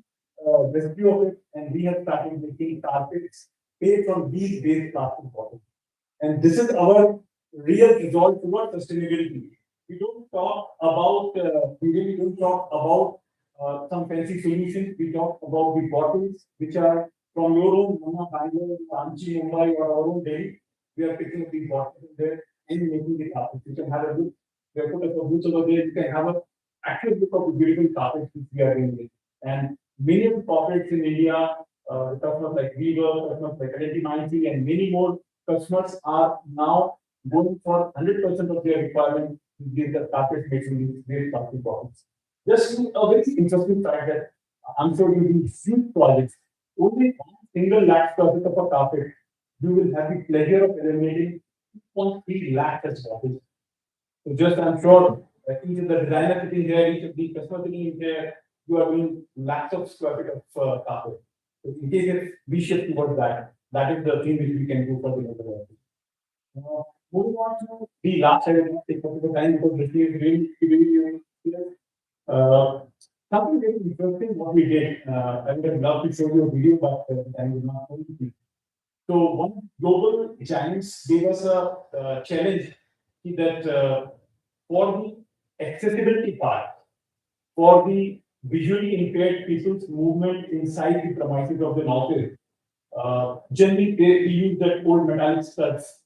rescue of it, and we have started making carpets based on these base plastic bottles. And this is our real resolve towards sustainability. We don't talk about, we really don't talk about some fancy solutions. We talk about the bottles which are from your own Mumma, Bangalore, Ranchi, Mumbai, or our own Delhi. We are picking up these bottles in there and making the carpets. You can have a look. We have put a booth over there. You can have a actual look of the beautiful carpets which we are doing. And many of the corporates in India, customers like Weaver, customers like Identity, and many more customers are now going for 100% of their requirement to give the carpet making these very plastic bottles. Just a very interesting fact that I'm sure you do huge projects. Only one single lakh square feet of a carpet, you will have the pleasure of eliminating 2.3 lakh such bottles. So just I'm sure each of the designer sitting here, each of the customer sitting in here, you are doing lakhs of square feet of carpet. So in case if we shift towards that, that is the thing which we can do for the other. Moving on to the last slide, I will take up the time because this is really something very interesting what we did. I would have loved to show you a video, but the time is not going to be. So one global giants gave us a challenge that for the accessibility part, for the visually impaired people's movement inside the premises of the office, generally they use that old metallic studs.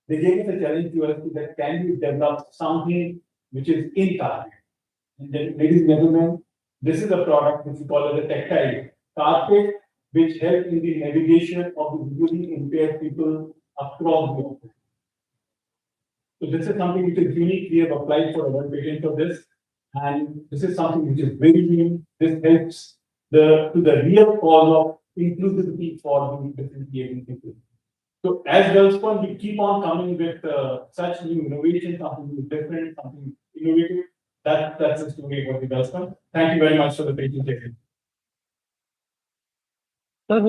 They gave us a challenge to us that can you develop something which is in carpet. And then, ladies and gentlemen, this is a product which we call as a tactile carpet, which helps in the navigation of the visually impaired people across the office. So this is something which is unique. We have applied for a patent for this, and this is something which is very unique. This helps to the real cause of inclusivity for the differentiating people. So as Wellspun, we keep on coming with such new innovation, something different, something innovative. That's the story about the Wellspun. Thank you very much for the presentation. Thank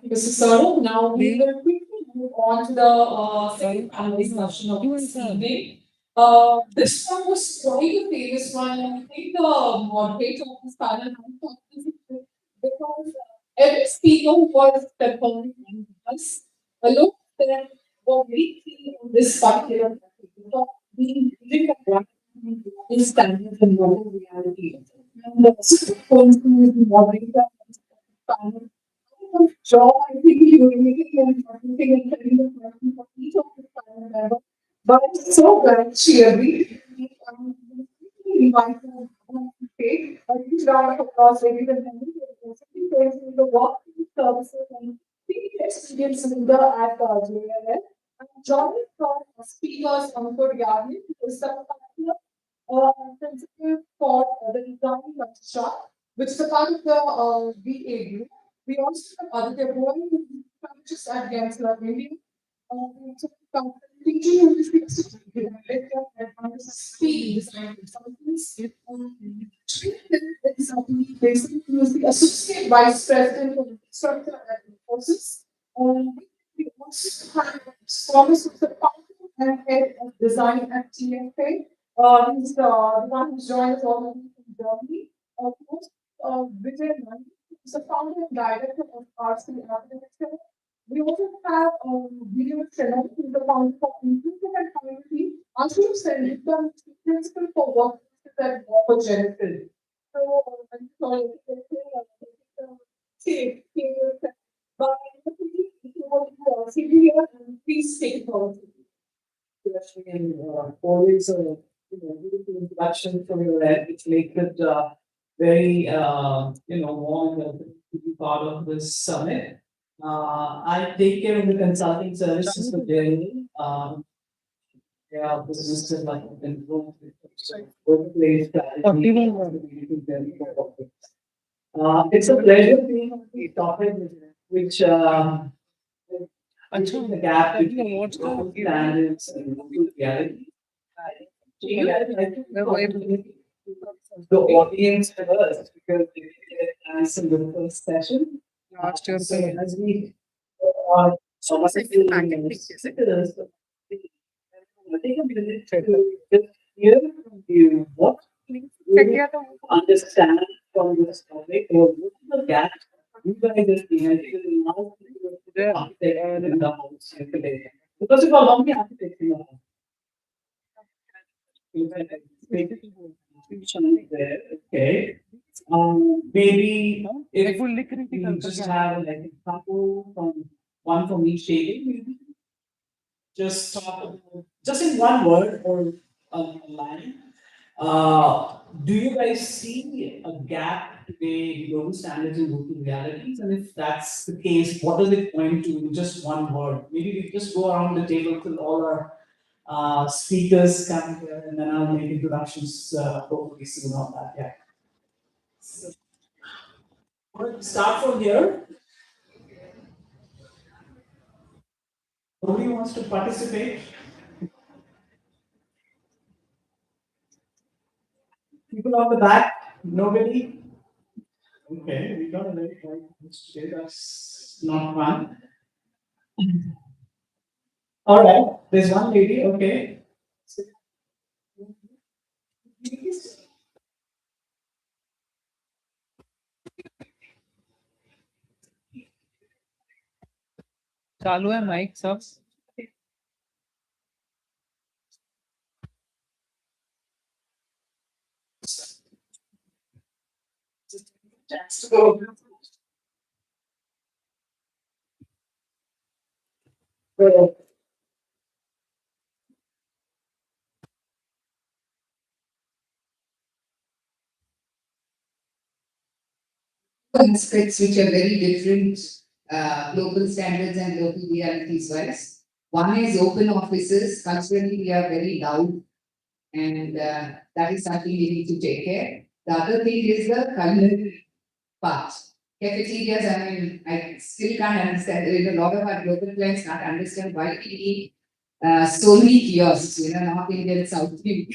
you, Mr. Saurabh. Now we will quickly move on to the second panel discussion of this evening. This one was quite a famous one, and I think the moderator of this panel had thought this is because every speaker who was performing on us, alone them were very keen on this particular topic. So we did a graph in standards and modern reality. And Super Coincidence is the moderator of this panel. Job, I think you were making and something and telling the question for each of the panel member. But I'm so glad she agreed. Invite her to take a huge round of applause, ladies and gentlemen, the work services and the experience leader at JLL. I'm joined from speakers on Korean, who is the partner principal for the design workshop, which is a part of the VA group. We also have other boy who just at Gensler, maybe. We also have teaching in the speaks and speed design consultants. Basically, he was the associate vice president of structure and forces. We also have Thomas, who's the founder and head of design at TFA. He's the one who joined us all from Germany. Of course, Vijay Nandi, who's the founder and director of RC Architecture. We also have Video Channel, who's the founder of Inclusive and Community. Ashok Sen, who's the principal for Workspaces at Genesis. So, I'm sorry, but if you want to see here, please take it forward. And always beautiful introduction from your end, which makes it very warm to be part of this summit. I take care of the consulting services for Germany. Yeah, businesses like workplace strategy. It's a pleasure being on the topic which the gap between local standards and local reality. The audience first because they get answer the first session. Last year, So as we so much take a minute to just hear from you what you understand from this topic or what is the gap you guys are seeing now architect in the house today. Because of how long the architect in the house. There, okay. Maybe if you just have like a couple from one from each table, maybe just talk about, just in one word or a line. Do you guys see a gap today in global standards and local realities? And if that's the case, what does it point to in just one word? Maybe we just go around the table till all our speakers come here and then I'll make introductions hopefully soon on that. Yeah. So, start from here. nobody wants to participate? People on the back, nobody? Okay, we got a very quiet today, that's not fun. All right, there's one lady, okay. चालू है mic सब So, aspects which are very different, global standards and local realities wise. One is open offices. Culturally, we are very loud, and that is something we need to take care. The other thing is the culinary part. Cafeterias, I mean, I still can't understand. A lot of our global clients can't understand why we need so many kiosks, North Indian, South Indian,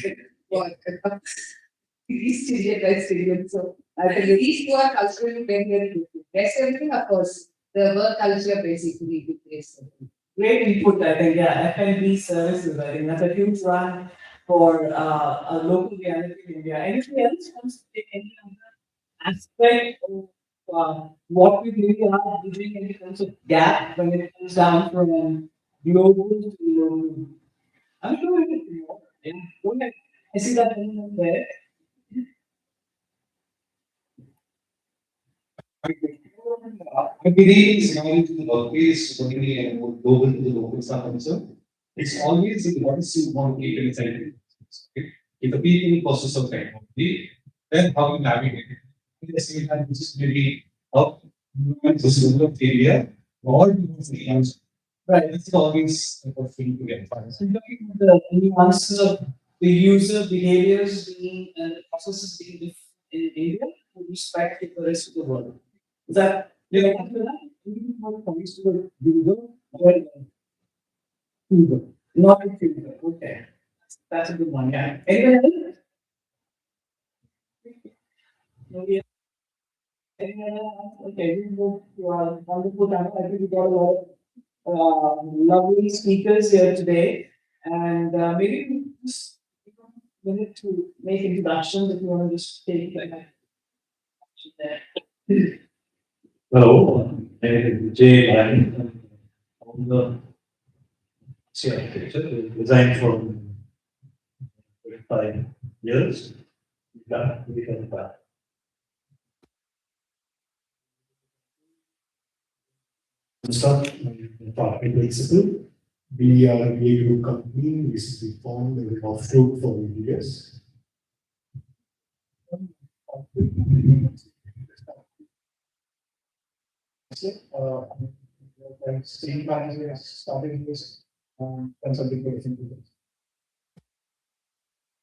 East Indian, West Indian. So I think these two are culturally very, very different. Rest everything, of course, the work culture basically dictates. great input, I think, yeah, F&B services, I think that's a huge one for a local reality in India. Anything else comes to any other aspect of what we really are doing in terms of gap when it comes down from global to local? I'm sure we can do more. Yeah, go ahead. I see that one there. I believe it's knowledge to the workplace, particularly and more global to the local stuff also. It's always what is you want to keep inside it. Okay? If the people process of technology, then how you navigate it. In the same time, this is maybe how this is a failure or freelance. Right, it's always a thing to get. So looking at the nuances of the user behaviors being and the processes being different in India with respect to the rest of the world. Is that after that? When it comes to the user or user, not the user. Okay, that's a good one. Yeah. Anyone else? Nobody else? Anyone else? Okay, we move to our wonderful panel. I think we got a lot of lovely speakers here today, and maybe we just take a minute to make introductions if you want to just take like there. Hello, my name is Jay Ryan. I'm the architecture, designed for 5 years. Yeah, we can back. Start department principal. We are a group company recently formed as an offshoot for years. Same time as we are starting this consulting for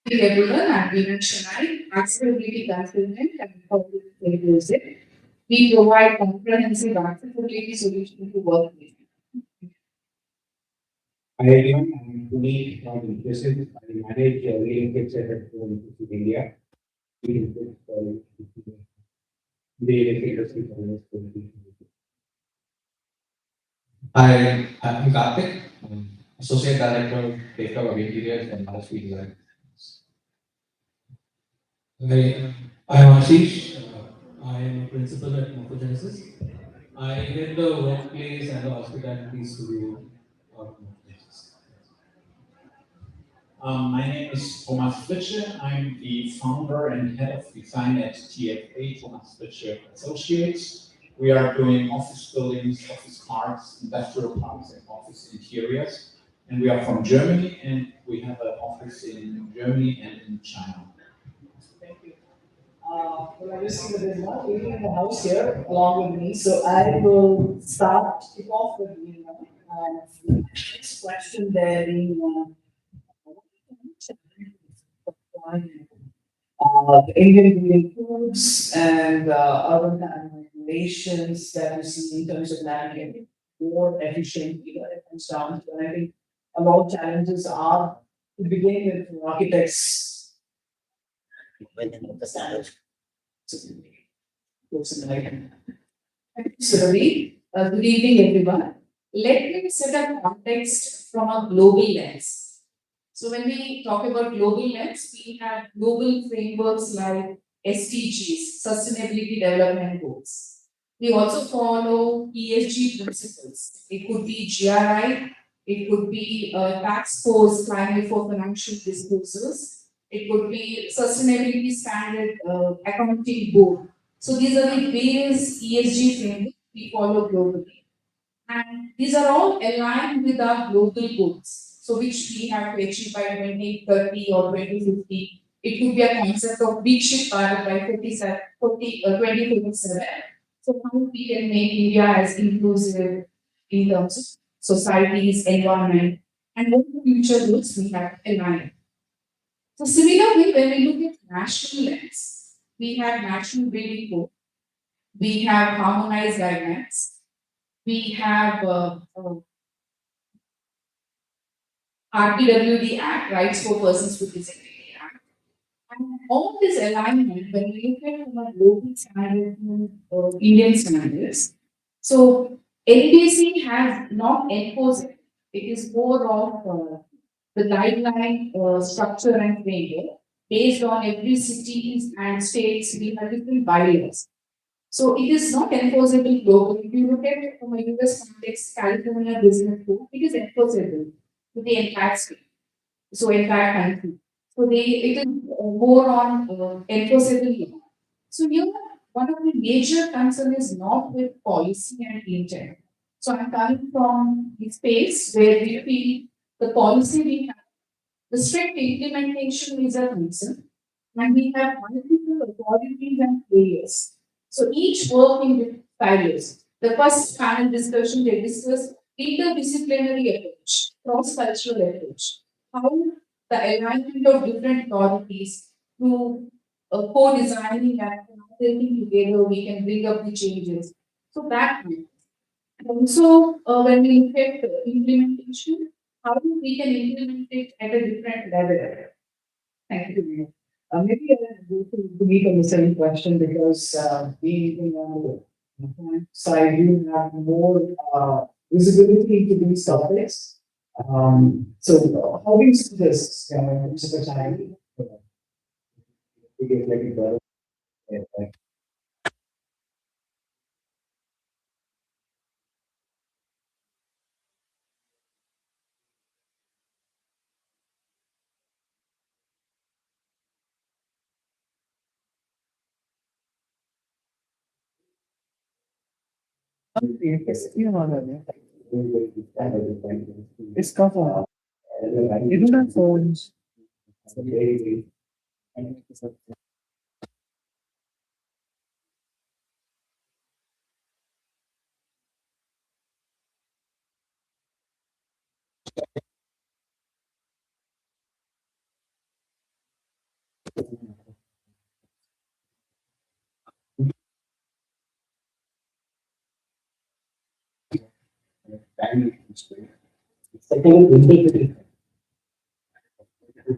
Hey everyone, I'm Veena Shemai, accessibility consultant and public inclusive. We provide comprehensive accessibility solutions to workplaces. I am unique and inclusive. I manage a leading kids at home in India. Leading kids for the industry for this community. Hi, I'm Karthik, Associate Director, Data of Interiors and Industry Design. Hi, I'm Ashish. I am a principal at Morphogenesis. I head the workplace and the hospitality studio of Morphogenesis. My name is Thomas Fitsche. I'm the founder and head of design at TFA, Thomas Fitsche Associates. We are doing office buildings, office parks, industrial parks, and office interiors. And we are from Germany, and we have an office in Germany and in China. Thank you. Well, I just see that there's one lady in the house here along with me, so I will kick off with you. Next question there being the Indian Green Foods and urban regulations that you see in terms of navigating more efficient, it comes down to, and I think a lot of challenges are to begin with architects. When they know the standard. So, Ravi, good evening, everyone. Let me set a context from a global lens. So, when we talk about global lens, we have global frameworks like SDGs, Sustainability Development Goals. We also follow ESG principles. It could be GRI, it could be tax force, climate for financial disclosures, it could be sustainability standard accounting board. So these are the various ESG frameworks we follow globally. And these are all aligned with our global goals. So which we have to achieve by 2030 or 2050. It could be a concept of big ship Bharat by 2047. So how we can make India as inclusive in terms of societies, environment, and what the future goals we have aligned. So similarly, when we look at national lens, we have national building code, we have harmonized guidelines, we have RPWD Act, Rights for Persons with Disability Act. And all this alignment, when we look at from a global standard to Indian standards, so NBC has not enforced it. It is more of the guideline structure and framework based on every cities and states. We have different bylaws. So it is not enforceable globally. If you look at it from a US context, California business code, it is enforceable to the entire state, so entire country. So it is more on enforceable law. So here, one of the major concern is not with policy and intent. So I'm coming from the space where we feel the policy we have, the strict implementation is a concern, and we have multiple authorities and players. So each work in different silos. The first panel discussion they discuss interdisciplinary approach, cross-cultural approach, how the alignment of different authorities through co-designing and working together, we can bring up the changes. So that way. Also, when we look at implementation, how we can implement it at a different level. Thank you. Maybe I'll go to meet on the same question because being on the client side, you have more visibility into these topics. So, how do you see this, Mr. Chai? We get like it better. Yeah, It's cover. You don't have phones. Second,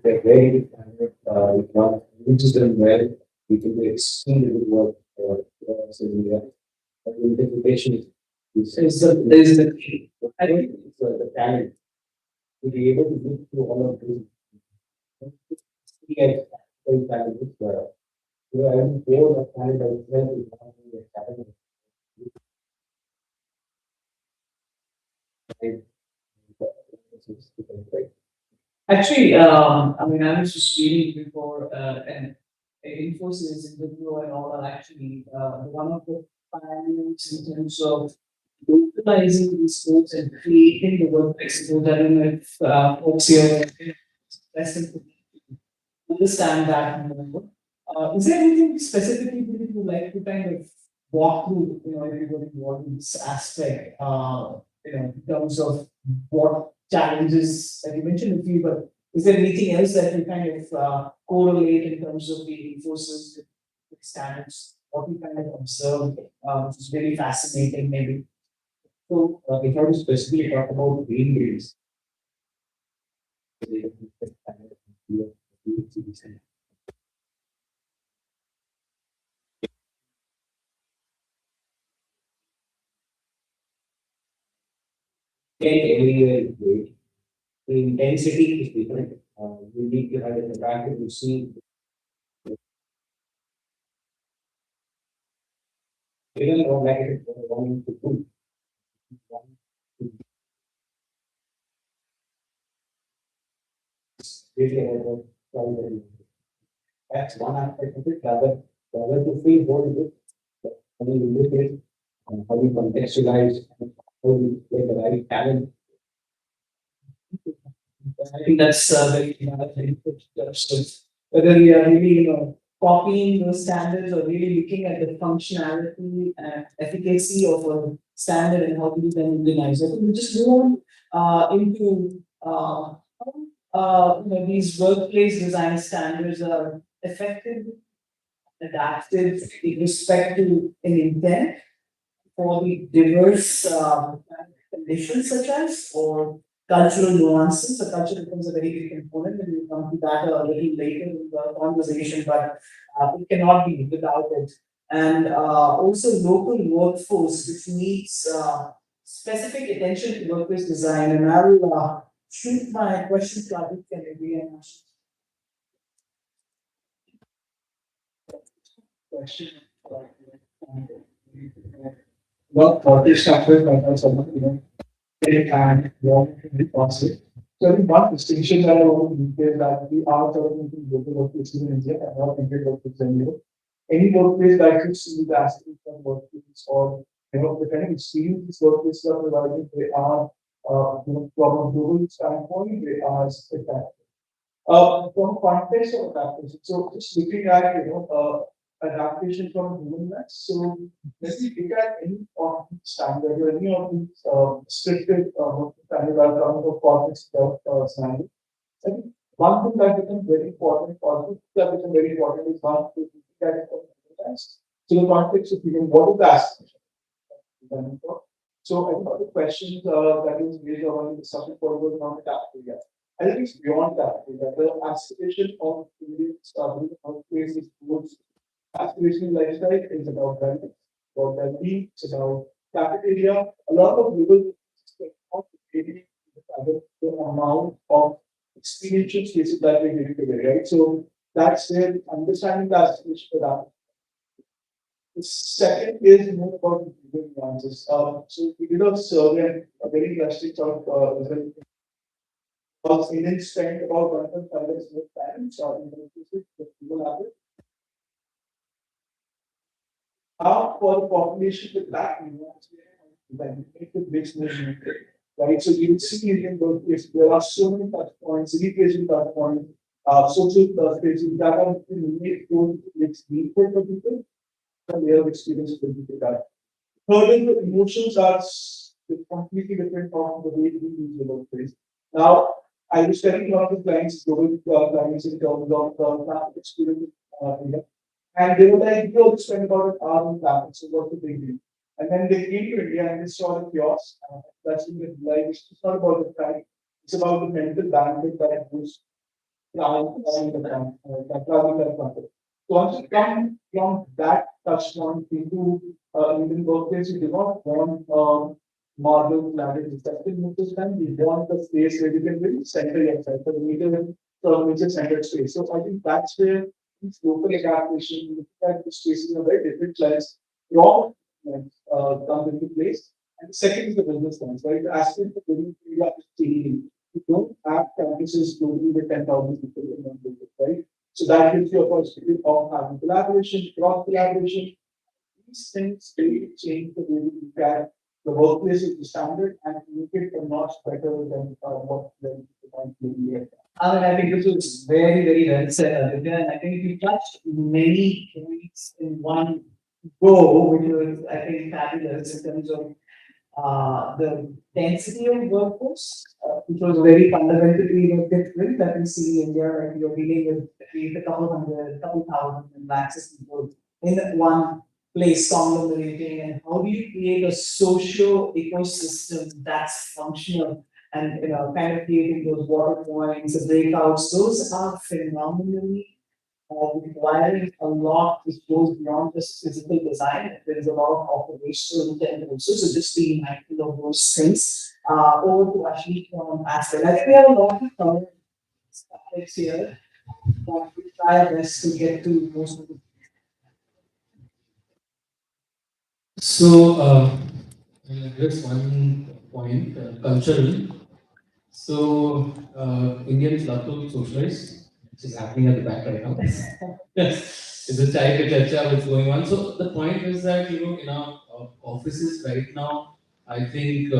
they're very uses them well. We can do extremely good work for us in India. But the interpretation is the key. I think it's the talent to be able to look through all of these. See as very talented. I'm bored of talent as well. Is not only a talent. Actually, I mean, I was just reading before, and Infosys interview and all are actually one of the pioneers in terms of localizing these codes and creating the workplace code. I don't know if folks here less than understand that more. Is there anything specifically that you would like to kind of walk through, everybody involved in this aspect, in terms of what challenges, like you mentioned a few, but is there anything else that you kind of correlate in terms of the enforcers with standards, what you kind of observe, which is very fascinating maybe? So, if I was specifically talk about green grids, everywhere is great. The intensity is different. You need to have a tracker to see. Even or like it is going to do. Really, that's one aspect of it. The other to feel what is it, how you look at it, and how you contextualize, and how you get the right talent. I think that's very good. Whether we are really, copying those standards or really looking at the functionality and efficacy of a standard and how we then utilize it. We just go on into these workplace design standards are effective, adaptive with respect to an intent for the diverse conditions such as or cultural nuances. So culture becomes a very big component, and we'll come to that a little later in the conversation, but it cannot be without it. And also local workforce, which needs specific attention to workplace design. And I will shoot my question to Aditya maybe and ask question. Well, this started by someone, and want to be positive. So I think one distinction that I want to make is that we are talking local workplaces in India and not Indian workplaces in Europe. Any workplace that you see the aspect of workplace or the kind of experience these workplaces are providing, they are from a global standpoint, they are spectacular. From context of adaptation, so just looking at adaptation from human rights. So let me look at any of these standards or any of these stricted standards that come from context of standard. I think one thing that becomes very important, or two that become very important is one to look at it from human rights. So the context of human, what is the aspiration? So I think the question that is raised on the subject for was not that area. I think it's beyond that. The aspiration of Indians workplace is towards aspirational lifestyle is about wellness, about well-being, it's about cafeteria. A lot of people not really the amount of experiential spaces that we're giving today, right? So that's where understanding the aspiration for that. The second is more about the nuances. So we did a survey, a very interesting sort of result. Indians spend about 1.5 lakhs more parents or in the people have it. Now, for the population with that nuance, with mixed measurement, right? So you will see Indian workplace, there are so many touch points, recreation touch points, social spaces that are made to mix deeper for people, and they have experience with people. Third is the emotions are completely different from the way we use the workplace. Now, I was telling one of the clients, global clients in terms of traffic experience, and they were like, we also spend about an hour in traffic, so what do they do? And then they came to India and they saw the chaos. That's in the life. It's not about the time, it's about the mental bandwidth that it was so once you come from that touch point into Indian workplace, you do not want model planning effective most time. You want the space where you can really center yourself, the major centered space. So I think that's where these local adaptation, look at the spaces in a very different lens, from comes into place. And the second is the business lens, right? The aspect of building area is changing. You don't have campuses globally with 10,000 people in one building, right? So that gives you a perspective of having collaboration, cross collaboration. These things really change the way we look at the workplace is the standard and make it a much better than what the point will be. I think this was very, very well said, Aditya. And I think you touched many points in one go, which was, I think, fabulous in terms of the density of workforce, which was very fundamentally different that we see in India, like you're dealing with at least a couple hundred, couple thousand, and lakhs of people in one place conglomerating, and how do you create a social ecosystem that's functional and kind of creating those water points, the breakouts, those are phenomenally requiring a lot which goes beyond just physical design. There is a lot of operational intent also. So just being mindful of those things. Over to Ashley from Aspen. I think we have a lot of cover topics here, but we try our best to get to most of the. So, I'll address one point, cultural. So, Indians love to socialize, which is happening at the back right now. It's a chai pe charcha which is going on. So, the point is that, in our offices right now, I think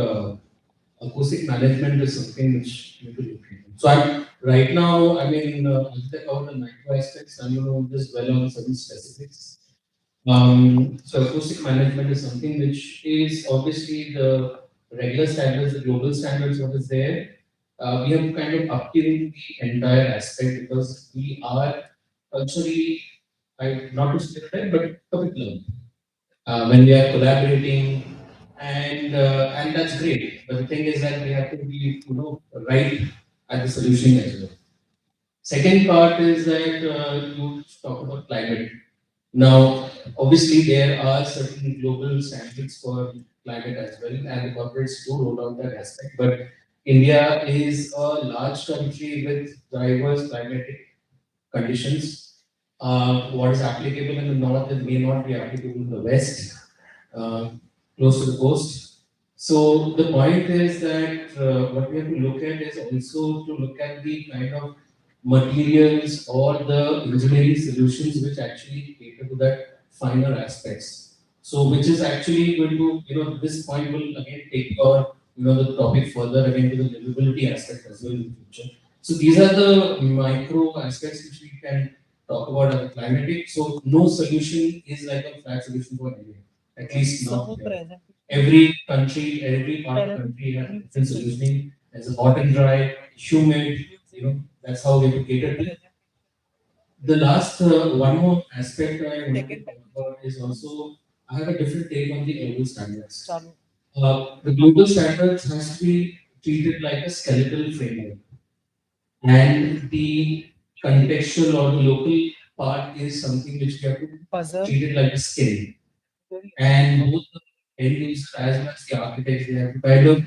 acoustic management is something which we need to look into. So, right now, I'll take out the micro aspects, I'm going to just dwell on certain specifics. So acoustic management is something which is obviously the regular standards, the global standards, what is there. We have kind of updated the entire aspect because we are culturally, not to stereotype, but a bit learned. When we are collaborating, and that's great. But the thing is that we have to be, right at the solution as well. Second part is that you talk about climate. Now, obviously, there are certain global standards for climate as well, and the corporates do roll out that aspect. But India is a large country with diverse climatic conditions. What is applicable in the north may not be applicable in the west, uh, close to the coast. So the point is that what we have to look at is also to look at the kind of materials or the engineering solutions which actually cater to that finer aspects. So which is actually going to, this point will again take our, the topic further again to the livability aspect as well in the future. So these are the micro aspects which we can talk about as a climatic. So no solution is like a flat solution for everything. At least not there. Every country, every part of the country has different solutioning. There's a hot and dry, humid, that's how we have to cater to. The last one more aspect I want to talk about is also I have a different take on the global standards. The global standards has to be treated like a skeletal framework, and the contextual or the local part is something which we have to treat it like a skill. And both the end user as well as the architects, they have to kind of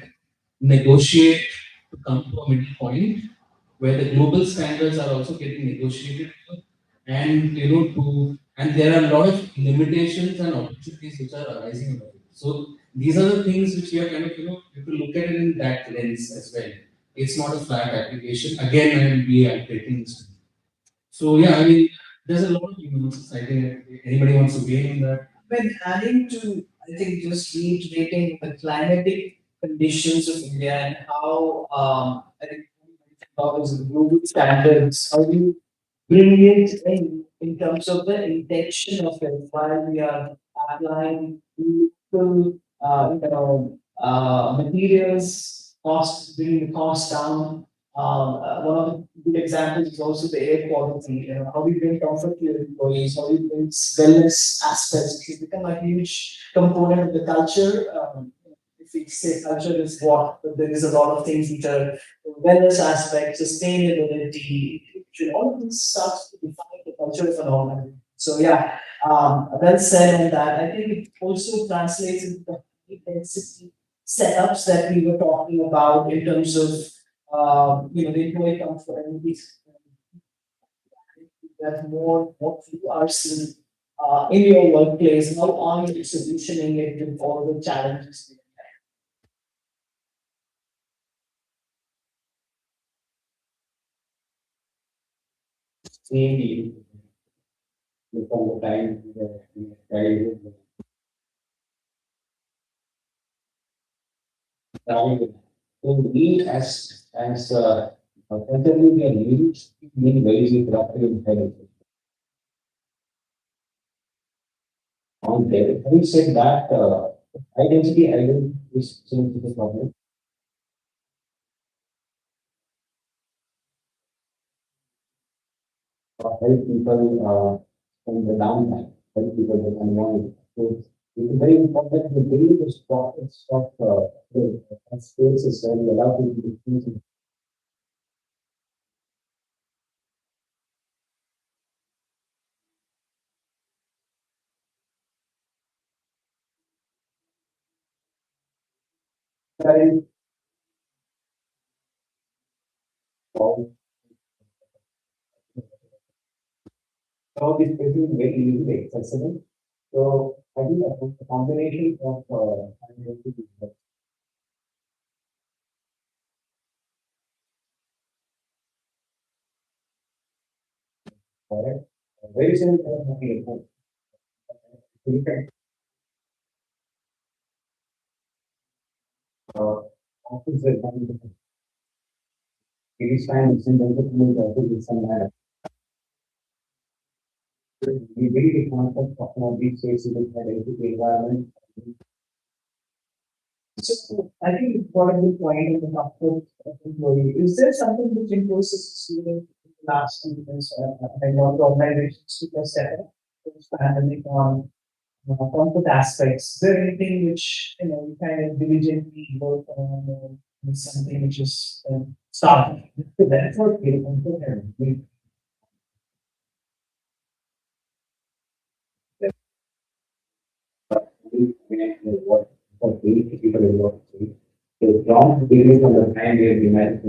negotiate to come to a middle point where the global standards are also getting negotiated and and there are a lot of limitations and opportunities which are arising out of it. So these are the things which we are kind of you have to look at it in that lens as well. It's not a flat application. Again, I will be updating this. So yeah, there's a lot of nuances. I think anybody wants to weigh in that. When adding to, I think just reiterating the climatic conditions of India and how I think about is the global standards, how do you bring it in terms of the intention of it while we are applying local materials, cost, bringing the cost down. One of the good examples is also the air quality. How we bring comfort to your employees, how we bring wellness aspects, which has become a huge component of the culture. If we say culture is what, but there is a lot of things which are wellness aspects, sustainability, all of this starts to define the culture of an organization. So yeah, well said on that. I think it also translates into the high density setups that we were talking about in terms of the employee comfort and these that more what you are seeing in your workplace. How are you solutioning it with all the challenges? Maybe from the time travel. So we as certainly we are leading in ways with rapid health. On there, having said that, identity is simply the problem. Help people in the downtime, help people with unwanted. So it's very important to build this process of spaces where we allow people to choose. Some of these spaces is very easily accessible. So I think a combination of correct. Very simple. Office it is fine. It's in the office in some manner. We really the concept of some of these spaces that have the environment. So I think it's got a good point in the comfort of employee. Is there something which Infosys is doing in the last 2 years? I know the organizations which are set up pandemic on comfort aspects. Is there anything which you kind of diligently work on something which is starting? That's what we what people in work. The long period from the time we have demanded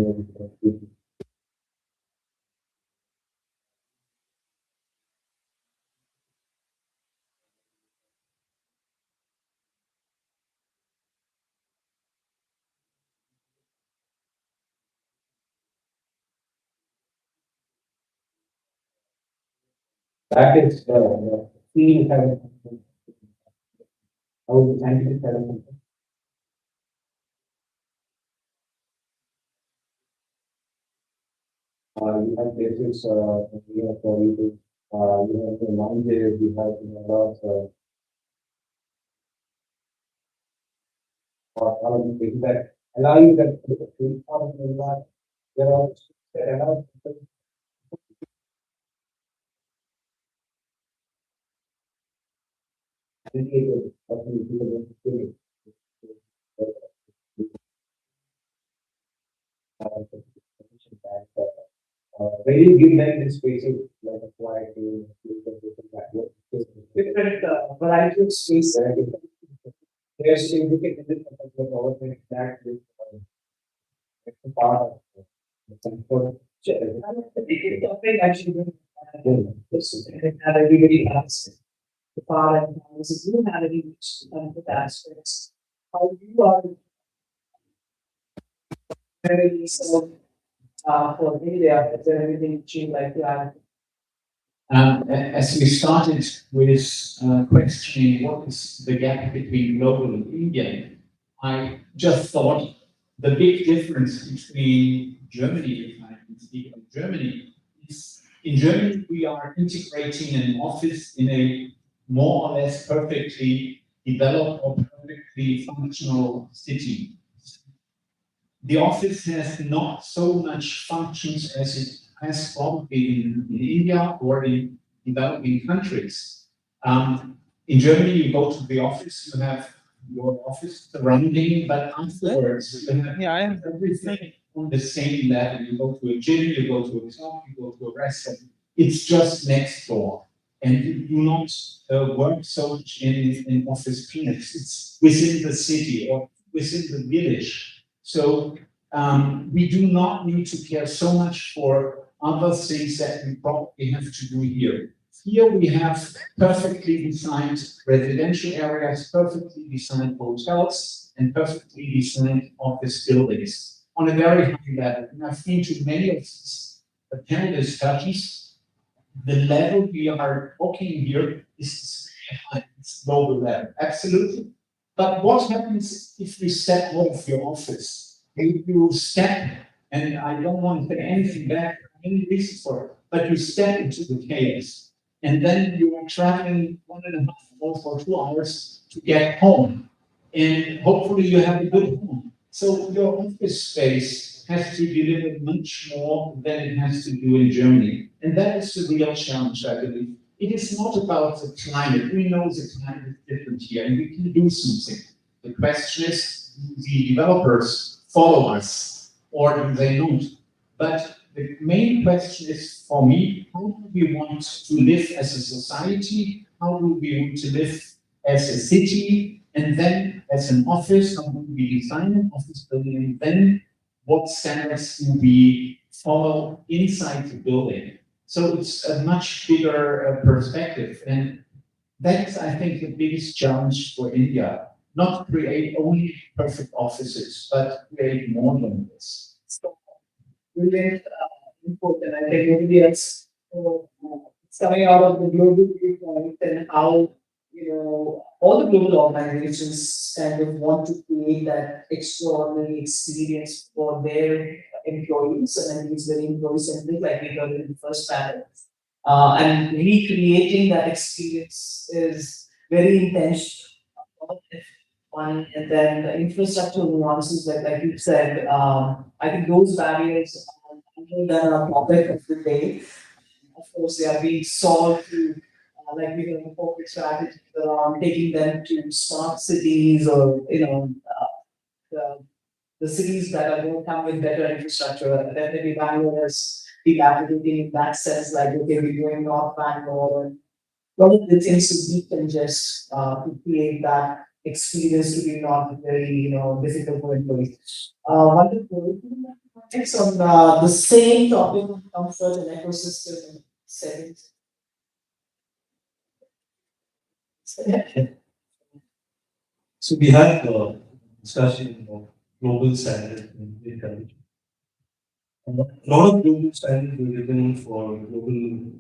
that is the field having how the scientific having you have places we have for you to you have the lounges, you have a lot of all of the things that allow you that to feel part of the environment. There are that allow people to create what we people want to when you give them the spaces like a quiet room, different variety of space. There's significant development that with the part of the comfort. The topic actually that everybody asks the part and this is you have any benefit aspects. How you are very so for India, is there anything you'd like to add? As we started with questioning what is the gap between global and Indian, I just thought the big difference between Germany, if I can speak of Germany, is in Germany we are integrating an office in a more or less perfectly developed or perfectly functional city. The office has not so much functions as it has probably in India or in developing countries. In Germany, you go to the office, you have your office surrounding, but afterwards you have everything on the same level. You go to a gym, you go to a club, you go to a restaurant. It's just next door. And you do not work so much in office clinics. It's within the city or within the village. So we do not need to care so much for other things that we probably have to do here. Here we have perfectly designed residential areas, perfectly designed hotels, and perfectly designed office buildings on a very high level. And I've been to many of these panel discussions. The level we are talking here is very high, it's global level, absolutely. But what happens if you step out of your office? If you step, and I don't want to say anything bad, any reason for it, but you step into the chaos, and then you are traveling 1.5 hours or 2 hours to get home, and hopefully you have a good home. So your office space has to deliver much more than it has to do in Germany, and that is the real challenge, I believe. it is not about the climate. We know the climate is different here and we can do something. The question is, do the developers follow us or do they not? But the main question is for me, how do we want to live as a society? How do we want to live as a city? And then as an office, how do we design an office building? And then what standards do we follow inside the building? So it's a much bigger perspective. And that's, I think, the biggest challenge for India. Not create only perfect offices, but create more than this. Brilliant input, and I think maybe it's coming out of the global viewpoint and how all the global organizations kind of want to create that extraordinary experience for their employees, and I think it's very employee centric, like we heard in the first panel. And recreating that experience is very intentional. One, and then the infrastructural nuances, like you said, I think those barriers are a topic of the day. Of course, they are being solved through, like we have corporate strategies around taking them to smart cities or, the cities that are going to come with better infrastructure. Definitely Bangalore is big advocating in that sense, like, okay, we're going North Bangalore and a lot of the things to decongest to create that experience to be not very, difficult for employees. Wonderful. Next on the same topic of comfort and ecosystem and settings. So we had a discussion about global standards in encouragement. A lot of global standards were written for global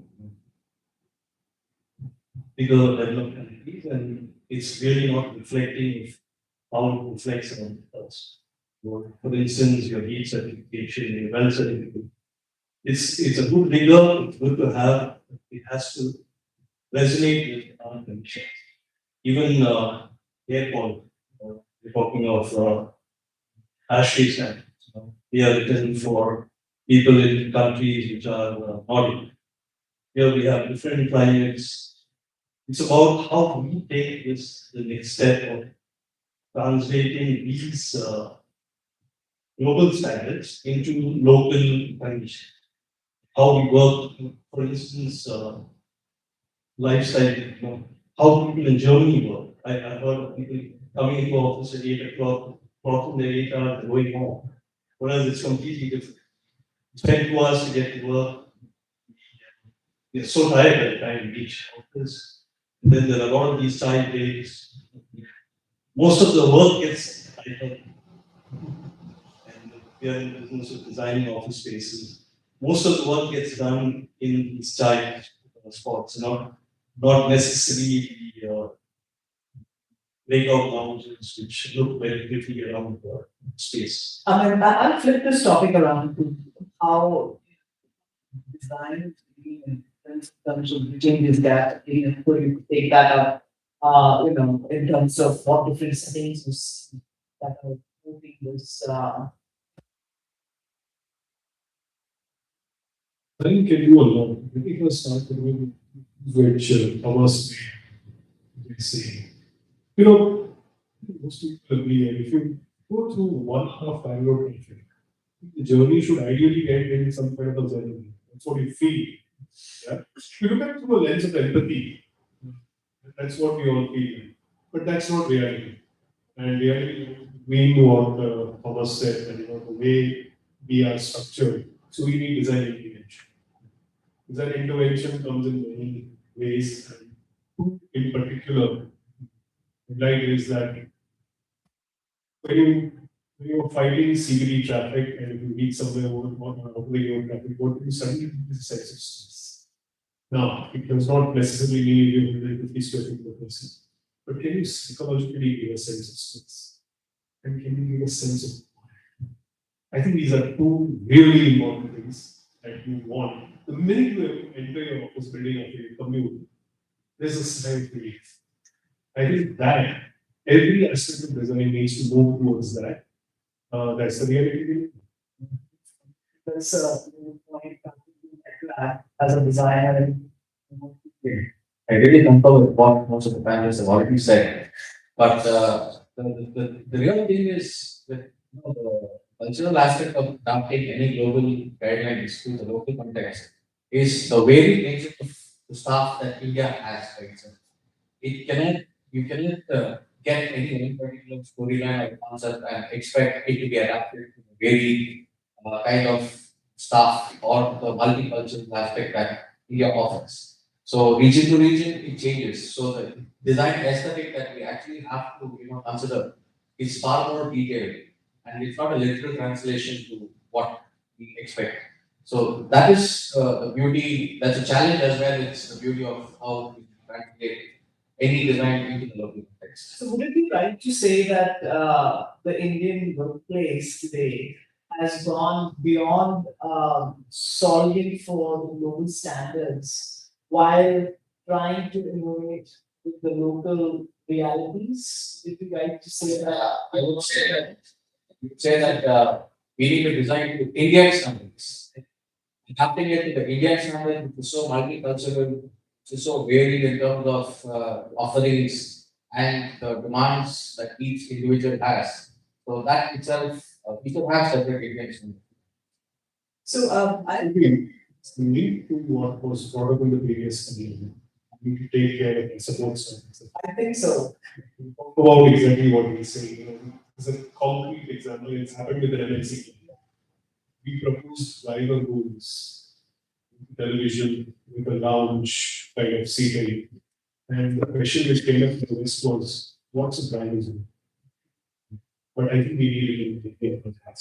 bigger developed countries, and it's really not reflecting of how it reflects on us. For instance, your heat certification, your well certificate. It's a good rigor, it's good to have, it has to resonate with our conditions. Even air quality, we're talking of ASHRAE standards. They are written for people in countries which are nordic. Here we have different climates. It's about how we take this the next step of translating these global standards into local conditions. How we work, for instance, lifestyle, how people in Germany work. I heard of people coming into office at 8 o'clock, clocking their 8 hours, and going home. Whereas it's completely different. Spend 2 hours to get to work. We're so tired by the time we reach office. And then there are a lot of these time breaks. Most of the work gets tied. And we are in the business of designing office spaces. Most of the work gets done in these tight spots, not necessarily the breakout lounges which look very pretty around the space. I'll flip this topic around to how design in terms of changes that could you take that up, in terms of what different settings that are moving this. I think you can do a lot. Let me first start with which Thomas may say. Most people agree, and if you go through 1.5 Bangalore traffic, the journey should ideally end in some kind of a journey. That's what you feel. Yeah. If you look at it through a lens of empathy, that's what we all feel. But that's not reality. And reality, we know what Thomas said, and the way we are structured. So we need design intervention. Design intervention comes in many ways. And in particular, light is that when you're fighting CBD traffic and if you meet somewhere on the road traffic, what you suddenly do is sense of stress. Now, it does not necessarily mean you're 150 square feet per person, but can you psychologically give a sense of stress? And can you give a sense of I think these are two really important things that you want. The minute you enter your office building or your commute, there's a sigh of relief. I think that every aspect of design needs to move towards that. That's the reality. That's a point as a designer and I really concur with what most of the panelists have already said. But the real thing is that the cultural aspect of adapting any global guidelines to the local context is the varied nature of the staff that India has, right? So it cannot, you cannot get any one particular storyline or concept and expect it to be adapted to the very kind of staff or the multicultural aspect that India offers. So region to region, it changes. So the design aesthetic that we actually have to consider is far more detailed, and it's not a literal translation to what we expect. So that is the beauty. That's a challenge as well. It's the beauty of how we translate any design into the local context. So would it be right to say that the Indian workplace today has gone beyond solving for the global standards while trying to innovate with the local realities? Would it be right to say that? I would say that we need to design to Indian standards. Adapting it to the Indian standard, which is so multicultural, which is so varied in terms of offerings and the demands that each individual has. So that itself, we should have separate Indian standards. So I think we need to what was brought up in the previous meeting. We need to take care of the support services. I think so. Talk about exactly what we say. As a concrete example, it's happened with the MNC. We proposed rival rules, television with a lounge kind of seating. And the question which came up from the West was, what's a brandism? But I think we need to take care of that.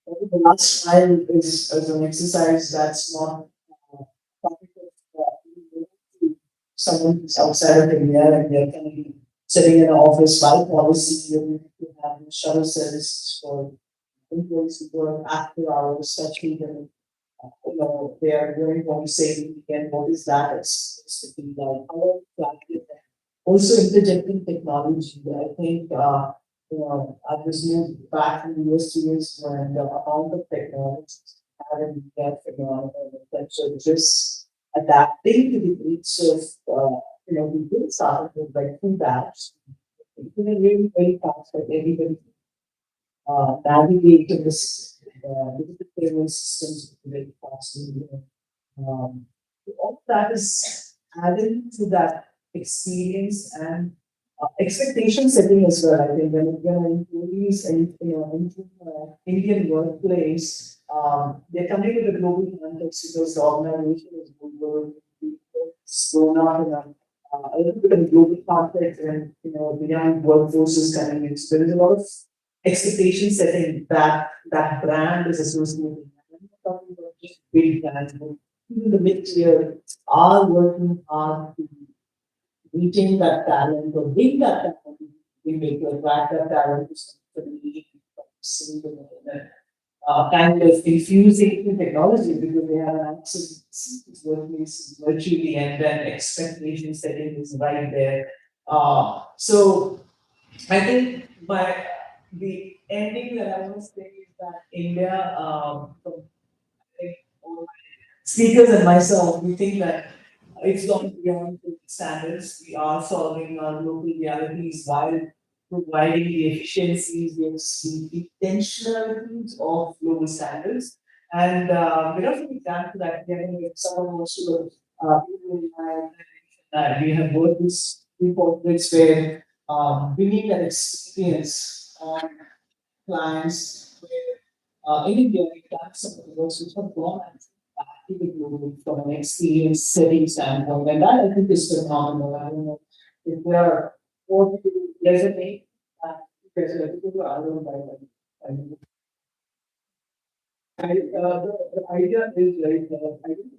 The last mile is as an exercise that's not topic of someone who's outside of India and they're kind of sitting in an office by policy, you need to have shuttle services for employees who work after hours, especially when they are very home safe weekend. What is that? It's to be like our practice. Also interjecting technology. I think I was moved back from the US 2 years when the amount of technology had in that so just adapting to the needs of we did start with like food apps. It's been really very fast for everybody navigate in this digital payment systems very fast. All that is adding to that experience and expectation setting as well. I think when employees and into Indian workplace, they're coming with a global context because the organization is global. It's grown up in a little bit of a global context, and the young workforce is coming in. So there is a lot of expectation setting that that brand is associated. I'm not talking about just big brands, but even the mid-tier are working hard to retain that talent or bring that talent, to attract that talent to somebody kind of infusing new technology because they have an access to workplace virtually and then expectation setting is right there. So I think by the ending that I want to say is that India, from I think all my speakers and myself, we think that it's gone beyond the standards. We are solving our local realities while providing the efficiencies, the intentionalities of global standards. And we don't have an example that if someone wants to we have worked with three corporates where bringing that experience on clients where in India we've done some of the works which have gone back to the global from an experience setting standpoint, and that I think is phenomenal. I don't know if there are more people who resonate. I don't know. The idea is like I think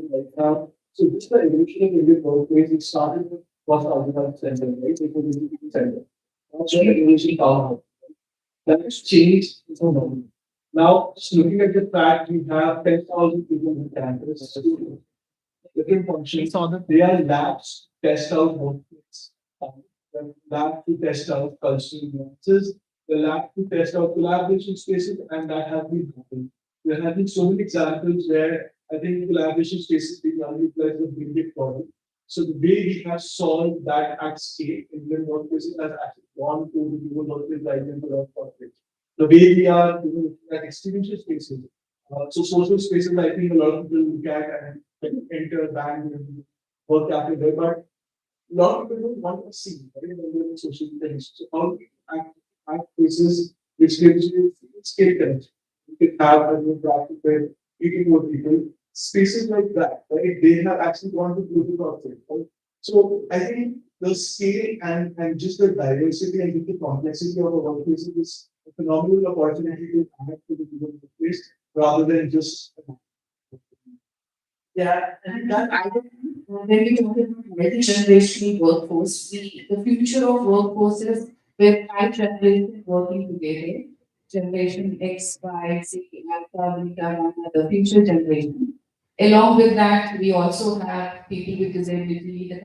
right now. So this is the evolution of Indian workplace. It started with was organized center, right? It was a center. Now the evolution powerhouse. That has changed so much. Now, just looking at the fact we have 10,000 people in campus, different functions, they are labs to test out workplace, the lab to test out cultural nuances, the lab to test out collaboration spaces, and that has been happening. There have been so many examples where I think collaboration spaces being unutilized is a big, big problem. So the way we have solved that at scale, Indian workplaces has actually gone to the human workplace like in the corporate. The way we are looking at experiential spaces. So social spaces, I think a lot of people look at and enter bank and work after there, but a lot of people don't want to see right, when they're in social things. So how do you act places which gives you skill connection? You can have a new practice with meeting more people. Spaces like that, right? They have actually gone to global corporate. Right? So I think the scale and just the diversity and just the complexity of a workplace is a phenomenal opportunity to add to the global workplace rather than just yeah, and that I don't when we talk about multi-generational workforce, the future of workforce is with five generations working together. Generation X, Y, Z, Alpha, Beta, Gamma, the future generation. Along with that, we also have people with disability, the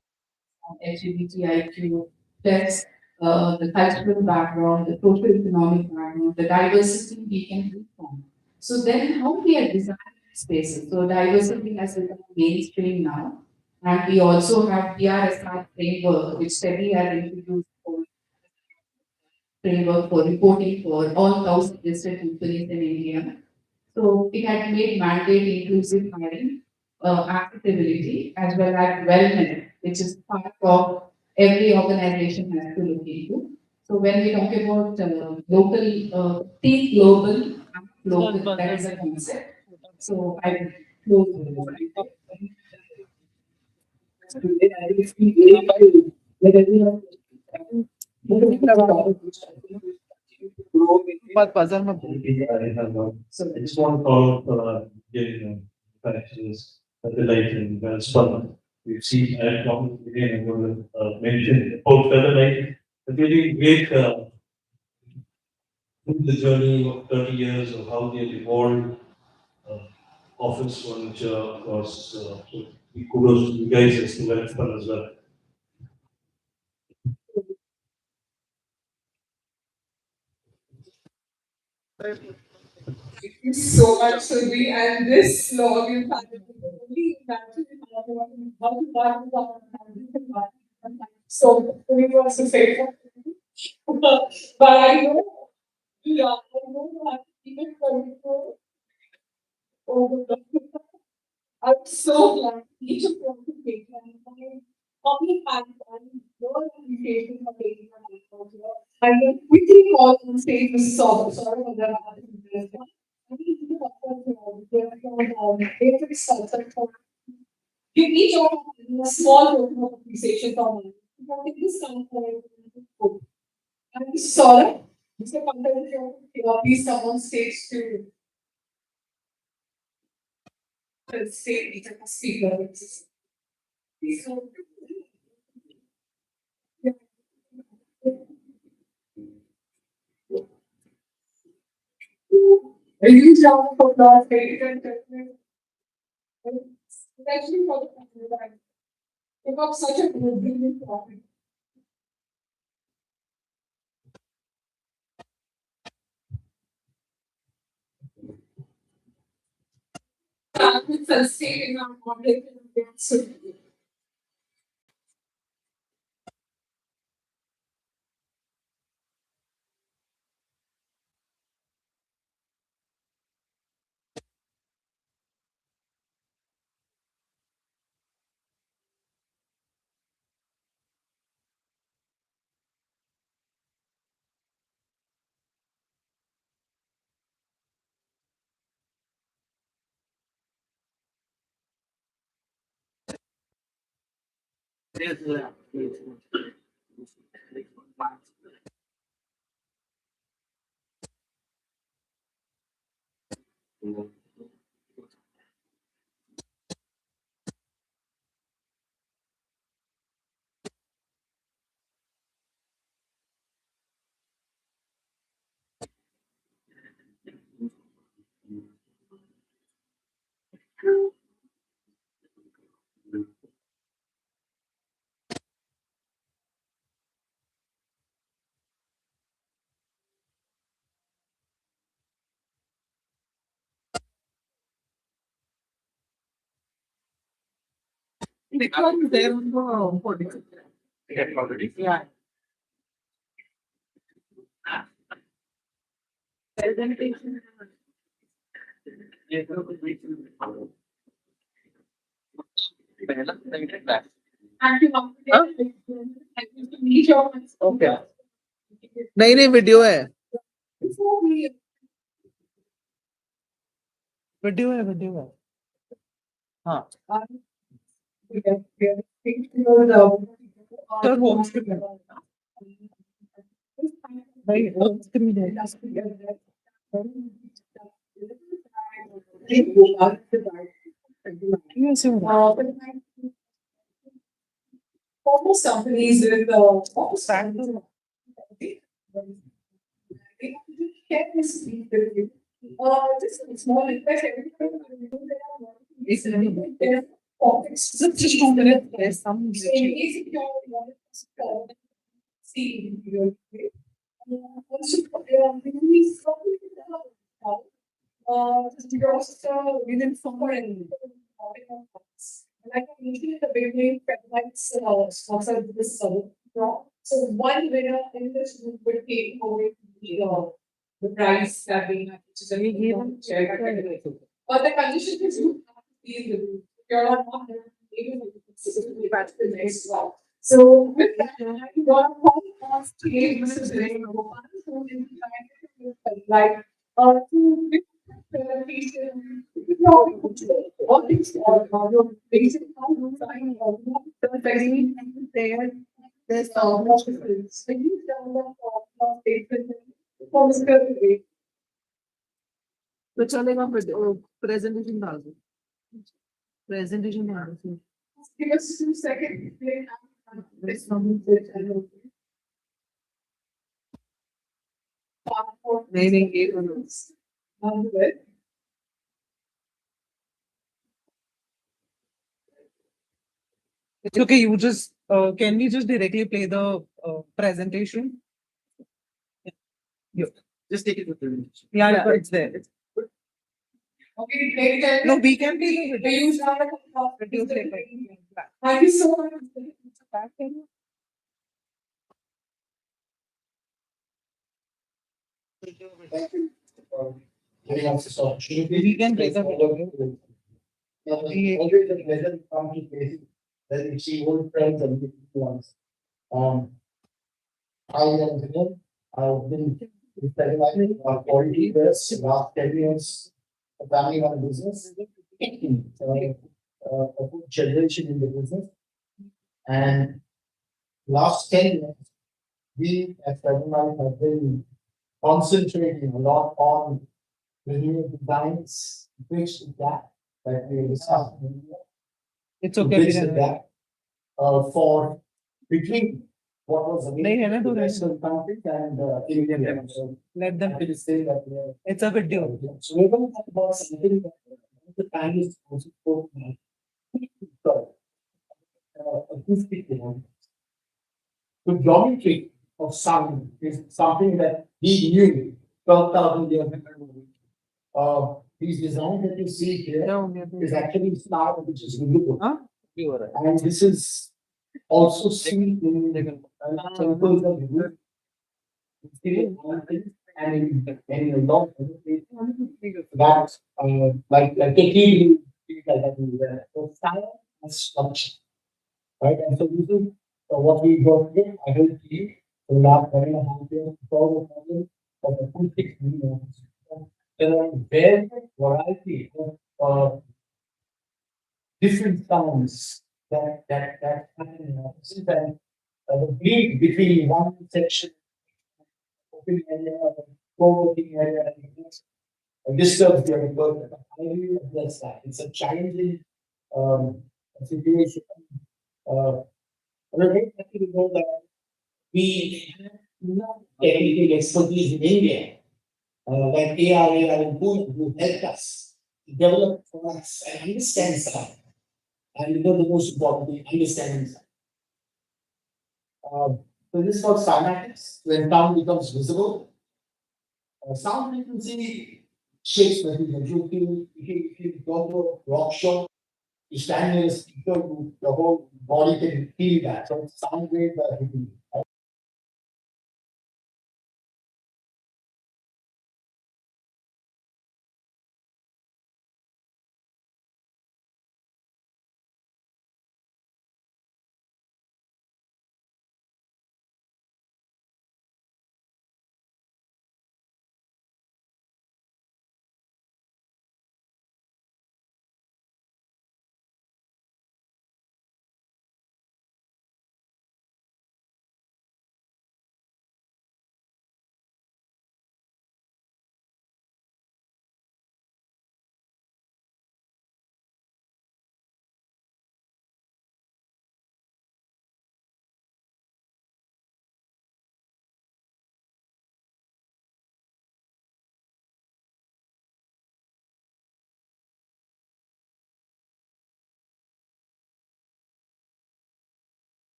LGBTIQ, plus the cultural background, the social economic background, the diversity we can bring from. So then how we are designing spaces. So diversity has become mainstream now. And we also have PRSR framework, which study has introduced for framework for reporting for all 1,000 listed companies in India. So it had made mandate inclusive hiring, accessibility, as well as wellness, which is part of every organization has to look into. So when we talk about local, think global, act local, that is a concept. So I close with this. Today, I will be able to let everyone So I just want to follow up, getting connections, the light and spun. We've seen, I talked again, I'm going to mention about the other night, a really great the journey of 30 years of how they have evolved uh, office furniture across. So kudos to you guys, it's well fun as well. Thank you so much, Surbhi. And this log you found it only imagine how so we was to say but I know yeah, I know that even for over the I'm so glad each of them to take and how many times I'm your appreciation for taking my time here. I will quickly call on stage Mrs. Sorry for that. I need to basic subject for give each of them a small token of appreciation from me. I think this time for and Saurabh, Mr. Pankaj, please come on stage to say each of the speakers. Please come. A huge round of applause, ladies and gentlemen. Especially for the people that took up such a brilliant topic. With sustaining our content. Which one is there on the podium? Yeah. Presentation. Thank you, Dr. Thank you to meet your. Okay. नहीं नहीं video है Before we video है हाँ we are thinking about sir home screen भाई home screen है कैसे हो रहा almost companies with almost just a small impact. Just 2 minutes. There's some. So basic see also within foreign like usually the beginning lights sponsor this so one winner in this group would take away the prize that we have, which is a given chair. But the condition is you have to be in the group. You're not able to specifically back to the next one. So with that, I got a call on stage, Mrs. Like to presentation, all these basic there. There's Workspaces. So you download तो चलेगा presentation डाल दो presentation डाल दो give us 2 seconds. नहीं नहीं ये करो It's okay. You just can we just directly play the presentation? Yeah. Just take it with the Yeah, it's there. Okay, great. No, we can play the use video. Thank you so much. Giving us this opportunity. We can play the video. Always a pleasure to come to places that you see old friends and new ones. I am here. I've been with Television for 40 years, last 10 years, a family run business, a good generation in the business. And last 10 years, we at Television have been concentrating a lot on the new designs, bridge the gap that we discussed. It's To okay. bridge the gap for between what was the Western countries and India. So let them say that it's a video. So we're going to talk about something that the panelists also spoke about. Acoustic. The geometry of sound is something that he knew 12,000 years ago. These designs that you see here is actually sound which is visible. And this is also seen in temples of Hindu. And in a lot of that, like a key, like that, so sound and structure. Right, and so this is what we got here. I will see the last 1.5 years to solve the problem of acoustic mediums. There are very variety of different sounds that happen in offices, and the break between one section, open area, co-working area, and disturbs the other person. I really address that. It's a challenging situation. I'm very happy to know that we have not technical expertise in India, like ARA and who helped us develop for us and understand sound. And you know the most important thing, understanding sound. So this is called cymatics, when sound becomes visible. Sound frequency shapes material. If you go to a rock show, you stand near the speaker, your whole body can feel that. So sound waves are hitting you.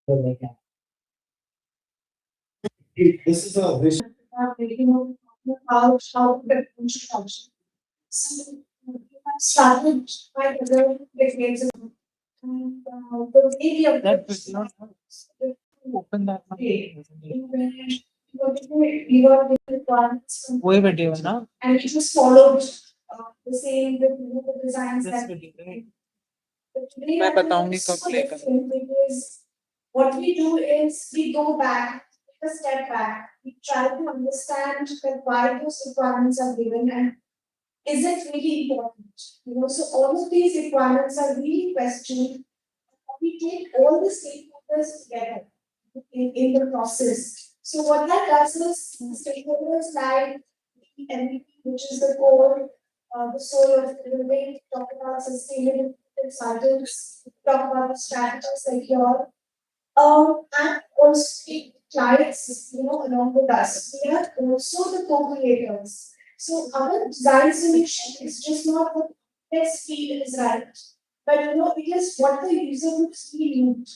This is a vision. How the should function. So I started my career with games and the way we approach Open that one. we got the requirements from वही video है ना and it was followed the same with the designs This that video, right? but today मैं I think बताऊंगी it's कब so play different because what we do is we go back, take a step back, we try to understand that why those requirements are given and is it really important? You know, so all of these requirements are really questioned. We take all the stakeholders together in the process. So what that does is stakeholders like the MVP, which is the core, the soul of the building, talk about sustainable consultants, talk about the strategists like your and also the clients, you know, along with us. We are also the co-creators. So our design solution is just not what text field is right, but you know, it is what the user groups really need.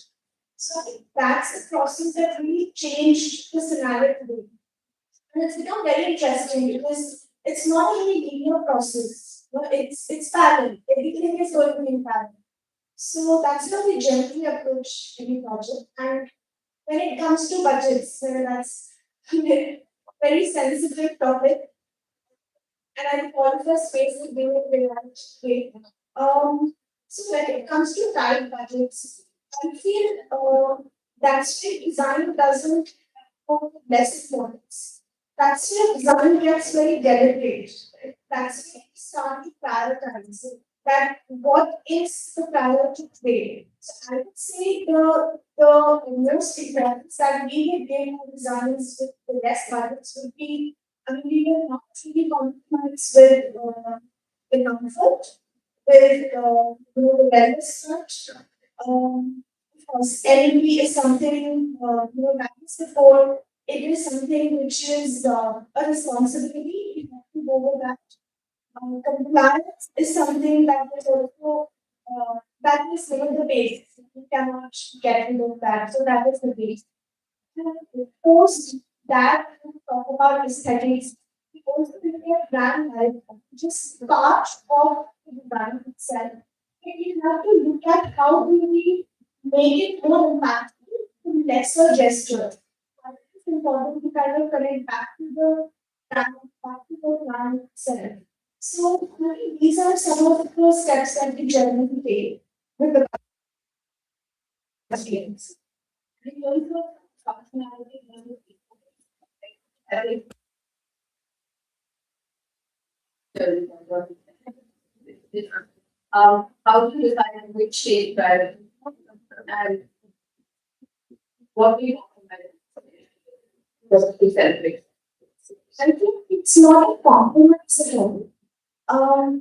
So I think that's the process that really changed the scenario today. And it's become very interesting because it's not a really linear process. You know, it's parallel. Everything is going in parallel. So that's how we generally approach any project. And when it comes to budgets, that's a very sensitive topic, and I call for space to be the right way. So when it comes to tight budgets, I feel that's where design doesn't go less importance. That's where design gets very deliberate. That's where we start to prioritize that what is the priority today. So I would say the most importance that we would give to designers with the less budgets would be I mean, we will not really compromise with the comfort, with you know, the wellness touch. Because LMP is something you know that is before it is something which is a responsibility. We have to go with that. Compliance is something that is also that is you know, the base. We cannot get rid of that. So that is the base. Post that we talk about aesthetics, we also look at brand health, which is part of the brand itself. And we have to look at how do we make it more impactful to lesser gesture. I think it's important to kind of connect back to the brand itself. So I think these are some of the steps that we generally take with the clients. And also functionality and the people. I think how do you decide which shape drive and what do you want to celebrate? I think it's not a compromise at all.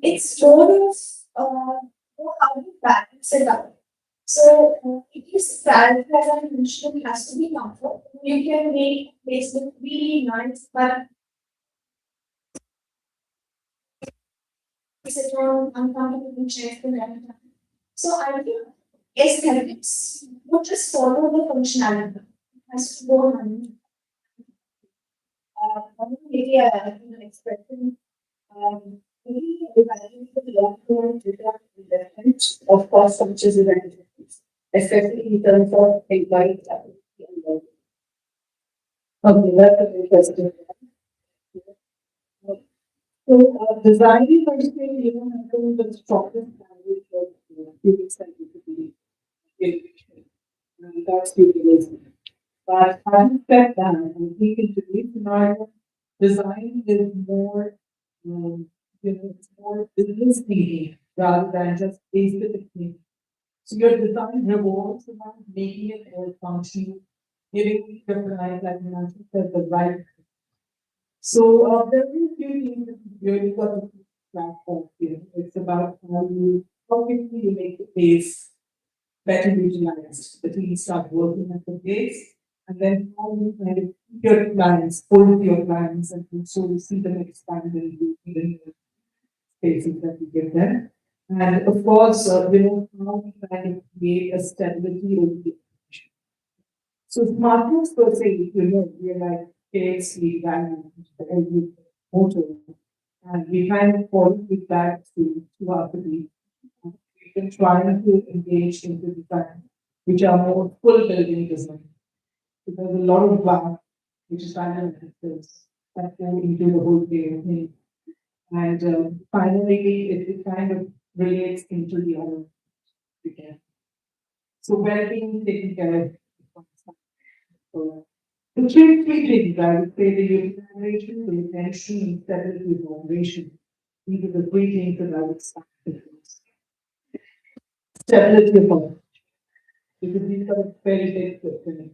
It's more of how you balance it out. So it is that, as I mentioned, it has to be comfort. You can make placement really nice, but sit on uncomfortable chairs the right time. So I think aesthetics would just follow the functionality. It has to go hand. Maybe I can expression. Maybe evaluate the long-term investment of cost structures and especially in terms of employee capacity and learning. Okay, that's a very question. So, designing particularly, you know, having the strongest language of human scientific innovation, and that's really amazing. But having said that, I think in today's scenario, design is more, you know, it's more business thinking rather than just basic technique. So your design revolves around making it more functional, giving the client, like Nancy said, the right. So there are a few things that you really got to platform here. It's about how quickly you make the base better utilized. The team start working at the base, and then how you kind of keep your clients, hold your clients, and so you see them expand into even the spaces that you give them. And of course, you know, how we kind of create a stability over the So smartphones per se, we are like KFC, value, every motor, and we kind of follow feedback to our city. We can try to engage into design, which are more full building design. Because a lot of work, which is kind of that go into the whole thing. And finally, it kind of relates into the other again. So well-being taken care of. So, the three things I would say: the utilization, the retention, and stability of operation. These are the three things that I would start with. Stability of operation, because these are very big questions.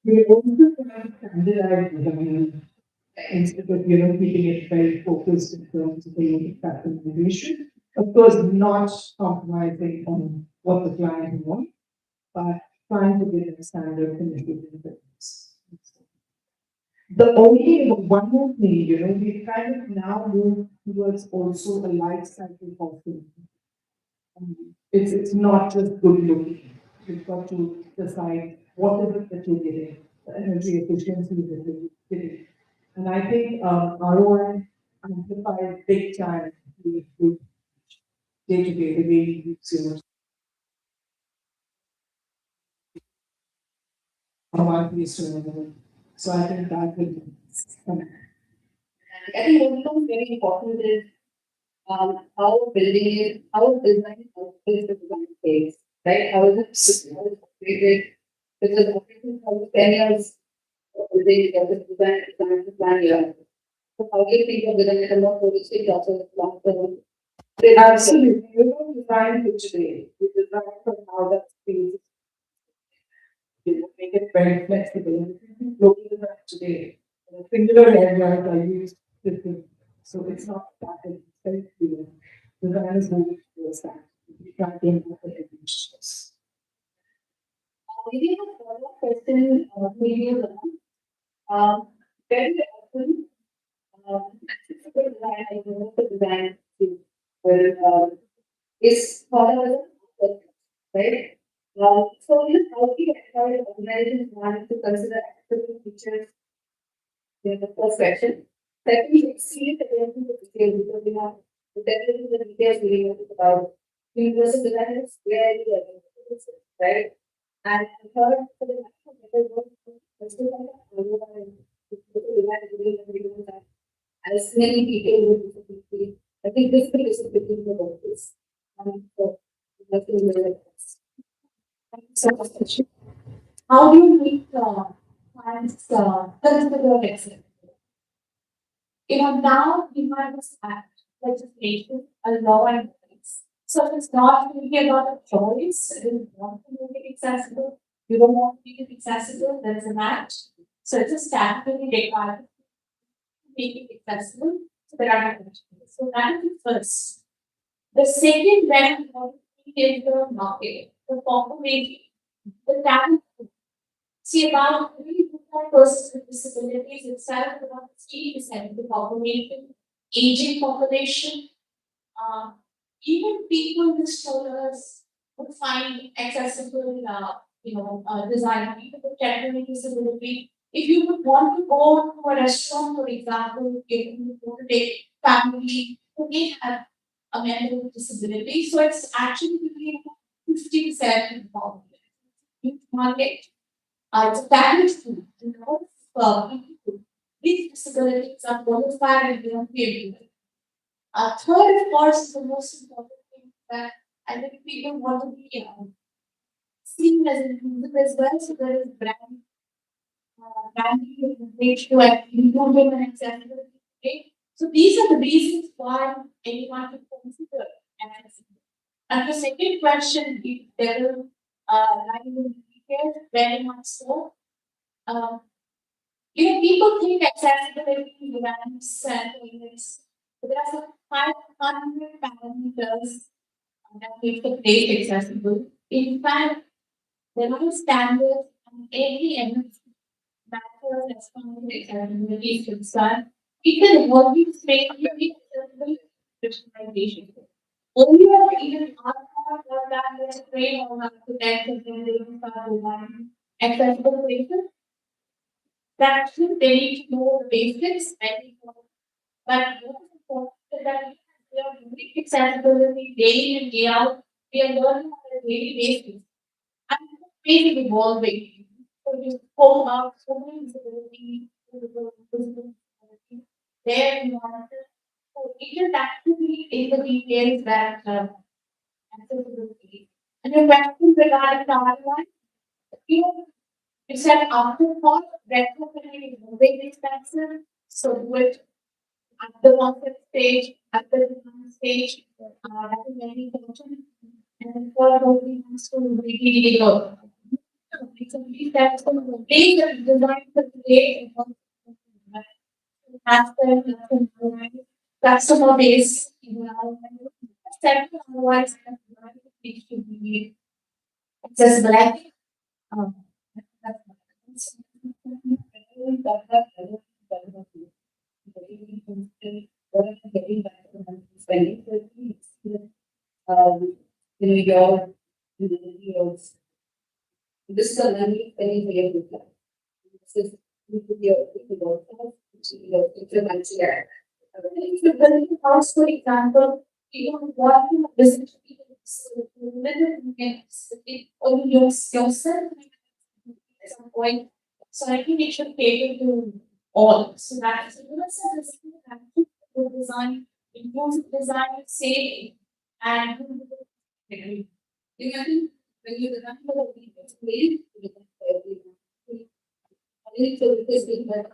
We also have standardized design instead of keeping it very focused in terms of the customization. Of course, not compromising on what the client wants, but trying to get a standard finished within the. The only one more thing, we kind of now move towards also a life cycle of things. It's not just good looking. You've got to decide what is it that you're getting, the energy efficiency that you're getting. And I think ROI amplifies big time the day to day, the way you use your so I think that will be. I think one thing very important is how building is, how design is the design phase, right? How is it created? Because operating for 10 years, building the design to plan year. So how do you think of design as a more holistic process, long term? Absolutely, you don't design it today. You design from how that space make it very flexible. Looking at that today, singular areas are used differently. So it's not that it's very clear. Design is moving towards that. We try to improve the efficiency. Maybe a follow-up question, maybe very often, accessible design, I know the design is thought of as a concept, right? So, how do you encourage organizations want to consider accessible features in the first question? Secondly, exceed attention to detail because we have the definitely the details we know about universal design is very right? And the third, for the national better work, as many people with disability. I think this is about this. So that's really so much. How do you make clients consider excellent? Now we have this act, legislation, a law and rights. So it's not really about a choice. You don't want to make it accessible. You don't want to make it accessible. There is an act. So it's a statutory requirement to make it accessible. So there are no questions. So that is the first. The second very important thing is the market, the population, the talent. See, about 3% with disabilities itself, about 60% of the population, aging population, even people with strollers would find accessible, design, people with temporary disability. If you would want to go to a restaurant, for example, if you want to take family who may have a member with disability, so it's actually between 50% of the population. Youth market, it's a package food, people with disabilities are qualified and they don't pay for it. Third, of course, is the most important thing that I think people want to be seen as inclusive as well. So there is branding page to inclusion and accessibility. Okay? So these are the reasons why anyone can consider accessibility. And the second question, if there will line in detail, very much so. People think accessibility demands and limits. So there are some 500 parameters that make the place accessible. In fact, there are standards and every element matters as far as accessibility is concerned. It's an evolving space, accessible visualization. Earlier, even our that there's a train on architects and then they will start designing accessible places. That actually they need to know the basics and but what is important is that we are doing accessibility day in, day out. We are learning on a daily basis. And it's really evolving. So you pull out so many disabilities, their nuances. So it is actually in the details that accessibility. And your question regarding the other one, you know, you said afterthought, retrofitting is very expensive. So do it at the concept stage, at the design stage, that is very important. And for nobody wants to really look. Recently, that's going to be the design for today. Has the customer base, you know, otherwise, it should be accessible. I think, that's getting back to the spending. You know, your this is a money spending for your future. This is your implement here. If you build a house, for example, you don't want to visit people. So it only yourself at some point. So I think it should cater to all. So that is good design, inclusive design, safe, and you know, when you design for the people, it's very difficult for everyone. I think so because we have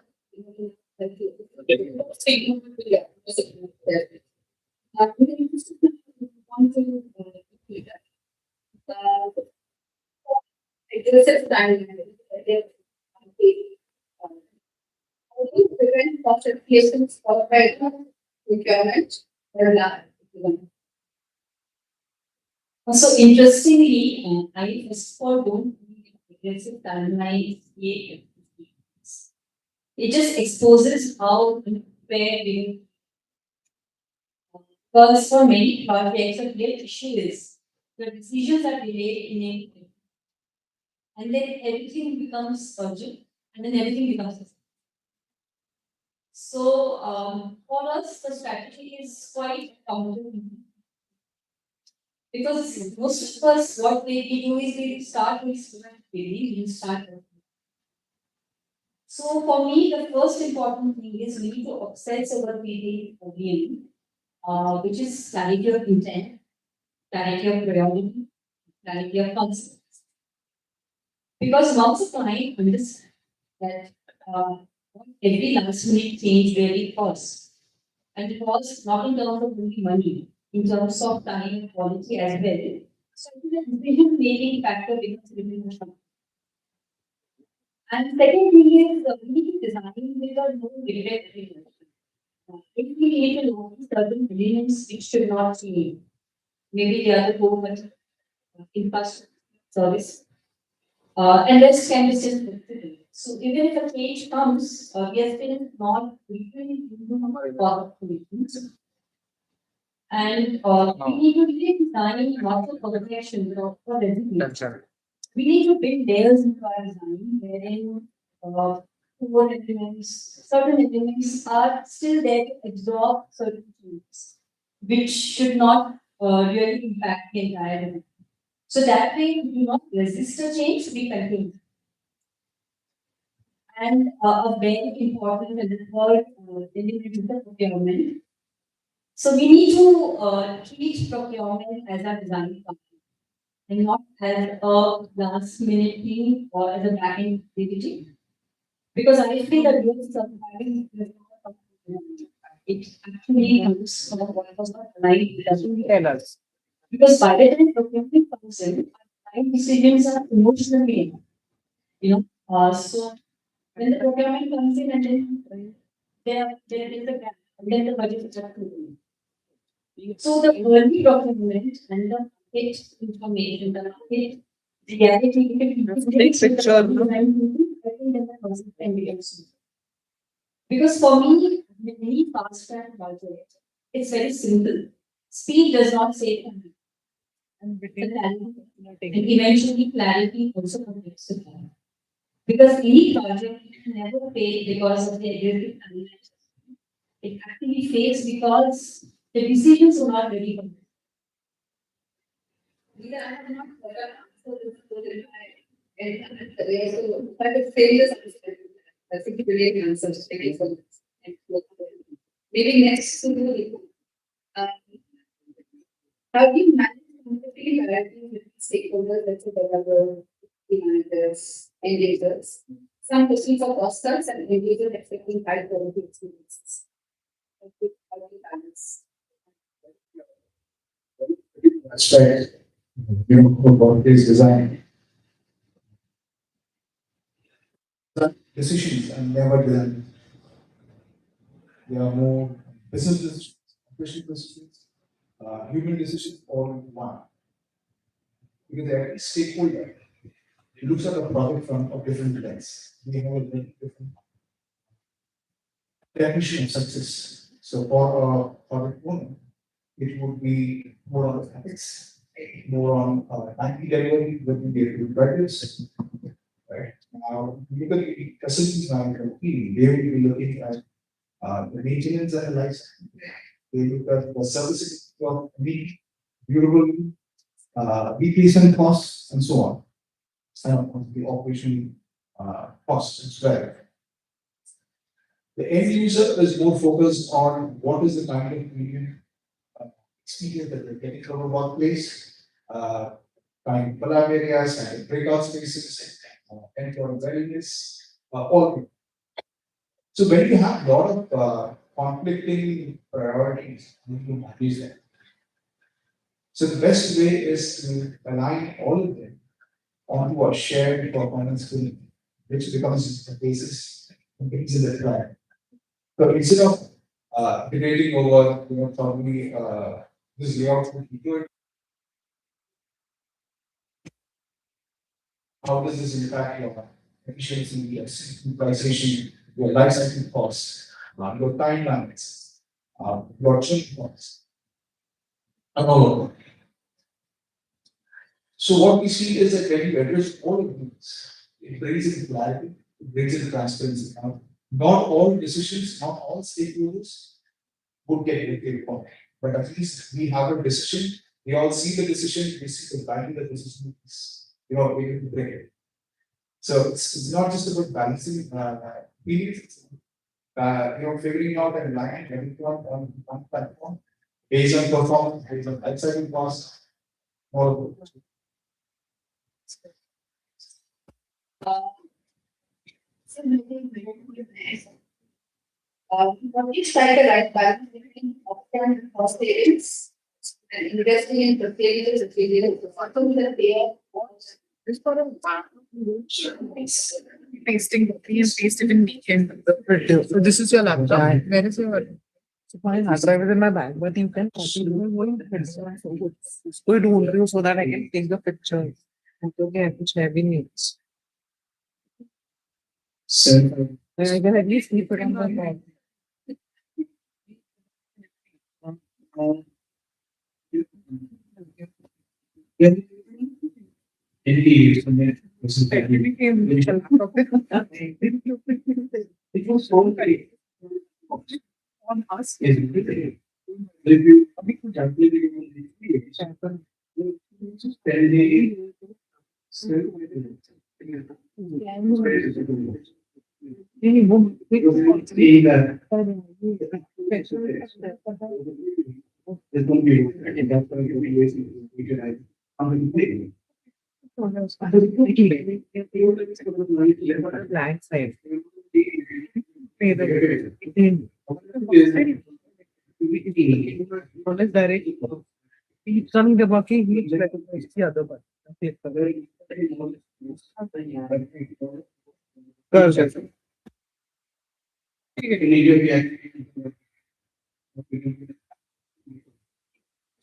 Joseph Stein, prevent classifications for procurement or not. So interestingly, I first of all don't need aggressive timelines yet. It just exposes how unfair we because for many projects, the real issue is the decisions are delayed in a and then everything becomes urgent and then everything becomes so for us the strategy is quite counter because most of us what we do is we start with student we start so for me the first important thing is we need to obsess over PD again, which is clarity of intent, clarity of priority, clarity of concept. Because once a client understands that every last minute change really costs, and it costs not in terms of only money, in terms of time and quality as well. So the decision making factor becomes really important. And second thing is we need to design with a no regret approach. If we need to know certain elements which should not change, maybe the other government infrastructure service and rest can be still fulfilled. So even if a change comes, we are still not really for solutions. And we need to really design not for progression, but for resilience. We need to build layers into our design wherein core elements, certain elements are still there to absorb certain changes, which should not really impact the entire design. So that way, we do not resist a change, we continue. And a very important and the third element is the procurement. So we need to treat procurement as a design company and not as a last minute thing or as a back end activity. Because I feel that this having it actually comes from what was not aligned, it doesn't tell us. Because by the time procurement comes in, our decisions are emotionally, so when the procurement comes in and then there is a gap, and then the budget is up to so the early procurement and the market information, the market reality, Big picture. I think that the concept can be useful. Because for me, with any fast track budget, it's very simple. Speed does not save time. And eventually clarity also comes to clarity. Because any project never fails because of the aggressive timelines. It actually fails because the decisions were not ready for it. Neither I have not got an answer to this and so I would say this I think it really answers taking so much. Maybe next to um, how do you manage conflict directly with stakeholders, let's say developers, managers, end users? Some questions are customers and end users expecting high quality experiences. How do you balance? Aspect, about this design. The decisions are never done. They are more business decisions, operational decisions, human decisions, all in one. Because every stakeholder looks at a project from a different lens. They have a very different definition of success. So for a product owner, it would be more on the ethics, more on IP delivery, when we get to budgets. Right now, because the facilities management team, they will be looking at the maintenance and the life cycle. They look at the services of the durable, replacement costs, and so on. And of course, the operation costs as well. The end user is more focused on what is the kind of premium experience that they're getting from a workplace, kind of collab areas, kind of breakout spaces, employee readiness, all. So when you have a lot of conflicting priorities, you need to manage them. So the best way is to align all of them onto a shared performance goal, which becomes the basis and brings in the plan. So instead of debating over, probably this layout would be good, how does this impact your efficiency, your utilization, your life cycle costs, your timelines, your change costs, and all of that. So what we see is that when you address all of these, it brings in clarity, it brings in transparency. Now, not all decisions, not all stakeholders would get it on. But at least we have a decision, we all see the decision, we see the value the decision is, we need to bring it. So it's not just about balancing feelings, figuring out and aligning everyone on one platform based on performance, based on life cycle costs, all of those. So what is strike the right balance between upfront and cost savings and investing in the failures and failures of that they are This part of pasting copy and paste it in the printer. So this is your laptop. Where is your so my hard drive is in my bag, but you can copy the picture. So it will you so that I can take the picture. Okay, which heavy needs. So I can at least keep it on my bag. It was so great. On us, Blank side. One is direct. Each coming the bucket, each recognize the other one. Correct.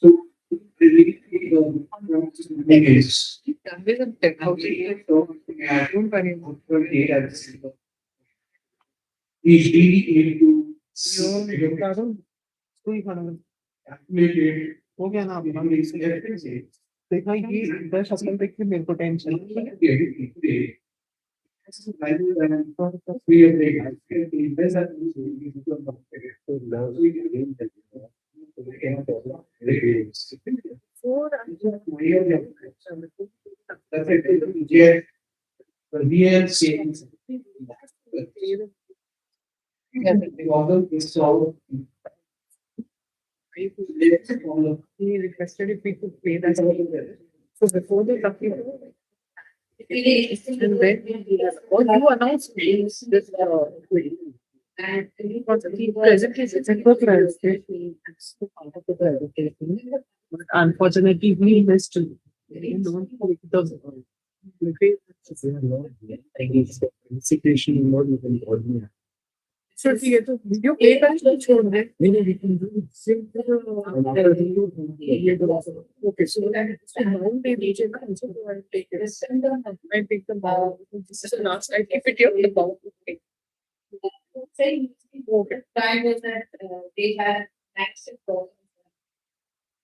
So, he's really into calculated हो गया ना अपना देखा ये 10 तक की मेरे को tension he requested if we could play that song. So before the lucky draw, and then you announced this and he presently sits in the presentation as the part of the presentation. But unfortunately, we missed it. We don't take the Execution more than ordinary. should we get the video play back? Maybe we can do Okay, so now they reach it, and so I take it. I take the ball. This is the last. I keep it here. The ball. Saying time was that they had active problems.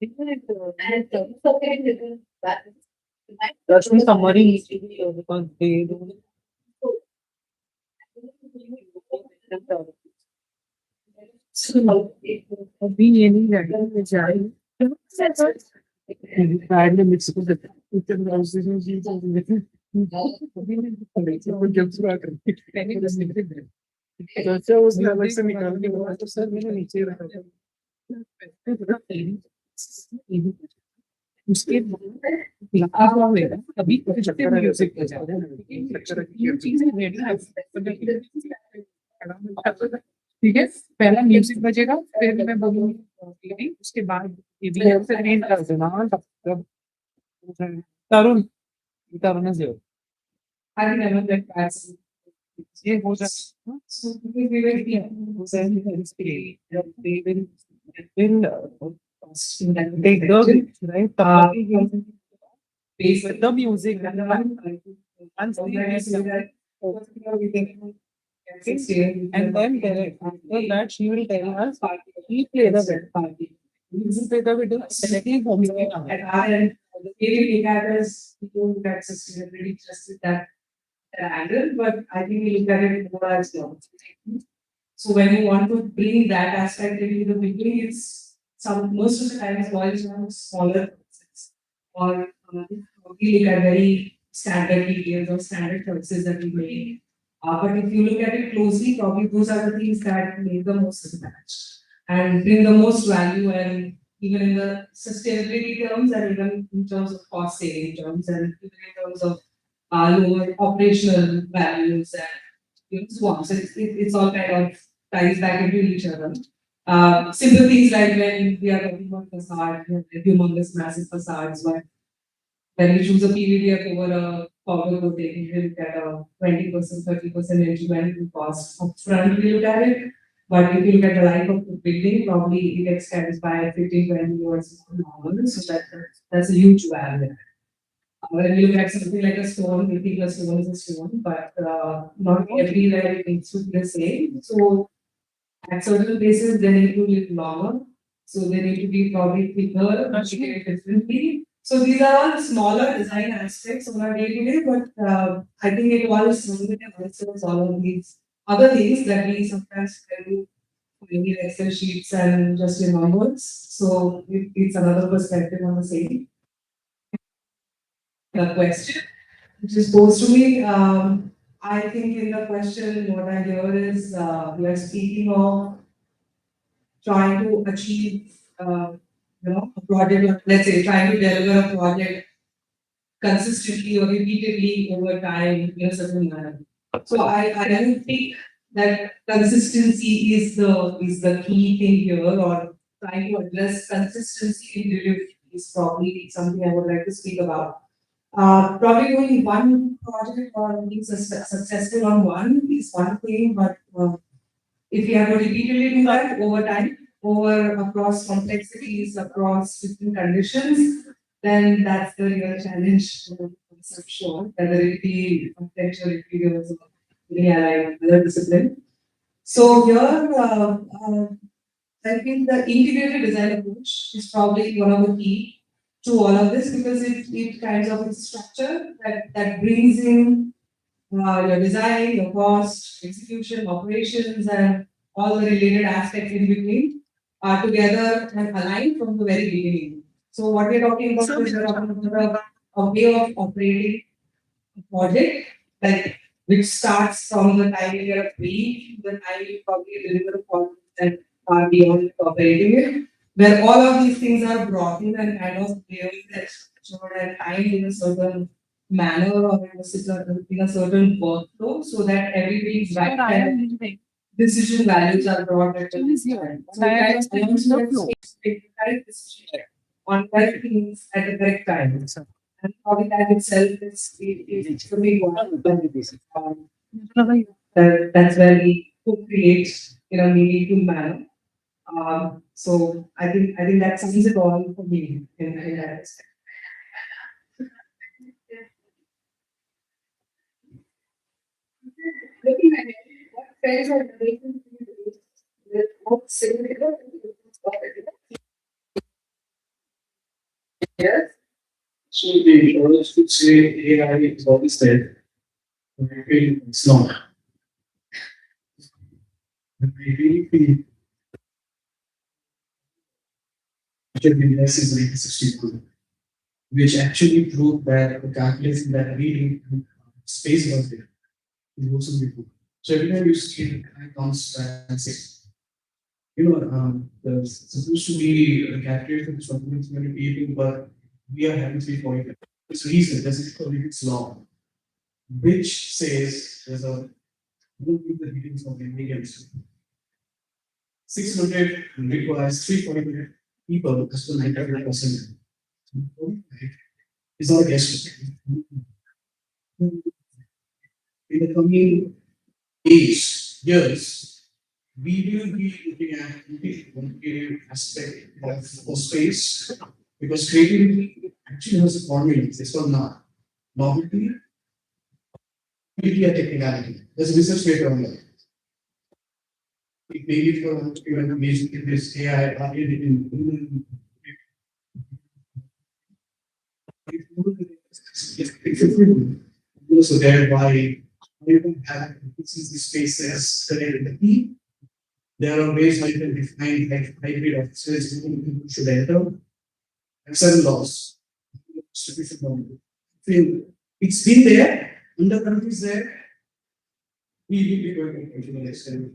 And okay, That's the summary because they don't. So, अभी ये नहीं लगा जाए bad में mix कर देते चर्चा उसने अलग से निकाल के बोला तो सर मैंने नीचे रखा उसके बाद अभी म्यूजिक ये चीजें रेडी ठीक है पहला म्यूजिक बजेगा फिर मैं बोलूंगी उसके बाद ये भी फिर रीड कर देना तब तरुण तरुण से I remember that class. ये हो जाए So we were here. they will take the right based with the music once and then after that she will tell us he play the bit party. You play the bit directly home At our end, the way we look at is people look at sustainability just with that angle, but I think we look at it more as long. So when you want to bring that aspect into the beginning, it's most of the time it's boils down to smaller process. Or we look at very standard details or standard choices that we make. But if you look at it closely, probably those are the things that make the most impact and bring the most value, and even in the sustainability terms and even in terms of cost saving terms and even in terms of lower operational values and so on. So it's all kind of ties back into each other. Simple things like when we are talking about facade, we have humongous massive facades, but when we choose a PVDF over a powder coating, we look at a 20%, 30% incremental cost upfront, we look at it. But if you look at the life of the building, probably it extends by 15, 20 years normal. So that's a huge value. When we look at something like a stone, we think a stone is a stone, but not everywhere it needs to be the same. So at certain places, they need to live longer. So they need to be probably thicker, treated differently. So these are all smaller design aspects of our day-to-day, but I think it all answers all of these other things that we sometimes do in Excel sheets and just in numbers. So it's another perspective on the same. The question which is posed to me, I think in the question what I hear is we are speaking of trying to achieve a project, let's say trying to deliver a project consistently or repeatedly over time in a certain manner. So I don't think that consistency is the key thing here, or trying to address consistency in delivery is probably something I would like to speak about. Probably doing one project or being successful on one is one thing, but if you have to repeatedly do that over time, across complexities, across different conditions, then that's the real challenge. I'm sure whether it be architecture, it be any other discipline. So here, I think the integrated design approach is probably one of the key to all of this because it kinds of its structure that brings in your design, your cost, execution, operations, and all the related aspects in between are together and aligned from the very beginning. So what we're talking about is we're talking about a way of operating a project, like which starts from the time you get a brief, the time you probably deliver a product and are beyond operating it, where all of these things are brought in and kind of clearly structured and timed in a certain manner or in a certain workflow so that everything is right and decision values are brought at the time. So it kind of correct decision on correct things at the correct time. And probably that itself is a big one. That's where we co-create in a meaningful manner. So I think that sums it all for me in that respect. Looking ahead, what trends are relating to you with what significant Yes. So the others would say AI is always there. But I feel it's not. I really feel less is 1962, which actually proved that the calculation that we do space was there. It wasn't before. So every time you see it comes back and says, there's supposed to be a calculation for something that's going to be, but we are having 340. It's reason, there's a Newton's law, which says there's a don't give the readings of the millions. 600 requires 340 people as to 99%. Is our guess. In the coming years, we will be looking at one aspect of space because creativity actually has a formula. It's called novelty, ability, and technicality. There's a research paper on that. It may be for information in this AI in so thereby you can have efficiency spaces connected to the team. There are ways how you can define like hybrid offices people should enter and certain laws. Distribution model. Feel it's been there, under countries there. We will be going to the next level.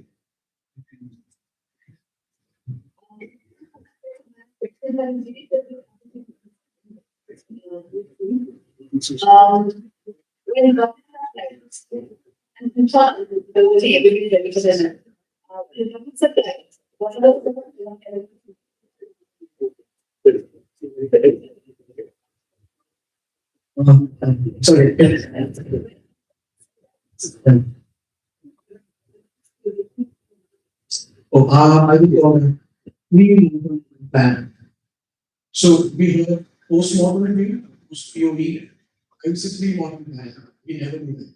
When and thought the ability that is present. What are Sorry. I will call it pre-modern plan. So we have post-modern way, post-POV, principally modern plan. We never do that.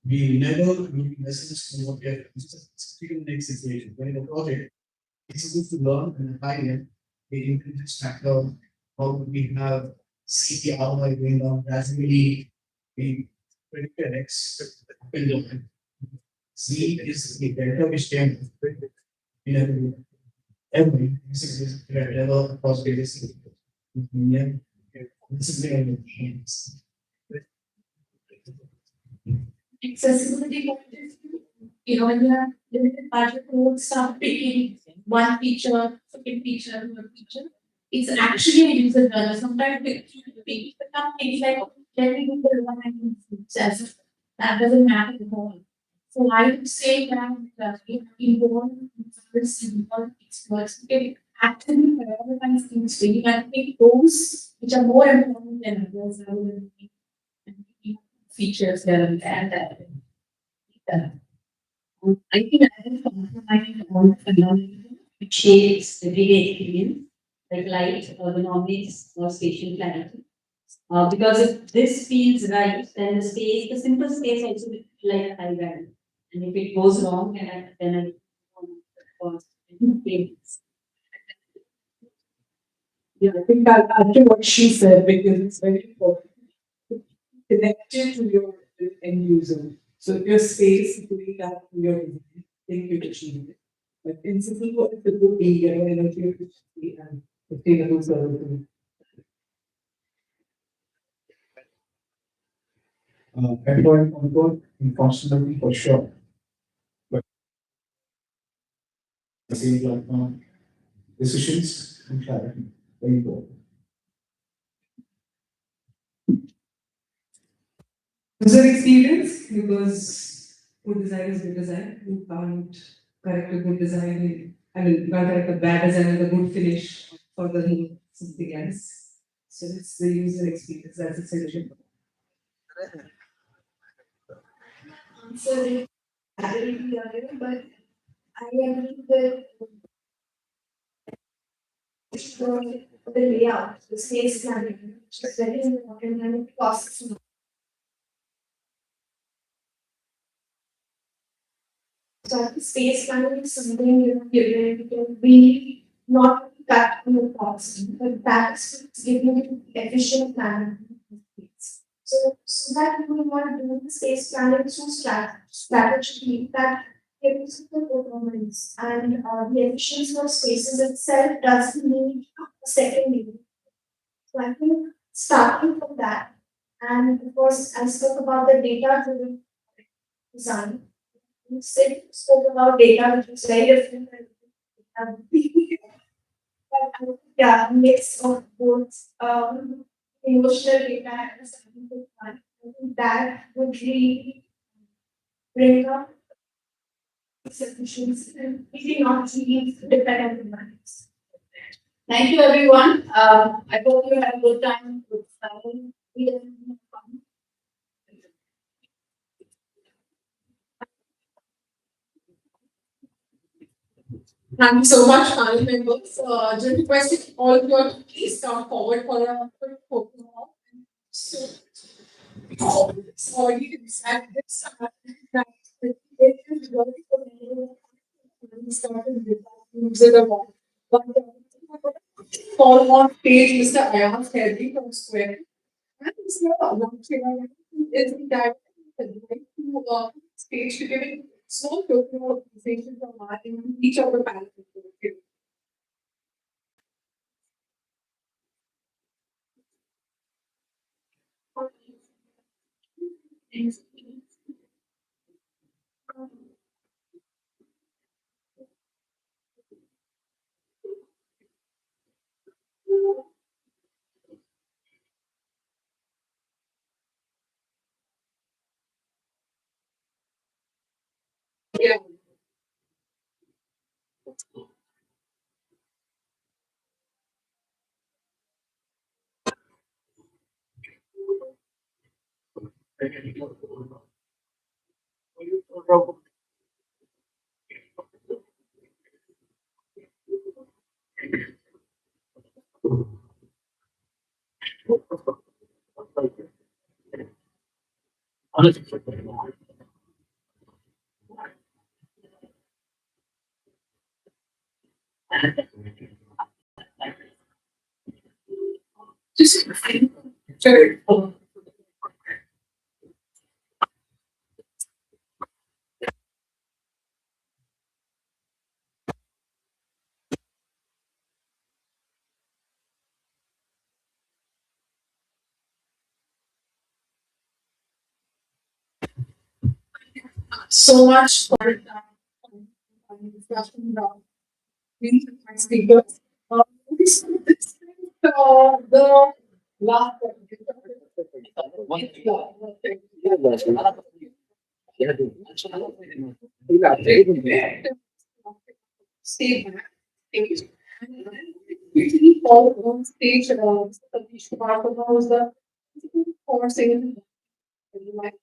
We never do lessons from what we have. It's a next situation. When in a project, it's good to learn and apply it. The intelligence factor, how we have CPR going down gradually. We predict the next window. C is the data which can in every level across various accessibility point of view, when you have limited budget, you won't start picking one feature, second feature, third feature. It's actually a user journey. Sometimes we become things like, can we do the one and success? That doesn't matter at all. So I would say that if involved service involved experts, we can actually prioritize things really and pick those which are more important than others rather than features here and there. I think I have compromised on phenomenon which shapes everyday experience, like light, ergonomics, or spatial clarity. Because if this feels right, then the simple space also will feel like high value. And if it goes wrong, then I Yeah, I think I'll add to what she said because it's very important. Connected to your end user. So if your space is doing that to your design, I think you've achieved it. But in simple words, it would be, energy efficiency and sustainable services. Employee comfort and functionality for sure. But the same platform, decisions and clarity, very important. User experience, because good design is good design. You can't correct a good design. I mean, you can't correct a bad design with a good finish for the something else. So it's the user experience that's essential. Answer clarity earlier, but I agree with the layout, the space planning, which is very important and it costs. So I think space planning is something given can be not cut on the cost, but that's giving efficient planning. So that we want to do the space planning through strategy that gives the performance and the efficiency of spaces itself doesn't need a second unit. So I think starting from that, and of course I spoke about the data driven design. You spoke about data, which is very different. Um, yeah, mix of both emotional data and scientific one. I think that would really bring up sufficiency and really not really depend on the minds. Thank you, everyone. I hope you had a good time with family. We definitely had fun. Thank you so much, panel members. Just requesting all of you all to please come forward for a quick photo op. So, sorry, it's at this that it is very good. We started with that user of all. But call on page Mr. Ayan Kherdi from Square. And Mr. Ayan is the director to stage to give a small token of appreciation from our in each of the panel members. Yeah. Just very so much for discussion around these my speakers. This the last stay back stage. We fall on stage Satish Kumar was the for singing like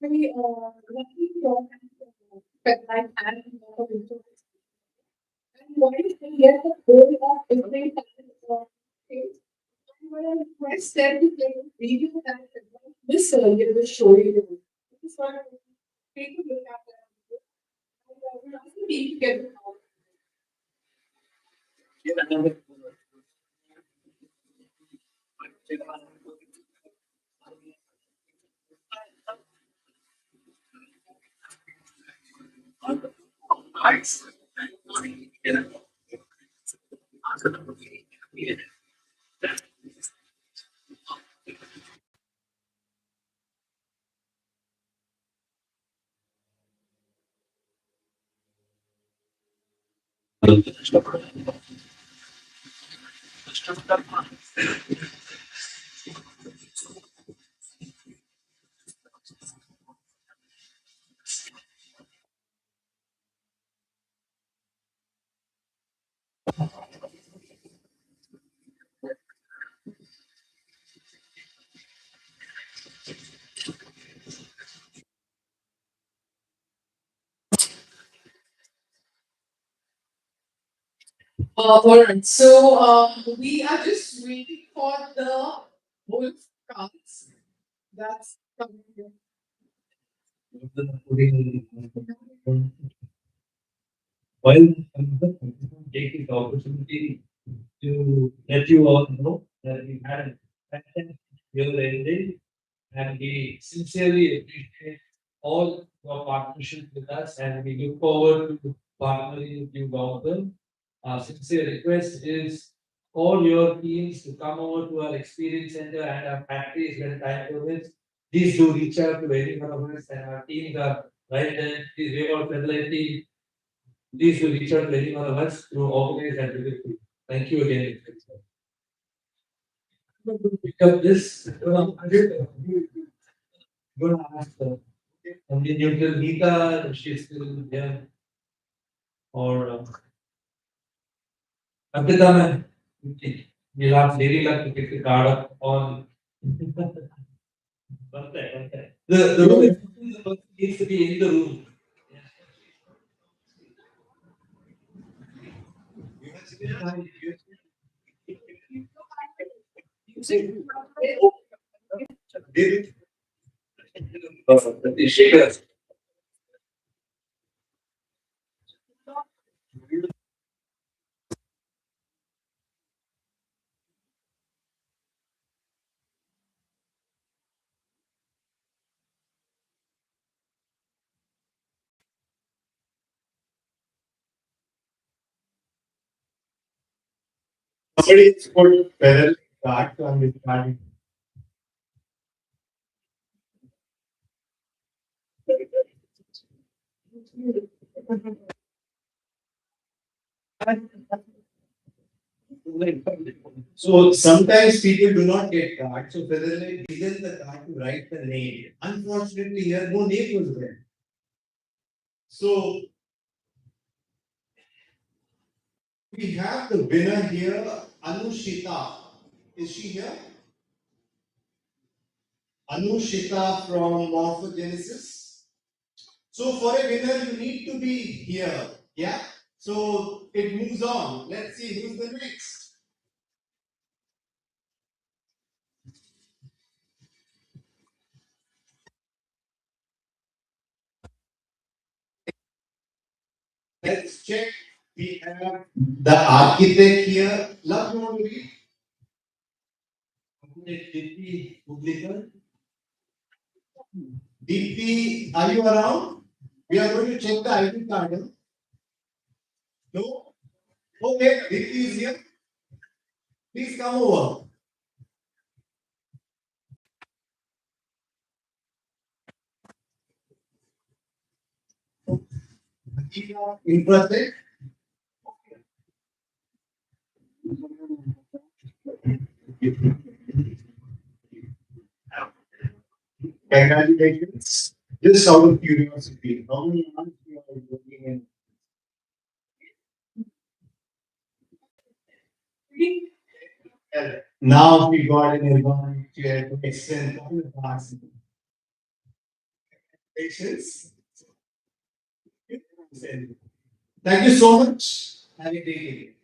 very lucky but I had a lot of interest. And why did they get the whole of every time stage? And when I request them to play a video that this earlier will show you. This is what take a look at that. And we're asking you to get the All right. So we are just waiting for the wolf cards. That's coming here. While I'm taking the opportunity to let you all know that we had a fantastic year ending, and we sincerely appreciate all your partnership with us, and we look forward to partnering with you long term. Our sincere request is all your teams to come over to our experience center and our factories when time permits. Please do reach out to any one of us, and our teams are right there. Please wave out Federal team. Please do reach out to any one of us to organize and visit you. Thank you again. I'm going to pick up this. Going to ask and then you will meet her if she's still there. Or Abhita, man, you'll have daily luck to pick the card up on. The room needs to be in the room. Shakers. Somebody put Federal card on this card. So sometimes people do not get cards. So Federal given the card to write the name. Unfortunately, here no name was there. So we have the winner here, Anushita. Is she here? Anushita from Morphogenesis. So for a winner, you need to be here. Yeah. So it moves on. Let's see who's the next. Let's check. We have the architect here. Love, you want to read? Deepti, are you around? We are going to check the ID card. Huh? No? Okay, Deepti is here. Please come over. Interested? Congratulations. Just out of curiosity, how many months you are working in? Now we got an advantage here to extend all the parts. Patience. Thank you so much. Have a great day.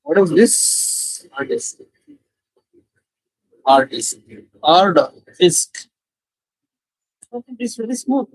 What is this? Artist. Artist. Artist. It's very smooth.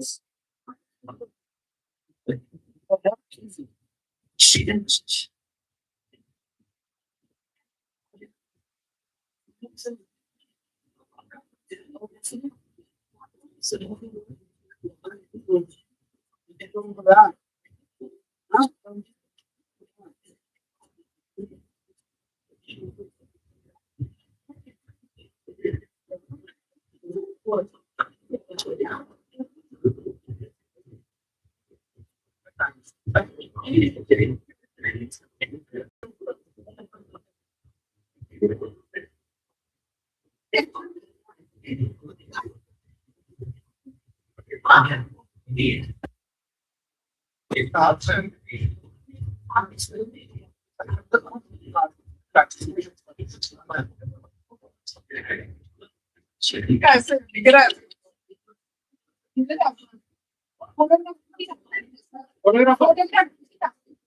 Photographer.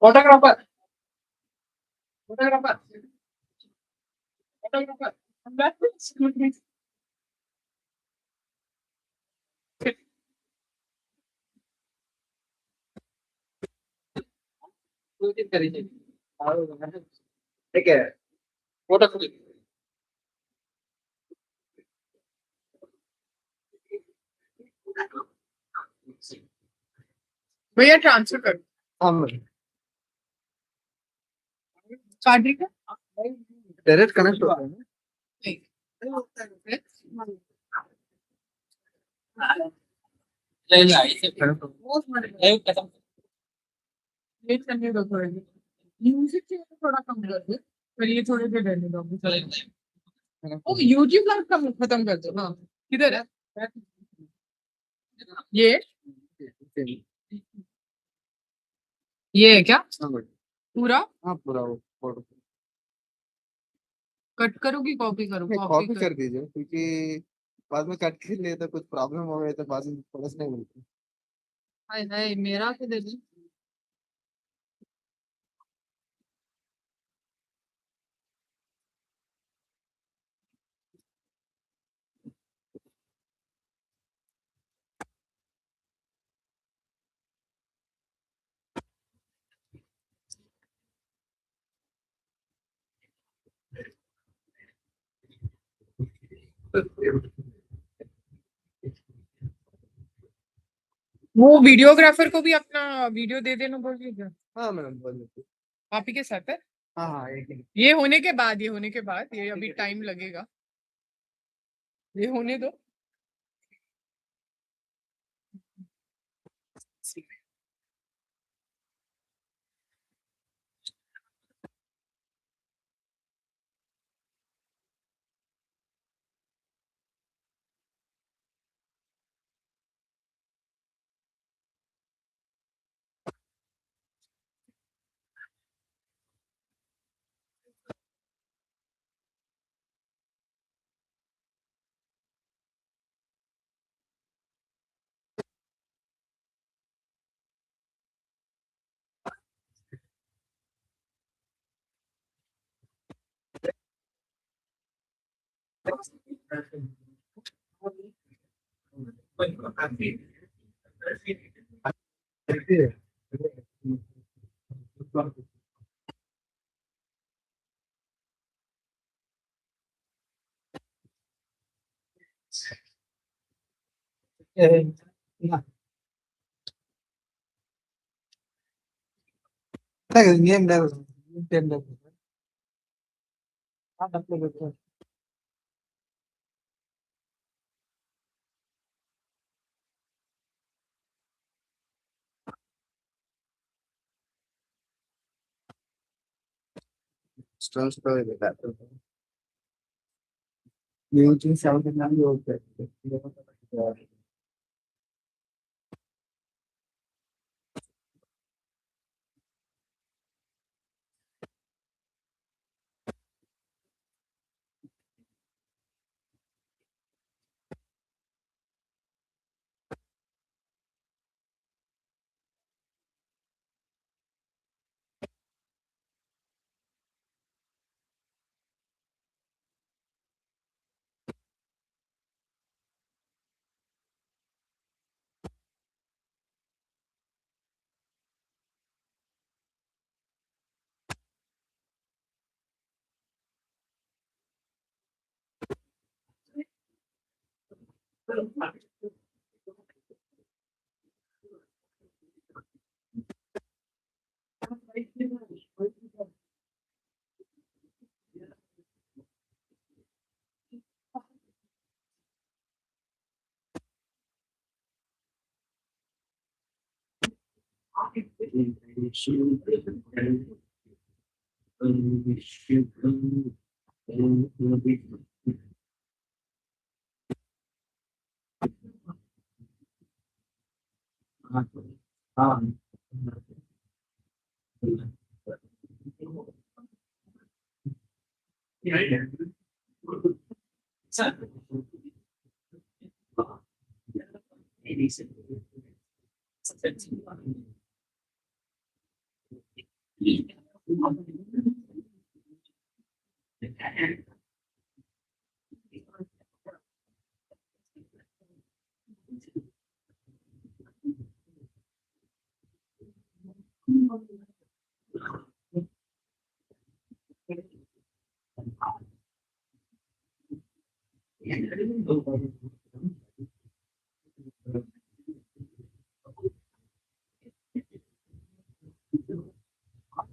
Photographer. Photographer. Take care. Photo click. भैया transfer कर card का direct connect होता है ना? Wait करने दो थोड़ी देर music से थोड़ा कम कर दो पर ये थोड़ी देर रहने दो ओ यूट्यूब लाइव कम खत्म कर दो हाँ किधर है ये ये है क्या पूरा हाँ पूरा वो फोटो कट करो कि कॉपी करो कॉपी कर दीजिए क्योंकि बाद में कट के लिए तो कुछ प्रॉब्लम हो गई तो बाद में पड़ोस नहीं मिलती हाय हाय मेरा किधर है वो वीडियोग्राफर को भी अपना वीडियो दे देना बोल दीजिए हाँ मैडम बोल देती आप ही के साथ है हाँ हाँ एक मिनट ये होने के बाद ये अभी टाइम लगेगा ये होने दो Yeah. Game level. Game level. Strong story with that. You think something you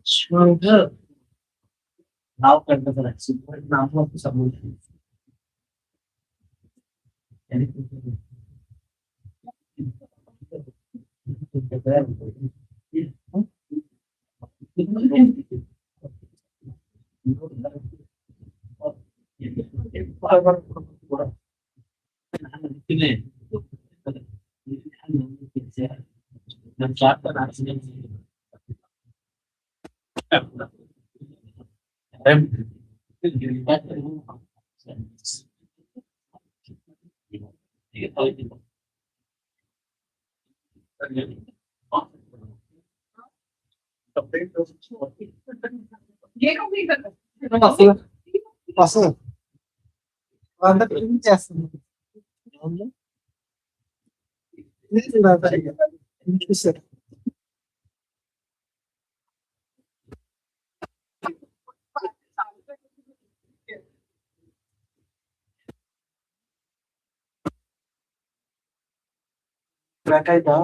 Sure. Now now Awesome. అంత ప్రింట్ చేస్తుంది సార్ బ్యాక్ అయితా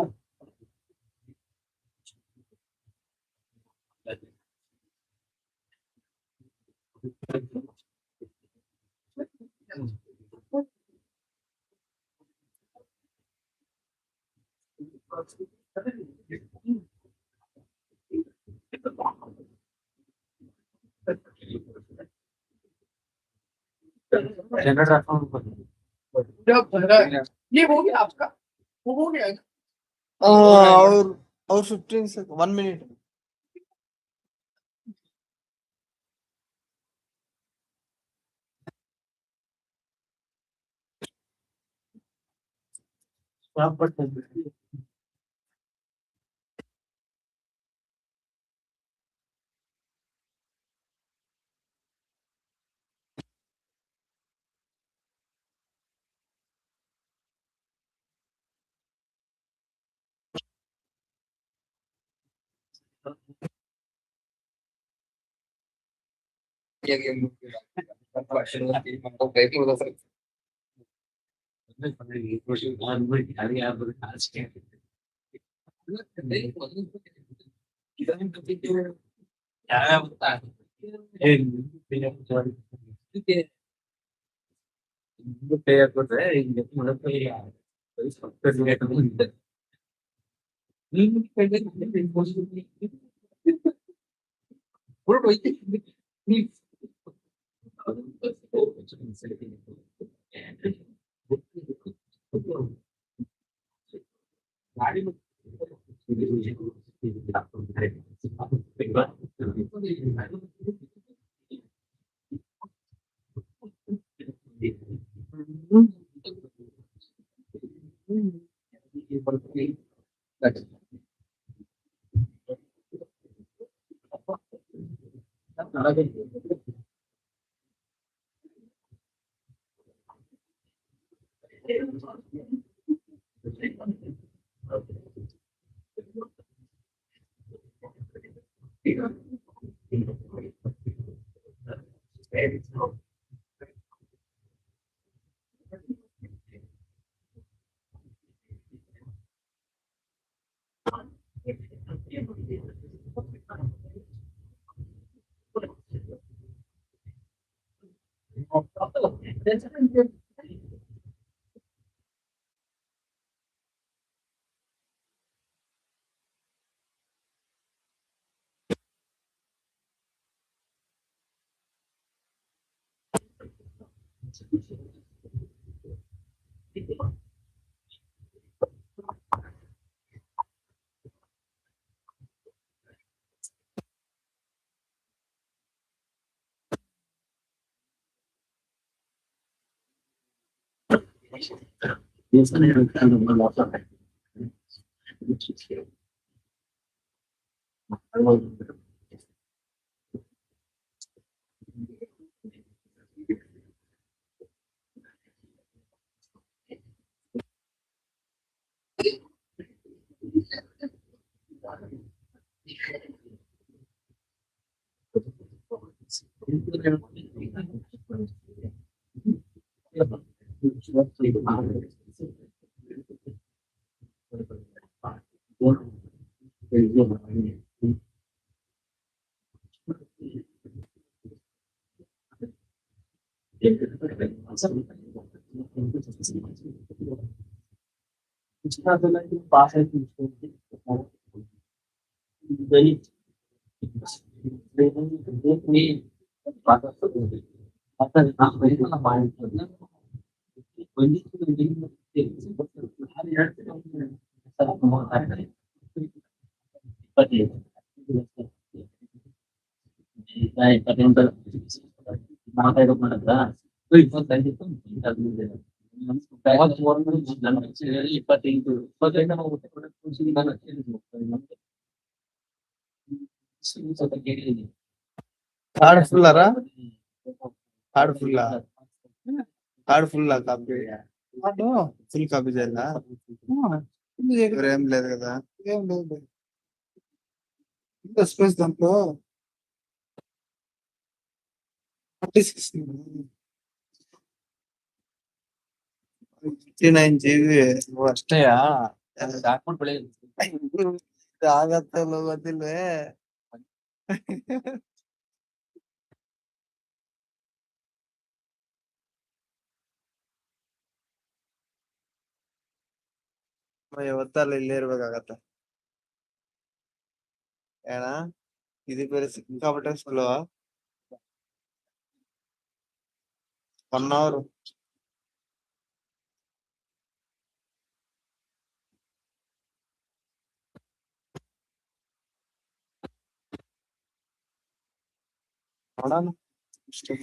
ये हो गया आपका वो हो गया और 15 सेकंड 1 मिनट ಹಾಡ್ ಫುಲ್ ಅರ ಹಾಡ್ ಫುಲ್ ಹಾಡ್ ఫుల్ కాపీ ఫుల్ కాపీ చేయాలా ఏం లేదు కదా ఏం లేదు ఇంత స్పేస్ దాంట్లో 59 GB ಅಷ್ಟೇಯಾ ಆಗತ್ತಲ್ಲ ಗೊತ್ತಿಲ್ವೇ ಯಾವತ್ತಲ್ಲ ಇಲ್ಲೇ ಇರ್ಬೇಕಾಗತ್ತ ಏನ ಇದು ಬೇರೆ ಸಿಕ್ಕಾಪಟ್ಟೆ ಸ್ಲೋ 1 hour ನೋಡೋಣ ಅಷ್ಟೇ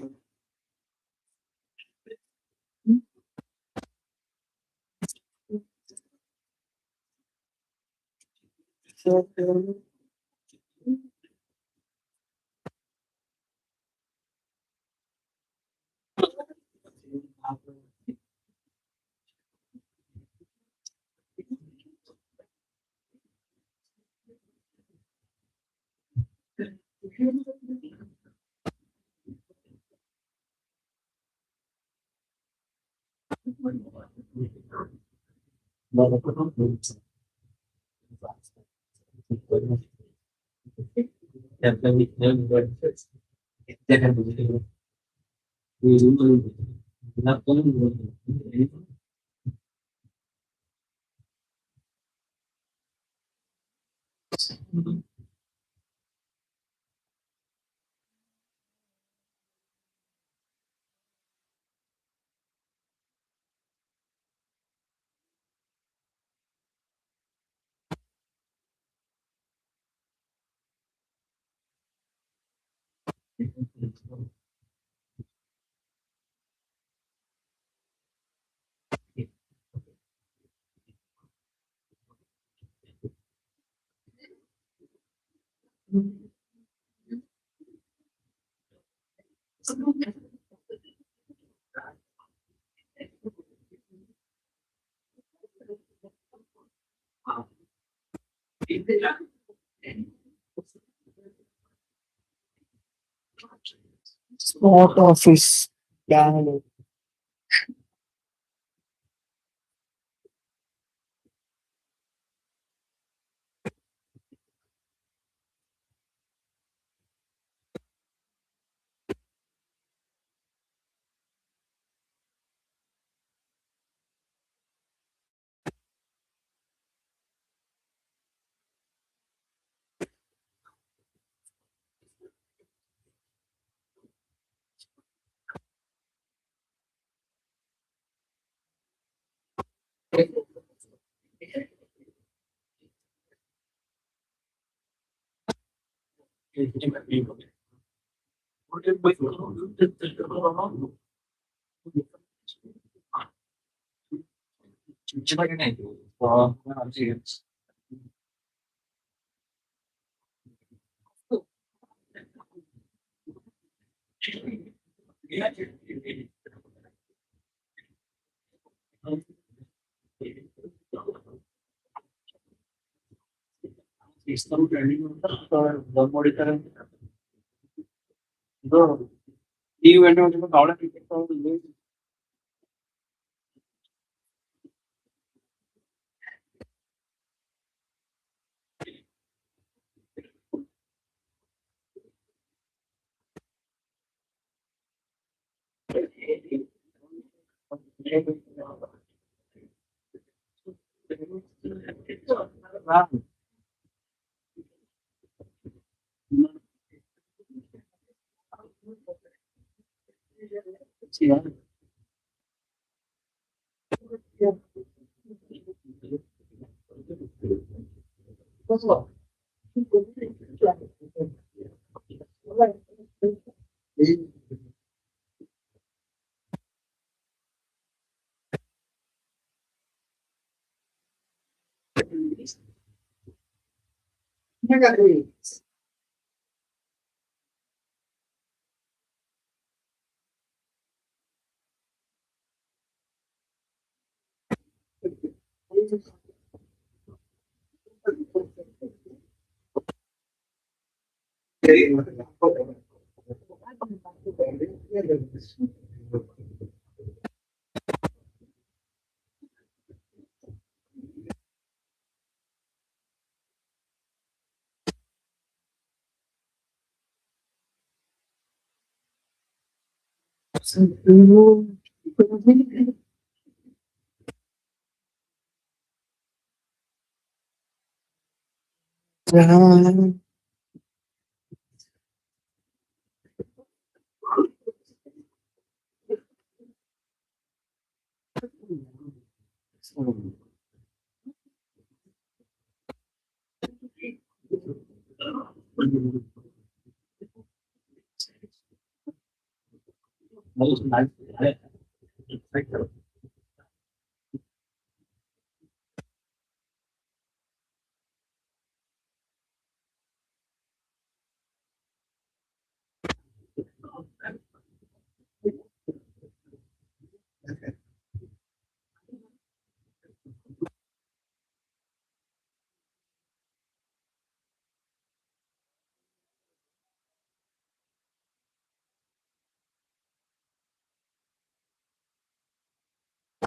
Smart office, Bangalore.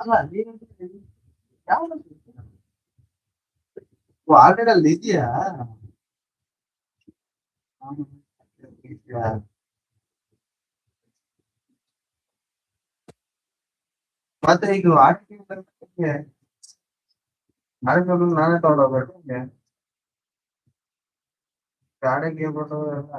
ಅಲ್ಲ ಯಾವ್ದು ಆಲ್ರೆಡಿ ಅಲ್ಲಿ ಇದೆಯಾ? ಮತ್ತೆ ಈಗ ಆಟಿಕೆ ನಾನೇ ತಗೊಂಡೋಗ್ಬೇಕು ಗಾಡಿಗೆ ಬಿಟ್ಟು ಎಲ್ಲ.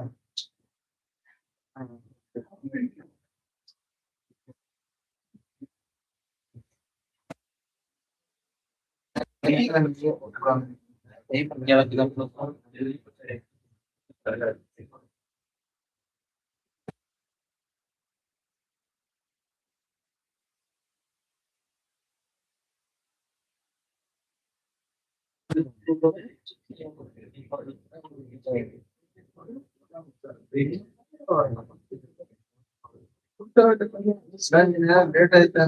ಲೇಟ್ ಆಯ್ತು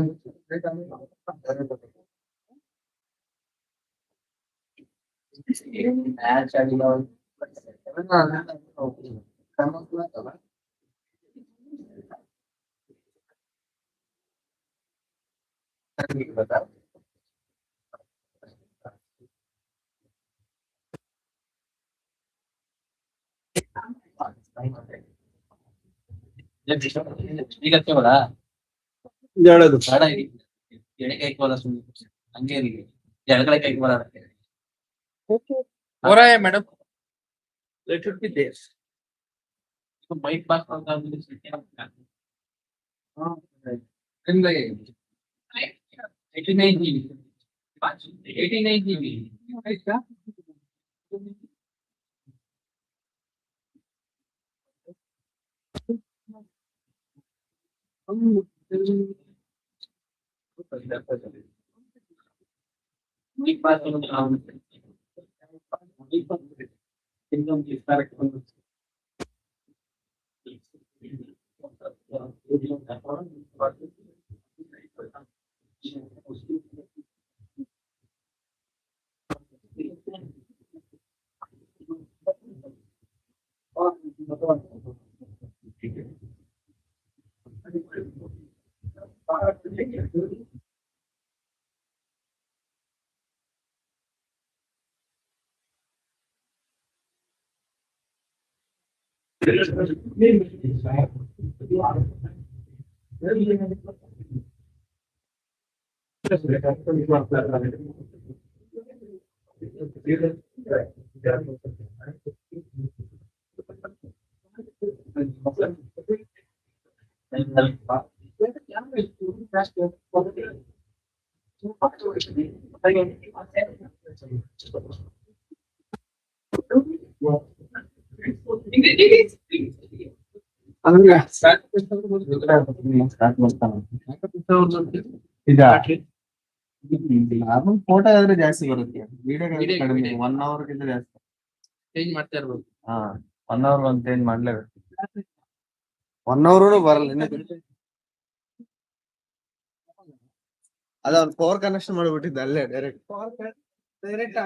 ಮ್ಯಾಚ್ ಆಗಿಲ್ಲ ಈಗ ಕೇವಲ ಹೇಳೋದು ಬೇಡ ಎಡೆ ಕೈಕೋಲ ಸುಮ್ಮನೆ ಹಂಗೆ ಎಡಗಡೆ ಕೈಕೋಲ What I madam? Let it be there. MacBook $89 GB. $89 GB. ಆಯ್ತಾ? ಮೈಕ್ ಬಾಕ್ ನಾರ್ಮಲ್ ಫೋಟೋ ಆದ್ರೆ ಜಾಸ್ತಿ ಬರುತ್ತೆ ವಿಡಿಯೋ ಕಡಿಮೆ 1 hour ಗಿಂತ ಜಾಸ್ತಿ ಚೇಂಜ್ ಮಾಡ್ತಾ ಇರ್ಬೋದು. ಹಾ 1 hour ಒಂದು ಚೇಂಜ್ ಮಾಡ್ಲೇಬೇಕು 1 hour ಬರಲ್ಲ ಅದ ಅವ್ನು ಪವರ್ ಕನೆಕ್ಷನ್ ಮಾಡಿಬಿಟ್ಟಿದ್ದ ಅಲ್ಲೇ ಡೈರೆಕ್ಟ್ ಡೈರೆಕ್ಟ್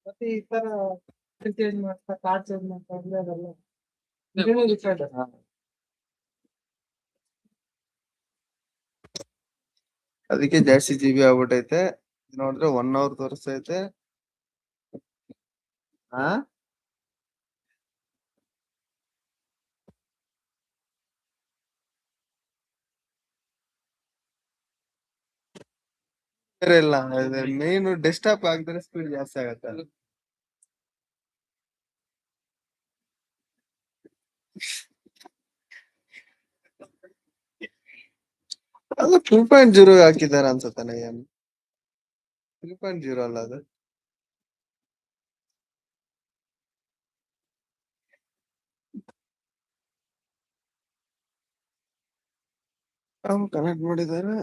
ಮತ್ತೆ ಈ ತರ ಚೇಂಜ್ ಮಾಡ್ತಾ ಕಾರ್ಡ್ ಚೇಂಜ್ ಮಾಡ್ತಾ ಅಂದ್ರೆ ಅದೆಲ್ಲ ಅದಕ್ಕೆ ಜಾಸ್ತಿ GB ಆಗ್ಬಿಟ್ಟೈತೆ ನೋಡಿದ್ರೆ 1 hour ತೋರಿಸ್ತೈತೆ ಹಾ ಇಲ್ಲ ಮೇನ್ ಡೆಸ್ಕ್ಟಾಪ್ ಆಗಿದ್ರೆ ಸ್ಪೀಡ್ ಜಾಸ್ತಿ ಆಗತ್ತೆ ಅದು 2.0 ಹಾಕಿದಾರ ಅನ್ಸುತ್ತೆ ಏನು 3.0 ಅಲ್ಲ ಅದು ಕನೆಕ್ಟ್ ಮಾಡಿದ್ದಾರೆ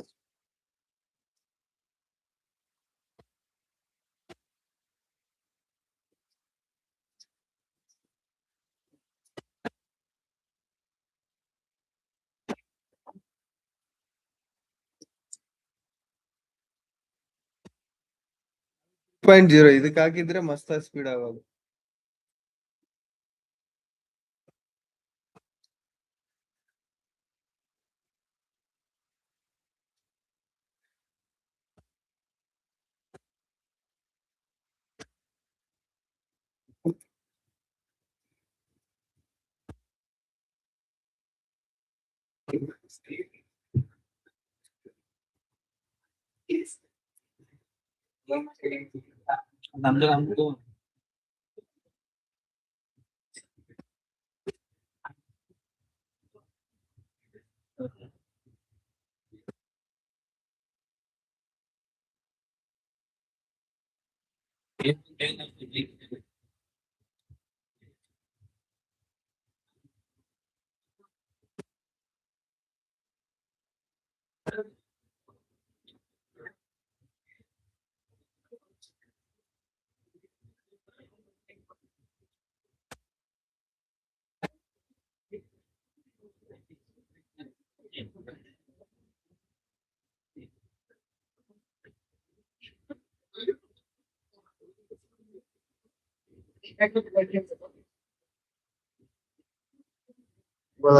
.0 ಇದಕ್ಕೆ ಹಾಕಿದ್ರೆ ಮಸ್ತ್ ಸ್ಪೀಡ್ ಆಗೋದು ನಮ್ದು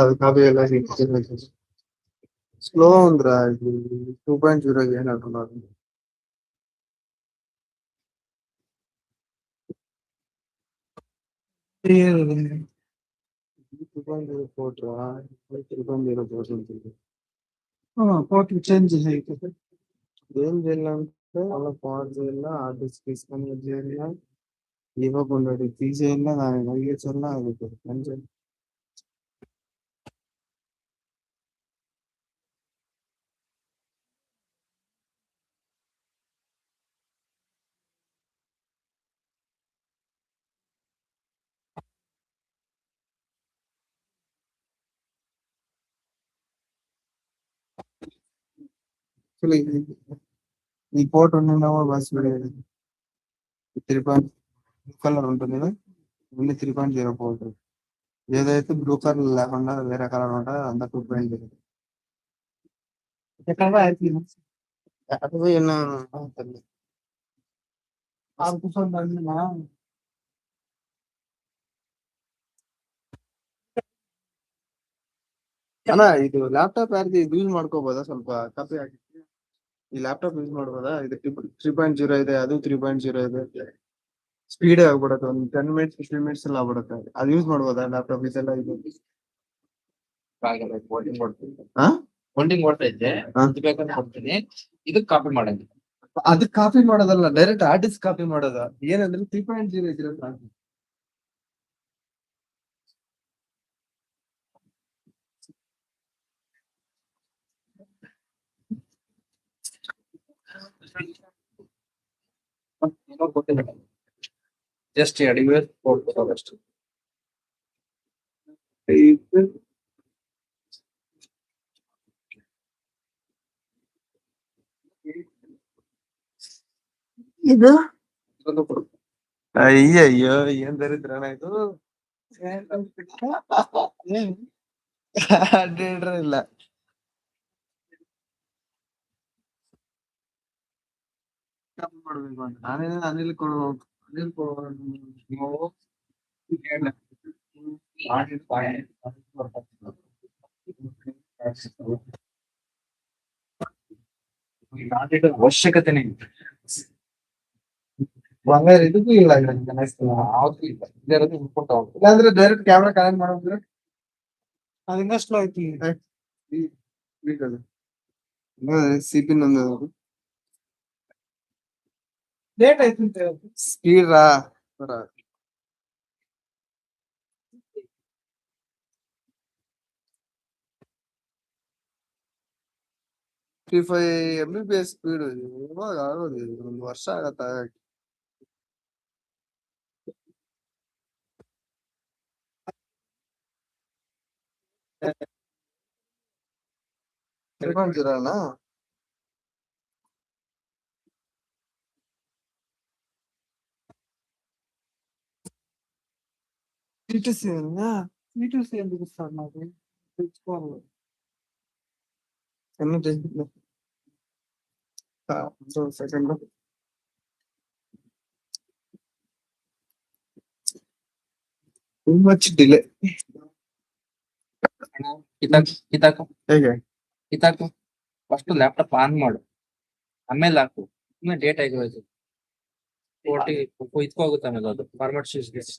అది కాపీ ఎలా స్లో ఉందిరా ఇది 2.0 ఏనంటున్నారు. పోర్ట్ చేంజ్ చేయాలి. ఏం చేయాలంటే అలా పాట్ చేయాల, ఆర్టిస్ట్ తీసుకొని చేయాల, ఇవ్వకుండా తీసేయాల, దాన్ని అడిగేసల్లా అది మంచిగా. ఈ పోర్ట్ ఉండేమో బస్ పడేది 3 కలర్ ఉంటుంది కదా, ఓన్లీ 3.0 పోర్ట్. ఏదైతే బ్లూ కలర్ లేకుండా వేరే కలర్ ఉంటుందో అంతా 2.0. ఎక్కడ ಅಣ್ಣ ಇದು ಲ್ಯಾಪ್ಟಾಪ್ ಯಾರ್ದು ಇದು ಯೂಸ್ ಮಾಡ್ಕೋಬೋದಾ ಸ್ವಲ್ಪ ಕಾಪಿ ಹಾಕಿ. ಈ ಲ್ಯಾಪ್ಟಾಪ್ ಯೂಸ್ ಮಾಡ್ಬೋದಾ? ಇದು 3.0 ಇದೆ, ಅದು 3.0 ಇದೆ. ಸ್ಪೀಡ್ ಆಗ್ಬಿಡುತ್ತೆ, ಒಂದು 10 ಮಿನಿಟ್ಸ್ 15 ಮಿನಿಟ್ಸ್ ಎಲ್ಲ ಆಗ್ಬಿಡುತ್ತೆ. ಅದು ಯೂಸ್ ಮಾಡ್ಬೋದಾ ಲ್ಯಾಪ್ಟಾಪ್ ಇದೆಲ್ಲ? ಇದು ಹೋಲ್ಡಿಂಗ್ ಓಡ್ತಾ ಇದ್ದೆ ಬೇಕಾದ್ರೆ ಕೊಡ್ತೀನಿ. ಇದಕ್ಕೆ ಕಾಪಿ ಮಾಡಂಗಿಲ್ಲ. ಅದಕ್ಕೆ ಕಾಪಿ ಮಾಡೋದಲ್ಲ, ಡೈರೆಕ್ಟ್ ಆರ್ಟಿಸ್ಟ್ ಕಾಪಿ ಮಾಡೋದ. ಏನಂದ್ರೆ 3.0 ಇದ್ರೆ ಸಾಕು. ಜಸ್ಟ್ ಅಡಿಗೆ ಅಷ್ಟು. ಇದು ಅಯ್ಯಯ್ಯೋ ಏನ್ ದರಿದ್ರಣ ಇದು. ಇಲ್ಲ ಮಾಡ್ಬೇಕು ಅಂತ ನಾನೇನ ಅನಿಲ್ ಅವಶ್ಯಕತೆನೇ ಇಲ್ಲ. ಬಂಗಾರ ಇದಕ್ಕೂ ಇಲ್ಲ ಇಲ್ಲಾಂದ್ರೆ ಡೈರೆಕ್ಟ್ ಕ್ಯಾಮ್ರಾ ಕನೆಕ್ಟ್ ಮಾಡಿದ್ರೆ ಅದು ಇನ್ನಷ್ಟು ಆಯ್ತು. ಸಿಪಿನ್ ಒಂದು ಲೇಟ್ ಆಯ್ತು ಸ್ಪೀಡ್ ರಾ 55 MBPS ಸ್ಪೀಡ್. ಇವಾಗ ಆಗೋದು ಒಂದು ವರ್ಷ ಆಗತ್ತ. 3.0 ಅಣ್ಣ. C2C ఎందుకు ఇస్తాడు నాకు? తెచ్చుకోవాలి. Second too much delay. ಹೇಗೆ ಕಿತಾಕು ಫಸ್ಟ್ ಲ್ಯಾಪ್ಟಾಪ್ ಆನ್ ಮಾಡು, ಆಮೇಲೆ ಹಾಕು. ಇನ್ನು ಡೇಟ್ ಆಗಿರೋದು ಇದ್ಕೋಗುತ್ತೆ ಆಮೇಲೆ ಅದು ಫಾರ್ಮಟ್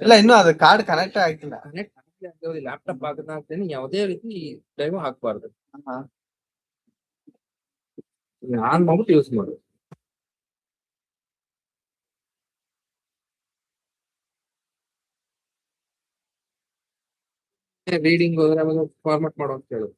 ಇಲ್ಲ, ಇನ್ನು ಅದು ಕಾರ್ಡ್ ಕನೆಕ್ಟ್ ಆಗಿಲ್ಲ. ಲ್ಯಾಪ್ಟಾಪ್ ಹಾಕ್ತೇನೆ ಯಾವುದೇ ರೀತಿ ಟೈಮ್ ಹಾಕ್ಬಾರ್ದು. ಆನ್ ಮಾಡ್ಬಿಟ್ಟು ಯೂಸ್ ಮಾಡು. ರೀಡಿಂಗ್ ಹೋದ್ರೆ ಅವಾಗ ಫಾರ್ಮಟ್ ಮಾಡೋ ಅಂತ ಹೇಳು.